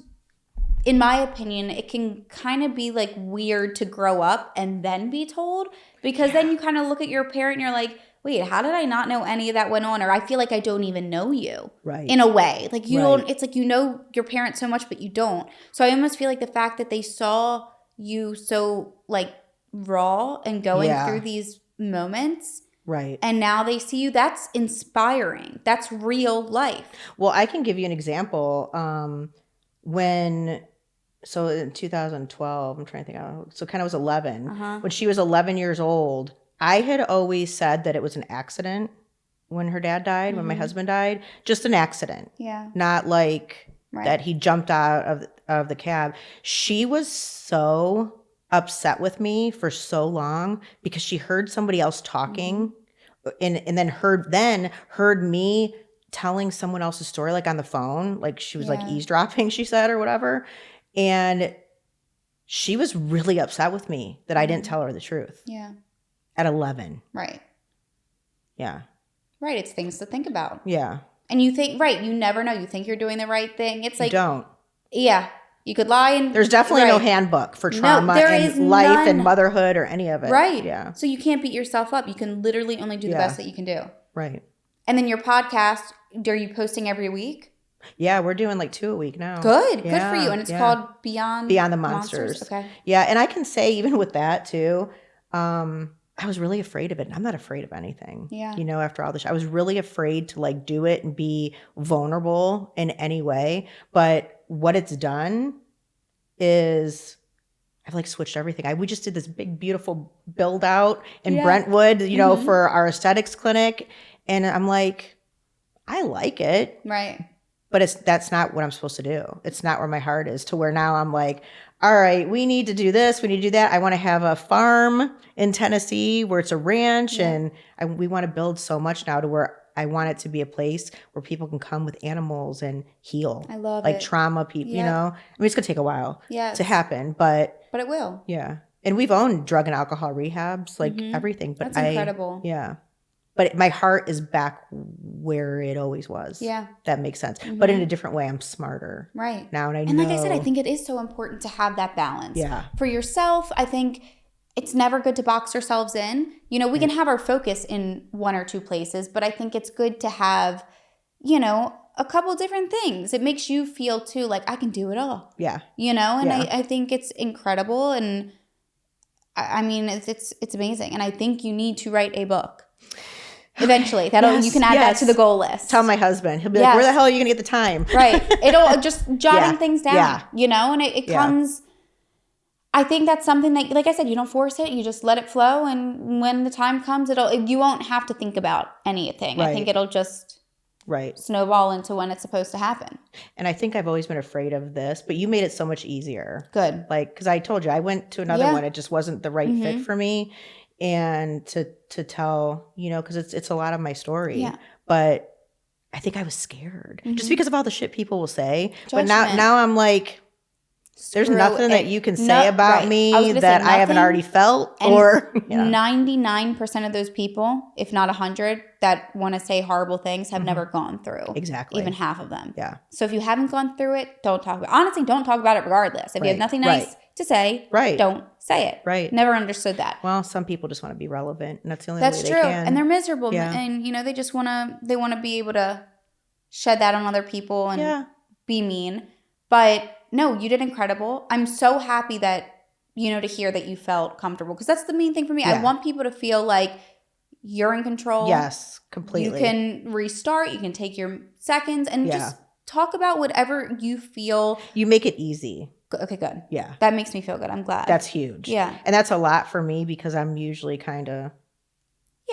in my opinion, it can kind of be like weird to grow up and then be told, because then you kind of look at your parent and you're like, wait, how did I not know any of that went on? Or I feel like I don't even know you.
Right.
In a way. Like you don't, it's like you know your parents so much, but you don't. So I almost feel like the fact that they saw you so like raw and going through these moments.
Right.
And now they see you, that's inspiring. That's real life.
Well, I can give you an example. So in 2012, I'm trying to think, so kind of was 11. When she was 11 years old, I had always said that it was an accident when her dad died, when my husband died. Just an accident.
Yeah.
Not like that he jumped out of the cab. She was so upset with me for so long because she heard somebody else talking and then heard me telling someone else's story, like on the phone, like she was like eavesdropping, she said, or whatever. And she was really upset with me that I didn't tell her the truth.
Yeah.
At 11.
Right.
Yeah.
Right. It's things to think about.
Yeah.
And you think, you never know. You think you're doing the right thing. It's like,
you don't.
Yeah. You could lie and
there's definitely no handbook for trauma and life and motherhood or any of it.
Right.
Yeah.
So you can't beat yourself up. You can literally only do the best that you can do.
Right.
And then your podcast, are you posting every week?
Yeah, we're doing like 2 a week now.
Good. Good for you. And it's called Beyond
the Monsters.
Okay.
Yeah. And I can say even with that too, I was really afraid of it. And I'm not afraid of anything. Yeah. You know, after all this, I was really afraid to like do it and be vulnerable in any way. But what it's done is I've like switched everything. We just did this big, beautiful build out in Brentwood, you know, for our aesthetics clinic. And I'm like, I like it.
Right.
But that's not what I'm supposed to do. It's not where my heart is, to where now I'm like, all right, we need to do this. We need to do that. I want to have a farm in Tennessee where it's a ranch. And we want to build so much now to where I want it to be a place where people can come with animals and heal.
I love
like trauma people, you know? I mean, it's going to take a while to happen, but
it will.
Yeah. And we've owned drug and alcohol rehabs, like everything. But
that's incredible.
Yeah. But my heart is back where it always was. Yeah. That makes sense. But in a different way, I'm smarter.
Right.
Now, and
like I said, I think it is so important to have that balance.
Yeah.
For yourself, I think it's never good to box ourselves in. You know, we can have our focus in one or two places, but I think it's good to have, you know, a couple different things. It makes you feel too like I can do it all. Yeah. You know, and I think it's incredible. And I mean, it's amazing. And I think you need to write a book. Eventually, you can add that to the goal list.
Tell my husband. He'll be like, where the hell are you going to get the time?
Right. It'll just jotting things down, you know, and it comes, I think that's something that, like I said, you don't force it. You just let it flow. And when the time comes, you won't have to think about anything. Right. I think it'll just snowball into when it's supposed to happen. And
I think I've always been afraid of this, but you made it so much easier.
Good.
Like, because I told you, I went to another one. It just wasn't the right fit for me. And to tell, you know, because it's a lot of my story. Yeah. But I think I was scared just because of all the shit people will say. Judgment. But now I'm like, there's nothing that you can say about me that I haven't already felt.
And or 99% of those people, if not 100, that want to say horrible things have never gone through.
Exactly.
Even half of them.
Yeah.
So if you haven't gone through it, don't talk about it. Honestly, don't talk about it regardless. If you have nothing nice to say, don't say it.
Right.
Never understood that.
Well, some people just want to be relevant, and that's the only way they
true.
can.
And they're miserable. Yeah. And, you know, they just want to be able to shed that on other people and be mean. But no, you did incredible. I'm so happy that, you know, to hear that you felt comfortable, because that's the main thing for me. I want people to feel like you're in control.
Yes, completely.
You can restart. You can take your seconds and just talk about whatever you feel.
You make it easy.
Okay, good.
Yeah.
That makes me feel good. I'm glad.
That's huge.
Yeah.
And that's a lot for me because I'm usually kind of.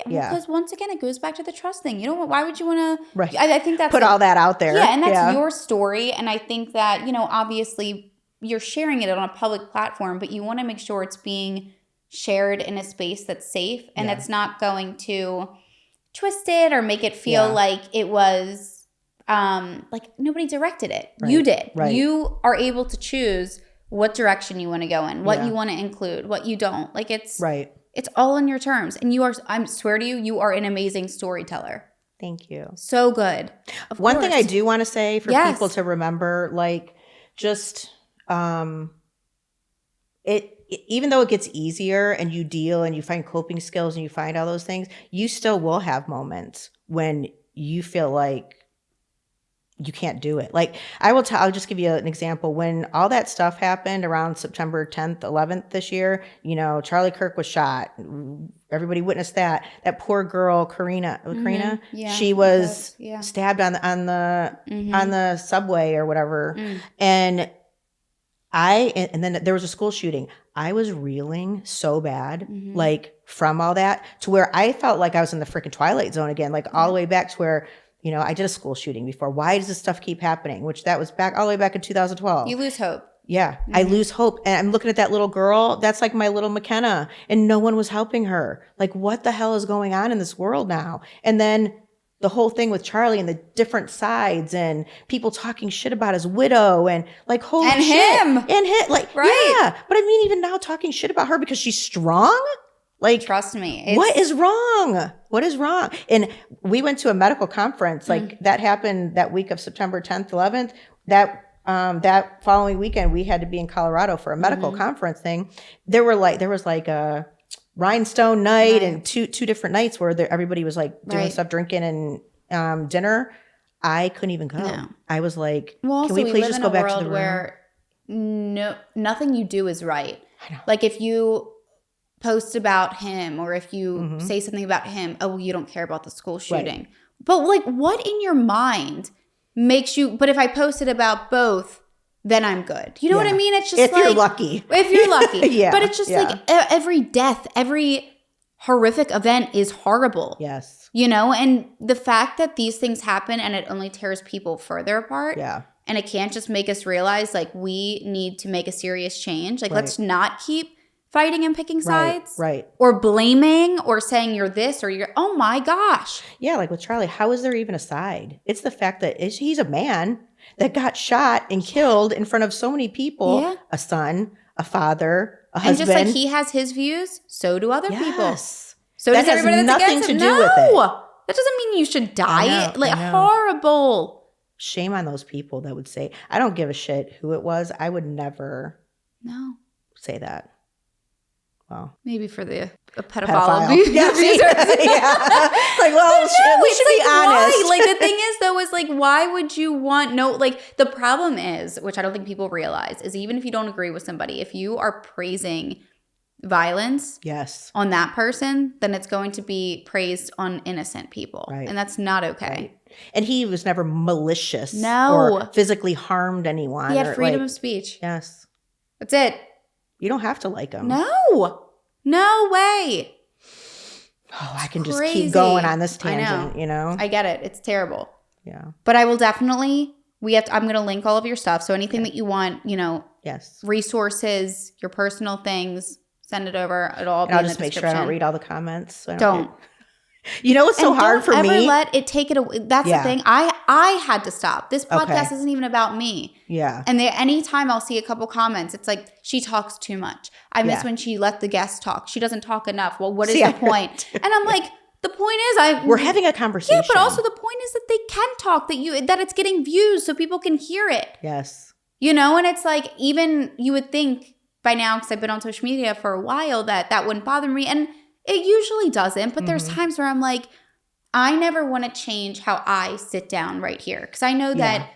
Yeah, because once again, it goes back to the trust thing. You know what? Why would you want to?
Right.
I think that's
put all that out there.
Yeah, and that's your story. And I think that, you know, obviously you're sharing it on a public platform, but you want to make sure it's being shared in a space that's safe and that's not going to twist it or make it feel like it was like nobody directed it. Right. You did. Right. You are able to choose what direction you want to go in, what you want to include, what you don't. Like it's right. It's all on your terms. And you are, I swear to you, you are an amazing storyteller.
Thank you.
So good.
One thing I do want to say for people to remember, like just even though it gets easier and you deal and you find coping skills and you find all those things, you still will have moments when you feel like you can't do it. Like I'll just give you an example. When all that stuff happened around September 10th, 11th this year, you know, Charlie Kirk was shot. Everybody witnessed that. That poor girl, Karina, yeah, she was stabbed on the subway or whatever. And then there was a school shooting. I was reeling so bad, like from all that to where I felt like I was in the freaking Twilight Zone again, like all the way back to where, you know, I did a school shooting before. Why does this stuff keep happening? Which that was back all the way back in 2012.
You lose hope.
Yeah, I lose hope. And I'm looking at that little girl. That's like my little McKenna. And no one was helping her. Like, what the hell is going on in this world now? And then the whole thing with Charlie and the different sides and people talking shit about his widow and like, holy
and
shit.
Him.
And him. Like, yeah. But I mean, even now talking shit about her because she's strong. Like,
trust me.
What is wrong? What is wrong? And we went to a medical conference. Like that happened that week of September 10th, 11th. That following weekend, we had to be in Colorado for a medical conference thing. There was like a rhinestone night and two different nights where everybody was like doing stuff, drinking and dinner. I couldn't even go. No. I was like, can we please just go back to the room?
Where nothing you do is right.
I know.
Like if you post about him or if you say something about him, oh, well, you don't care about the school shooting. Right. But like what in your mind makes you, but if I posted about both, then I'm good. You know what I mean? It's just
if you're lucky.
If you're lucky. But it's just like every death, every horrific event is horrible.
Yes.
You know, and the fact that these things happen and it only tears people further apart.
Yeah.
And it can't just make us realize like we need to make a serious change. Like let's not keep fighting and picking sides.
Right.
Or blaming or saying you're this or you're, oh my gosh.
Yeah, like with Charlie, how is there even a side? It's the fact that he's a man that got shot and killed in front of so many people. Yeah. A son, a father, a husband.
And just like he has his views, so do other people. So
that
does everybody that's against him.
To do with it.
That doesn't mean you should die. Horrible.
Shame on those people that would say, I don't give a shit who it was. I would never say that. Well,
maybe for a pedophile.
Yeah. Like, well, we should be honest.
Why? Like the thing is though, is like, why would you want like the problem is, which I don't think people realize, is even if you don't agree with somebody, if you are praising violence on that person, then it's going to be praised on innocent people. Right. And that's not okay. Right.
And he was never malicious or physically harmed anyone.
He had freedom of speech.
Yes.
That's it.
You don't have to like him.
No way.
Oh, I can just keep going on this tangent, you know?
I get it. It's terrible.
Yeah.
But I will definitely, I'm going to link all of your stuff. So anything that you want, you know, resources, your personal things, send it over. It'll all be in the description. I'll just make sure I don't read all the comments. So don't. You know what's so hard for me? Don't ever let it take it away. That's the thing. I had to stop. This podcast isn't even about me.
Yeah.
And anytime I'll see a couple comments, it's like, she talks too much. I miss when she let the guest talk. She doesn't talk enough. Well, what is the point? And I'm like, the point is
we're having a conversation.
Yeah, but also the point is that they can talk, that it's getting views so people can hear it.
Yes.
You know, and it's like, even you would think by now, because I've been on social media for a while, that wouldn't bother me. And it usually doesn't, but there's times where I'm like, I never want to change how I sit down right here. Because I know that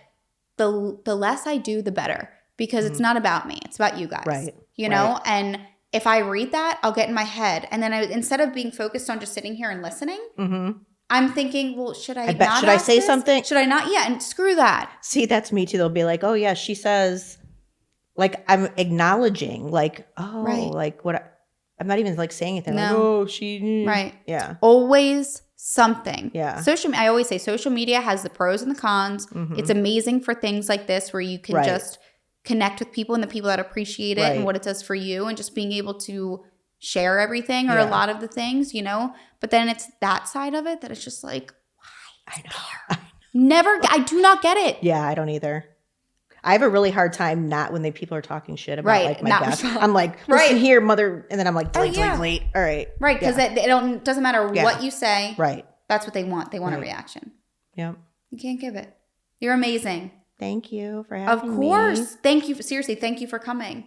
the less I do, the better. Because it's not about me. It's about you guys.
Right.
You know? And if I read that, I'll get in my head. And then instead of being focused on just sitting here and listening, I'm thinking, well, should I
bet,
not
should I
ask
say
this?
something?
Should I not? Yeah, and screw that.
See, that's me too. They'll be like, oh yeah, she says, like, I'm acknowledging, like, oh,
Right.
like what? I'm not even like saying anything. Like,
No.
oh, she,
Right.
yeah,
Always something.
yeah.
I always say social media has the pros and the cons. It's amazing for things like this where you can
Right.
just connect with people and the people that appreciate it
Right.
and what it does for you, and just being able to share everything or a
Yeah.
lot of the things, But then it's that side of it that it's just like,
I know.
I do not get it.
Yeah, I don't either. I have a really hard time not when people are talking shit about
Right,
like my
not
guests.
respond.
I'm like, listen
Right.
here, mother, and then I'm like, delete,
yeah.
delete. All right,
Right, because
yeah.
it doesn't matter
Yeah.
what you say.
Right.
That's what they want. They want a
Right.
reaction.
Yep.
You can't give it. You're amazing.
Thank you for
Of
having me.
course. Thank you. Seriously, thank you for coming.